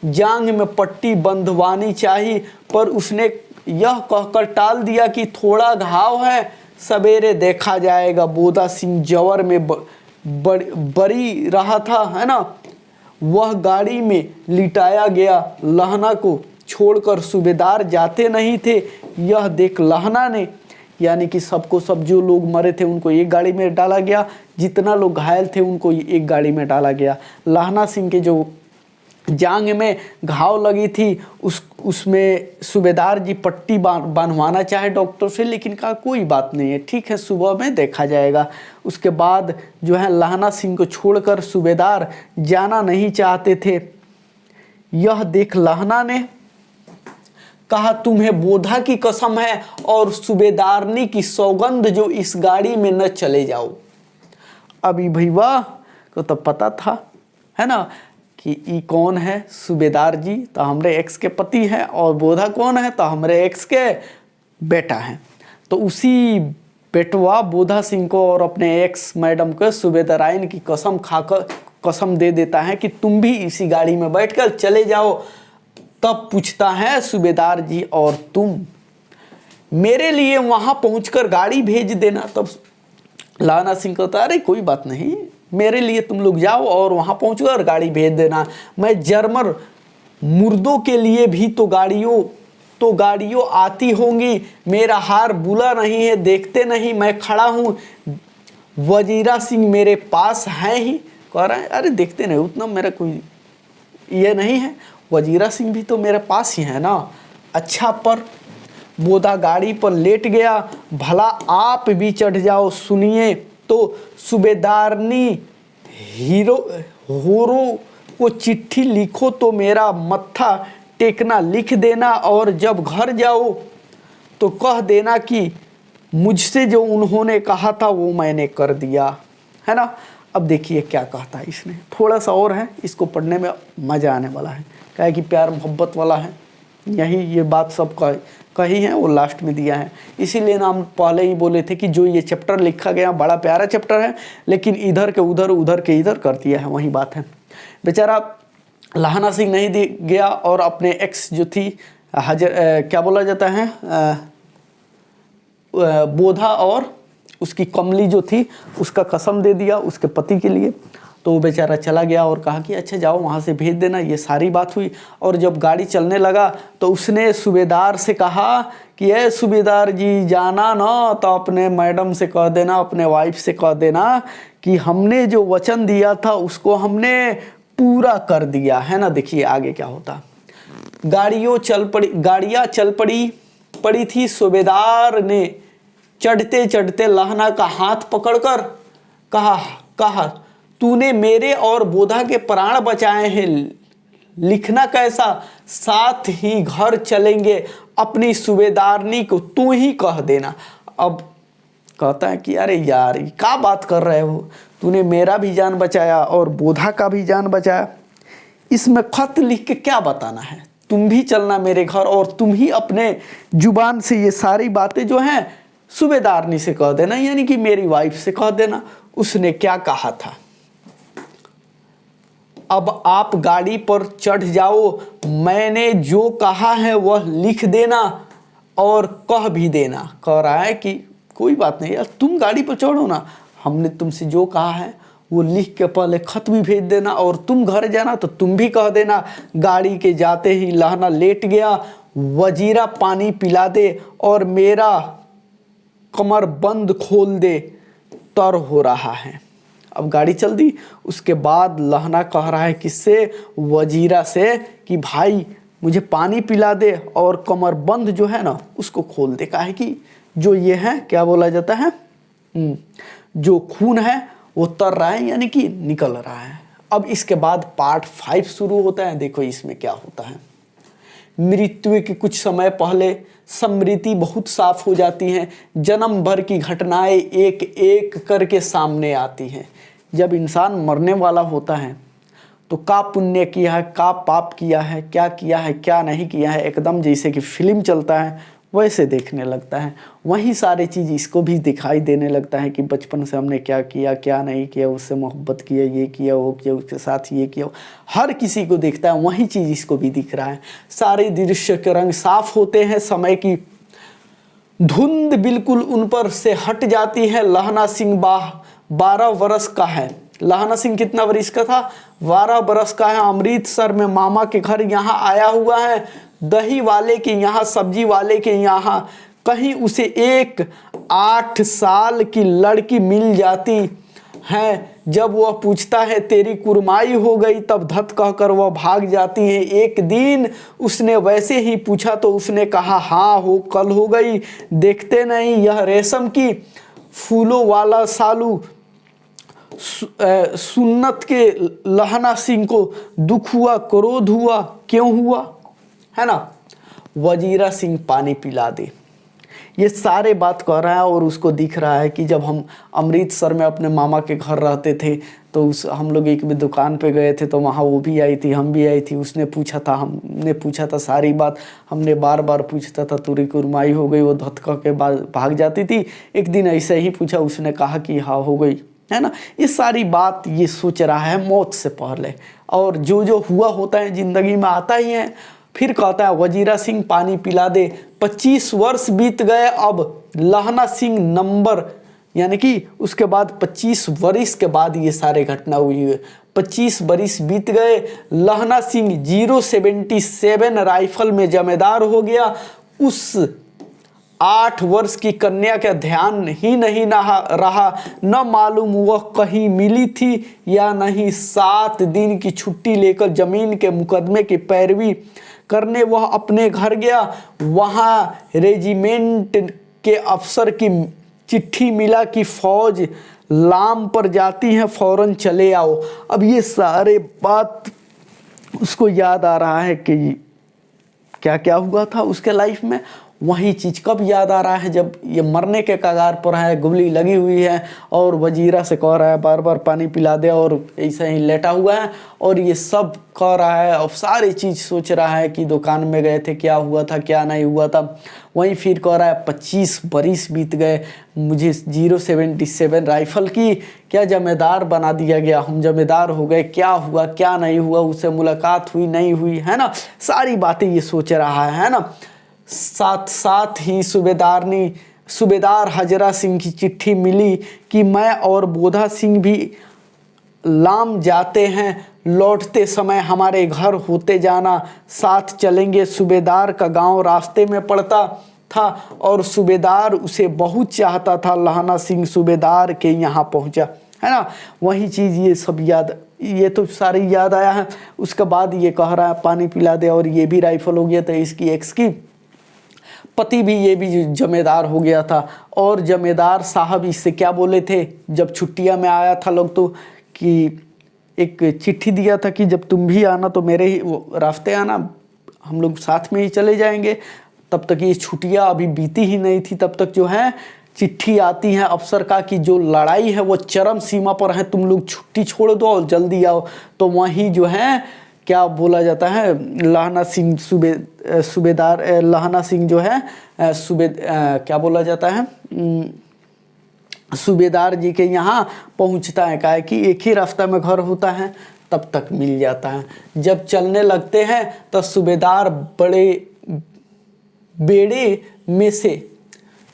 जांघ में पट्टी बंधवानी चाहिए, पर उसने यह कहकर टाल दिया कि थोड़ा घाव है, सवेरे देखा जाएगा। बोधा सिंह जवर में बरी रहा था, है ना। वह गाड़ी में लिटाया गया। लहना को छोड़कर सूबेदार जाते नहीं थे। यह देख लहना ने, यानी कि सबको सब जो लोग मरे थे उनको एक गाड़ी में डाला गया, जितना लोग घायल थे उनको एक गाड़ी में डाला गया। लहना सिंह के जो जांघ में घाव लगी थी उसमें सूबेदार जी पट्टी बांधवाना चाहे डॉक्टर से, लेकिन कहा कोई बात नहीं है, ठीक है, सुबह में देखा जाएगा। उसके बाद जो है लहना सिंह को छोड़कर सूबेदार जाना नहीं चाहते थे। यह देख लहना ने कहा तुम्हें बोधा की कसम है और सूबेदारनी की सौगंध जो इस गाड़ी में न चले जाओ। अभी भैया को तो पता था, है ना, कि ई कौन है, सूबेदार जी तो हमारे एक्स के पति हैं और बोधा कौन है तो हमारे एक्स के बेटा हैं। तो उसी बेटवा बोधा सिंह को और अपने एक्स मैडम को सूबेदाराइन की कसम खाकर कसम दे देता है कि तुम भी इसी गाड़ी में बैठकर चले जाओ। तब पूछता है सूबेदार जी और तुम मेरे लिए वहाँ पहुँचकर गाड़ी भेज देना। तब लहना सिंह कहता अरे कोई बात नहीं, मेरे लिए तुम लोग जाओ और वहाँ पहुँचकर गाड़ी भेज देना। मैं जर्मन मुर्दों के लिए भी तो गाड़ियों तो गाड़ियों आती होंगी, मेरा हार बुला नहीं है, देखते नहीं मैं खड़ा हूँ, वजीरा सिंह मेरे पास है ही। कह रहा है अरे देखते नहीं, उतना मेरा कोई ये नहीं है, वजीरा सिंह भी तो मेरे पास ही है ना। अच्छा, पर बोधा गाड़ी पर लेट गया, भला आप भी चढ़ जाओ सुनिए तो सूबेदारनी होरो को चिट्ठी लिखो तो मेरा मत्था टेकना लिख देना, और जब घर जाओ तो कह देना कि मुझसे जो उन्होंने कहा था वो मैंने कर दिया, है ना। अब देखिए क्या कहता है इसने, थोड़ा सा और है, इसको पढ़ने में मज़ा आने वाला है, क्या है कि प्यार मोहब्बत वाला है, यही ये बात सब कही है, वो लास्ट में दिया है। इसीलिए ना हम पहले ही बोले थे कि जो ये चैप्टर लिखा गया बड़ा प्यारा चैप्टर है, लेकिन इधर के उधर उधर के इधर कर दिया है, वही बात है। बेचारा लहाना सिंह नहीं गया और अपने एक्स जो थी क्या बोला जाता है, बोधा और उसकी कमली जो थी उसका कसम दे दिया उसके पति के लिए। तो वो बेचारा चला गया और कहा कि अच्छा जाओ वहाँ से भेज देना, ये सारी बात हुई। और जब गाड़ी चलने लगा तो उसने सूबेदार से कहा कि ये सूबेदार जी जाना ना तो अपने मैडम से कह देना, अपने वाइफ से कह देना कि हमने जो वचन दिया था उसको हमने पूरा कर दिया है ना। देखिए आगे क्या होता, गाड़ियाँ चल पड़ी थी। सूबेदार ने चढ़ते चढ़ते लहना का हाथ पकड़कर कहा तूने मेरे और बोधा के प्राण बचाए हैं, लिखना कैसा, साथ ही घर चलेंगे, अपनी सूबेदारनी को तू ही कह देना। अब कहता है कि अरे यार ये क्या बात कर रहे हो, तूने मेरा भी जान बचाया और बोधा का भी जान बचाया, इसमें खत लिख के क्या बताना है, तुम भी चलना मेरे घर और तुम ही अपने जुबान से ये सारी बातें जो हैं सूबेदारनी से कह देना, यानी कि मेरी वाइफ से कह देना। उसने क्या कहा था, अब आप गाड़ी पर चढ़ जाओ, मैंने जो कहा है वह लिख देना और कह भी देना। कह रहा है कि कोई बात नहीं यार, तुम गाड़ी पर चढ़ो ना, हमने तुमसे जो कहा है वो लिख के पहले खत भी भेज देना, और तुम घर जाना तो तुम भी कह देना। गाड़ी के जाते ही लहना लेट गया, वजीरा पानी पिला दे और मेरा कमर बंद खोल दे, तर हो रहा है। अब गाड़ी चल दी, उसके बाद लहना कह रहा है किससे, वजीरा से, कि भाई मुझे पानी पिला दे और कमर बंद जो है ना उसको खोल दे। काहे कि जो ये है क्या बोला जाता है, जो खून है वो तर रहा है, यानी कि निकल रहा है। अब इसके बाद पार्ट 5 शुरू होता है। देखो इसमें क्या होता है, मृत्यु के कुछ समय पहले स्मृति बहुत साफ हो जाती हैं, जन्म भर की घटनाएं एक एक करके सामने आती हैं। जब इंसान मरने वाला होता है तो का पुण्य किया है, का पाप किया है, क्या नहीं किया है, एकदम जैसे कि फिल्म चलता है वैसे देखने लगता है। वही सारे चीज़ इसको भी दिखाई देने लगता है कि बचपन से हमने क्या किया, क्या नहीं किया, उससे मोहब्बत किया, ये किया, वो किया, उसके साथ ये किया, हर किसी को दिखता है। वही चीज़ इसको भी दिख रहा है। सारे दृश्य के रंग साफ होते हैं, समय की धुंध बिल्कुल उन पर से हट जाती है। लहना सिंह 12 वर्ष का है। लहना सिंह कितना वर्ष का था, 12 वर्ष का है। अमृतसर में मामा के घर यहाँ आया हुआ है, दही वाले के यहाँ, सब्जी वाले के यहाँ। कहीं उसे एक 8 साल की लड़की मिल जाती है। जब वह पूछता है तेरी कुरमाई हो गई, तब धत कहकर वह भाग जाती है। एक दिन उसने वैसे ही पूछा तो उसने कहा हाँ हो कल हो गई। देखते नहीं यह रेशम की फूलों वाला सालू सुन्नत के लहना सिंह को दुख हुआ, क्रोध हुआ, क्यों हुआ, है ना। वजीरा सिंह पानी पिला दे, ये सारे बात कह रहा है। और उसको दिख रहा है कि जब हम अमृतसर में अपने मामा के घर रहते थे तो हम लोग एक भी दुकान पे गए थे तो वहाँ वो भी आई थी, हम भी आई थी। उसने पूछा था, हमने पूछा था, सारी बात हमने बार बार पूछता था, तुरी कुरमाई हो गई, वो धतका के भाग जाती थी। एक दिन ऐसे ही पूछा, उसने कहा कि हाँ हो गई, है ना। ये सारी बात ये सोच रहा है मौत से पहले, और जो जो हुआ होता है ज़िंदगी में आता ही है। फिर कहता है वजीरा सिंह पानी पिला दे। 25 वर्ष बीत गए। अब लहना सिंह नंबर, यानी कि उसके बाद 25 वर्ष के बाद ये सारे घटना हुई है। 25 बरिस बीत गए। लहना सिंह 077 राइफल में जमेदार हो गया। उस 8 वर्ष की कन्या का ध्यान ही नहीं रहा, न मालूम वह कहीं मिली थी या नहीं। 7 दिन की छुट्टी लेकर जमीन के मुकदमे की पैरवी करने वह अपने घर गया। वहाँ रेजिमेंट के अफसर की चिट्ठी मिला कि फौज लाम पर जाती है, फौरन चले आओ। अब ये सारे बात उसको याद आ रहा है कि क्या क्या हुआ था उसके लाइफ में। वही चीज़ कब याद आ रहा है, जब ये मरने के कगार पर है, गोली लगी हुई है और वजीरा से कह रहा है बार बार पानी पिला दे और ऐसे ही लेटा हुआ है और ये सब कह रहा है और सारी चीज़ सोच रहा है कि दुकान में गए थे, क्या हुआ था क्या नहीं हुआ था। वहीं फिर कह रहा है 25 बरिस बीत गए, मुझे 077 राइफल की क्या जमेदार बना दिया गया, हम जमेदार हो गए, क्या हुआ क्या नहीं हुआ, उससे मुलाकात हुई नहीं हुई, है ना। सारी बातें ये सोच रहा है ना। साथ ही सूबेदार हजरा सिंह की चिट्ठी मिली कि मैं और बोधा सिंह भी लाम जाते हैं, लौटते समय हमारे घर होते जाना, साथ चलेंगे। सूबेदार का गांव रास्ते में पड़ता था और सूबेदार उसे बहुत चाहता था। लहना सिंह सूबेदार के यहाँ पहुँचा, है ना। वही चीज़ ये सब याद, ये तो सारी याद आया है। उसके बाद ये कह रहा है पानी पिला दे और ये भी राइफल हो गया था इसकी एक्स की, पति भी ये भी जमेदार हो गया था। और जमेदार साहब इससे क्या बोले थे जब छुट्टियां में आया था लोग, तो कि एक चिट्ठी दिया था कि जब तुम भी आना तो मेरे ही रास्ते आना, हम लोग साथ में ही चले जाएंगे। तब तक ये छुट्टियां अभी बीती ही नहीं थी, तब तक जो है चिट्ठी आती है अफसर का कि जो लड़ाई है वो चरम सीमा पर है, तुम लोग छुट्टी छोड़ दो और जल्दी आओ। तो वहीं जो है क्या बोला जाता है, लहना सिंह सूबेदार लहना सिंह जो है क्या बोला जाता है, सूबेदार जी के यहाँ पहुँचता है। काहे कि एक ही रास्ता में घर होता है, तब तक मिल जाता है। जब चलने लगते हैं तो सूबेदार बड़े बेड़े में से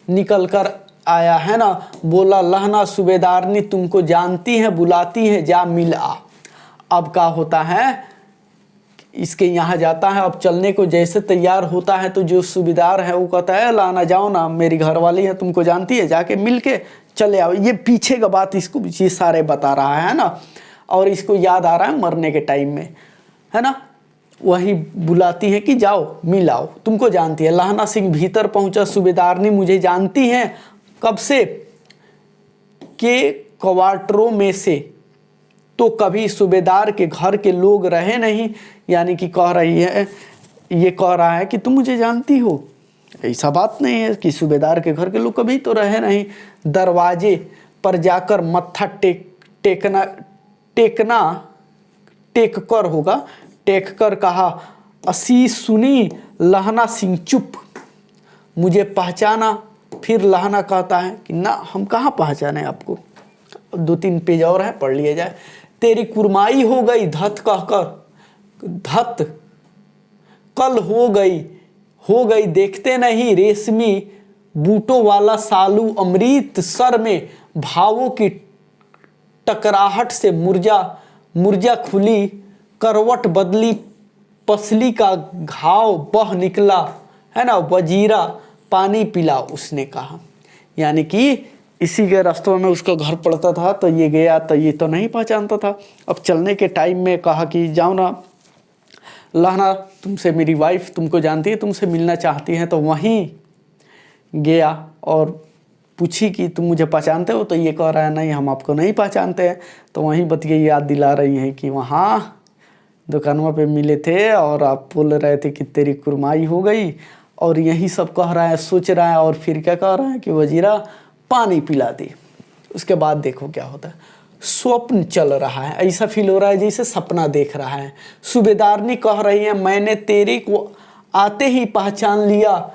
निकल कर आया, है ना। बोला लहना सूबेदारनी तुमको जानती है, बुलाती है, जा मिल आ। अब क्या होता है, इसके यहाँ जाता है। अब चलने को जैसे तैयार होता है तो जो सूबेदार है वो कहता है लाना जाओ ना, मेरी घरवाली है, तुमको जानती है, जाके मिल के चले आओ। ये पीछे का बात इसको ये सारे बता रहा है ना। और इसको याद आ रहा है मरने के टाइम में, है ना। वही बुलाती है कि जाओ मिल आओ, तुमको जानती है। लहना सिंह भीतर पहुंचा। सूबेदारनी मुझे जानती है, कब से, के क्वार्टरों में से, तो कभी सूबेदार के घर के लोग रहे नहीं। यानी कि कह रही है, ये कह रहा है कि तुम मुझे जानती हो, ऐसा बात नहीं है कि सूबेदार के घर के लोग कभी तो रहे नहीं। दरवाजे पर जाकर मत्था टेक कर कहा, असी सुनी। लहना सिंह चुप। मुझे पहचाना। फिर लहना कहता है कि ना, हम कहाँ पहचाने आपको, 2-3 पेज और है, पढ़ लिया जाए। तेरी कुरमाई हो गई धत कहकर, धत कल हो गई देखते नहीं। रेशमी बूटों वाला सालू अमृत सर में भावों की टकराहट से मुरझा खुली। करवट बदली, पसली का घाव बह निकला, है ना। वजीरा पानी पिला, उसने कहा। यानी कि इसी के रास्तों में उसका घर पड़ता था, तो ये गया तो ये तो नहीं पहचानता था। अब चलने के टाइम में कहा कि जाओ ना लहना, तुमसे मेरी वाइफ तुमको जानती है, तुमसे मिलना चाहती है। तो वहीं गया और पूछी कि तुम मुझे पहचानते हो, तो ये कह रहा है नहीं, हम आपको नहीं पहचानते हैं। तो वहीं बतिया याद दिला रही हैं कि वहाँ दुकानों पे मिले थे और आप बोल रहे थे कि तेरी कुरमाई हो गई, और यही सब कह रहा है, सोच रहा है। और फिर क्या कह रहा है कि वजीरा पानी पिला दे। उसके बाद देखो क्या होता है, स्वप्न चल रहा है, ऐसा फील हो रहा है जैसे सपना देख रहा है। सूबेदारनी कह रही है, मैंने तेरे को आते ही पहचान लिया।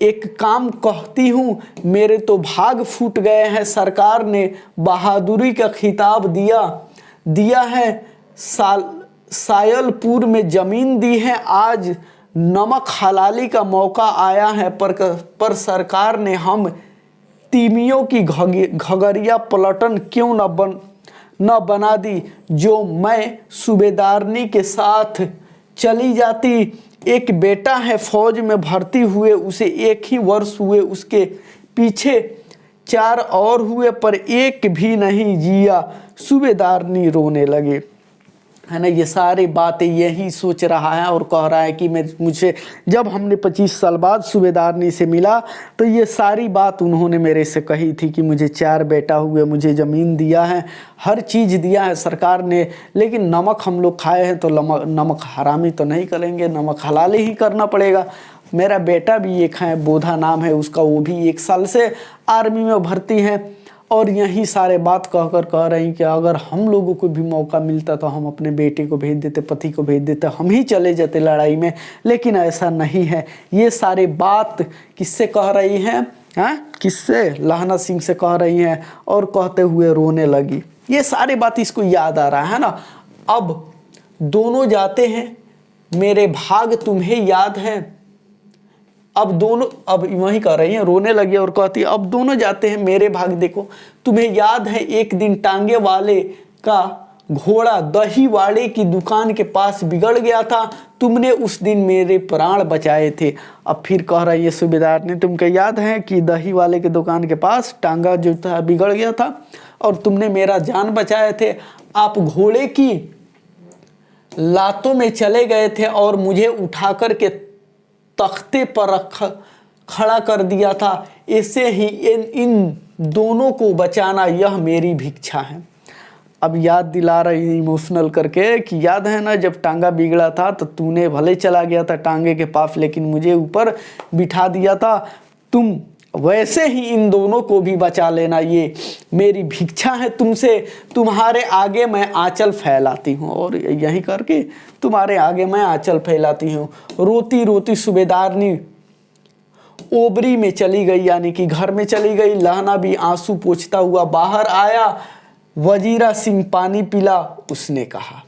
एक काम कहती हूँ, मेरे तो भाग फूट गए हैं। सरकार ने बहादुरी का खिताब दिया है। सायलपुर में जमीन दी है, आज नमक हलाली का मौका आया है। पर सरकार ने हम तीमियों की घगरिया पलटन क्यों न बना दी, जो मैं सूबेदारनी के साथ चली जाती। एक बेटा है फौज में भर्ती हुए, उसे 1 ही वर्ष हुए, उसके पीछे 4 और हुए, पर एक भी नहीं जिया। सूबेदारनी रोने लगे, है ना। ये सारी बातें यही सोच रहा है और कह रहा है कि मुझे जब हमने 25 साल बाद सूबेदारनी से मिला तो ये सारी बात उन्होंने मेरे से कही थी कि मुझे 4 बेटा हुए, मुझे ज़मीन दिया है, हर चीज़ दिया है सरकार ने, लेकिन नमक हम लोग खाए हैं तो नमक हरामी तो नहीं करेंगे, नमक हलाल ही करना पड़ेगा। मेरा बेटा भी एक है, बोधा नाम है उसका, वो भी 1 साल से आर्मी में भर्ती है। और यही सारे बात कह रही कि अगर हम लोगों को भी मौका मिलता तो हम अपने बेटे को भेज देते, पति को भेज देते, हम ही चले जाते लड़ाई में, लेकिन ऐसा नहीं है। ये सारे बात किससे कह रही हैं? किससे? लहना सिंह से कह रही हैं और कहते हुए रोने लगी। ये सारी बात इसको याद आ रहा है ना। अब दोनों जाते हैं, मेरे भाग तुम्हें याद है। अब वही कह रही हैं, रोने लगी और कहती है अब दोनों जाते हैं, मेरे भाग देखो तुम्हें याद है, एक दिन टांगे वाले का घोड़ा दही वाले की दुकान के पास बिगड़ गया था, तुमने उस दिन मेरे प्राण बचाए थे। अब फिर कह रही है सूबेदार ने, तुमको याद है कि दही वाले की दुकान के पास टांगा जो था बिगड़ गया था और तुमने मेरा जान बचाए थे। आप घोड़े की लातों में चले गए थे और मुझे उठा कर के तख्ते पर खड़ा कर दिया था। ऐसे ही इन दोनों को बचाना यह मेरी भिक्षा है। अब याद दिला रही इमोशनल करके कि याद है ना जब टांगा बिगड़ा था तो तूने भले चला गया था टांगे के पास, लेकिन मुझे ऊपर बिठा दिया था। तुम वैसे ही इन दोनों को भी बचा लेना, ये मेरी भिक्षा है तुमसे। तुम्हारे आगे मैं आंचल फैलाती हूँ, और यही करके तुम्हारे आगे मैं आंचल फैलाती हूँ। रोती रोती सूबेदारनी ओबरी में चली गई, यानी कि घर में चली गई। लहना भी आंसू पोंछता हुआ बाहर आया। वजीरा सिंह पानी पिला, उसने कहा।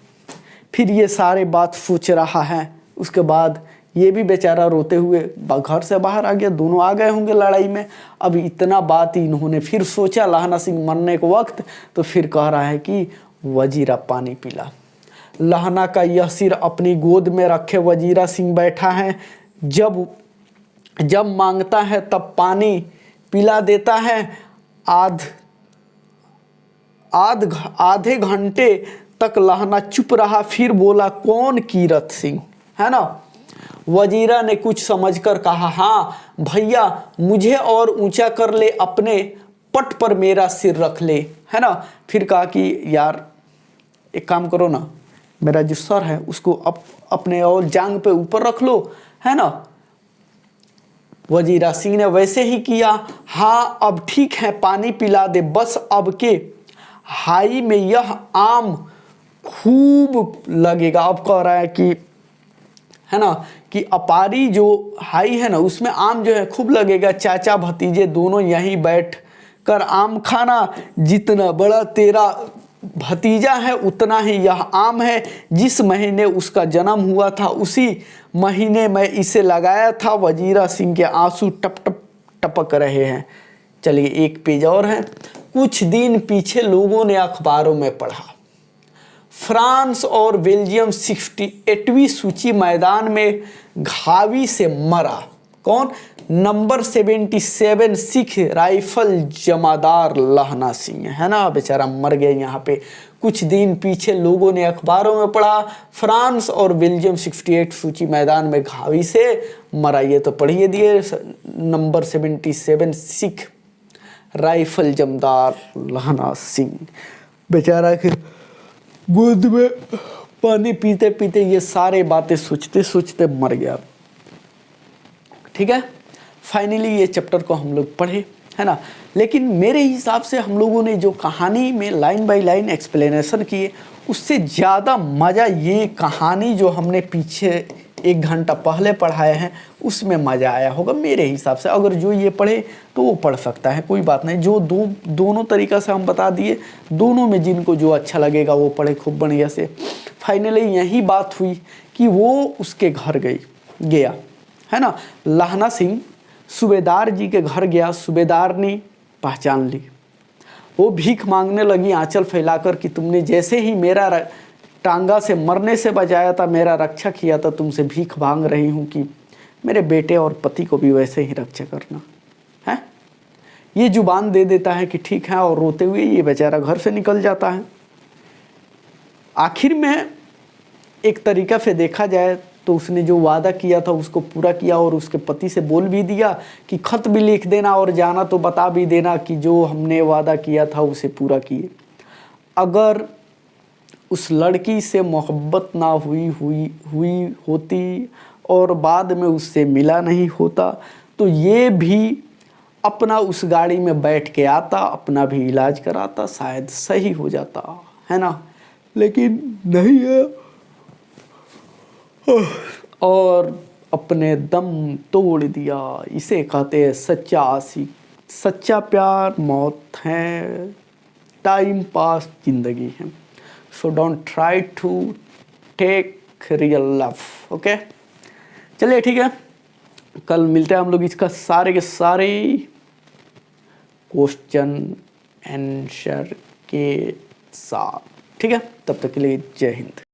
फिर ये सारे बात सोच रहा है। उसके बाद ये भी बेचारा रोते हुए घर से बाहर आ गया। दोनों आ गए होंगे लड़ाई में। अब इतना बात इन्होंने फिर सोचा लहना सिंह मरने के वक्त, तो फिर कह रहा है कि वजीरा पानी पिला। लहना का यह सिर अपनी गोद में रखे वजीरा सिंह बैठा है। जब मांगता है तब पानी पिला देता है। आधे घंटे तक लहना चुप रहा, फिर बोला, कौन? कीरत सिंह, है ना। वजीरा ने कुछ समझकर कहा, हाँ भैया, मुझे और ऊंचा कर ले, अपने पट पर मेरा सिर रख ले, है ना। फिर कहा कि यार एक काम करो ना, मेरा जो सर है उसको अपने और जांग पे ऊपर रख लो, है ना। वजीरा सिंह ने वैसे ही किया। हाँ अब ठीक है, पानी पिला दे, बस अब के हाई में यह आम खूब लगेगा। अब कह रहा है कि, है ना, कि अपारी जो हाई है ना उसमें आम जो है खूब लगेगा। चाचा भतीजे दोनों यहीं बैठ कर आम खाना। जितना बड़ा तेरा भतीजा है उतना ही यह आम है। जिस महीने उसका जन्म हुआ था उसी महीने में इसे लगाया था। वजीरा सिंह के आंसू टप टप टपक रहे हैं। चलिए एक पेज और है। कुछ दिन पीछे लोगों ने अखबारों में पढ़ा, फ्रांस और बेल्जियम 68वीं सूची मैदान में घावी से मरा। कौन? नंबर 77 सिख राइफल जमादार लहना सिंह, है ना। बेचारा मर गया यहाँ पे। कुछ दिन पीछे लोगों ने अखबारों में पढ़ा, फ्रांस और बेल्जियम 68 सूची मैदान में घावी से मरा। ये तो पढ़िए दिए, नंबर 77 सिख राइफल जमादार लहना सिंह। बेचारा के गोद में पानी पीते पीते ये सारे बातें सोचते सोचते मर गया। ठीक है, फाइनली ये चैप्टर को हम लोग पढ़े, है ना। लेकिन मेरे हिसाब से हम लोगों ने जो कहानी में लाइन बाय लाइन एक्सप्लेनेशन किए, उससे ज़्यादा मज़ा ये कहानी जो हमने पीछे 1 घंटा पहले पढ़ाए हैं उसमें मज़ा आया होगा मेरे हिसाब से। अगर जो ये पढ़े तो वो पढ़ सकता है, कोई बात नहीं। जो दोनों तरीक़ा से हम बता दिए, दोनों में जिनको जो अच्छा लगेगा वो पढ़े खूब बढ़िया से। फाइनली यही बात हुई कि वो उसके घर गया, है ना। लहना सिंह सूबेदार जी के घर गया। सूबेदार ने पहचान ली। वो भीख मांगने लगी आंचल फैलाकर कि तुमने जैसे ही मेरा टांगा से मरने से बचाया था, मेरा रक्षा किया था, तुमसे भीख मांग रही हूँ कि मेरे बेटे और पति को भी वैसे ही रक्षा करना है। ये जुबान दे देता है कि ठीक है, और रोते हुए ये बेचारा घर से निकल जाता है। आखिर में एक तरीका से देखा जाए तो उसने जो वादा किया था उसको पूरा किया, और उसके पति से बोल भी दिया कि खत भी लिख देना और जाना तो बता भी देना कि जो हमने वादा किया था उसे पूरा किए। अगर उस लड़की से मोहब्बत ना हुई होती और बाद में उससे मिला नहीं होता तो ये भी अपना उस गाड़ी में बैठ के आता, अपना भी इलाज कराता, शायद सही हो जाता, है ना। लेकिन नहीं है, और अपने दम तोड़ दिया। इसे कहते हैं सच्चा आशिक। सच्चा प्यार मौत है, टाइम पास जिंदगी है। So don't try to take real love. Okay, चलिए ठीक है, कल मिलते हैं हम लोग इसका सारे के सारे क्वेश्चन आंसर के साथ। ठीक है, तब तक के लिए जय हिंद।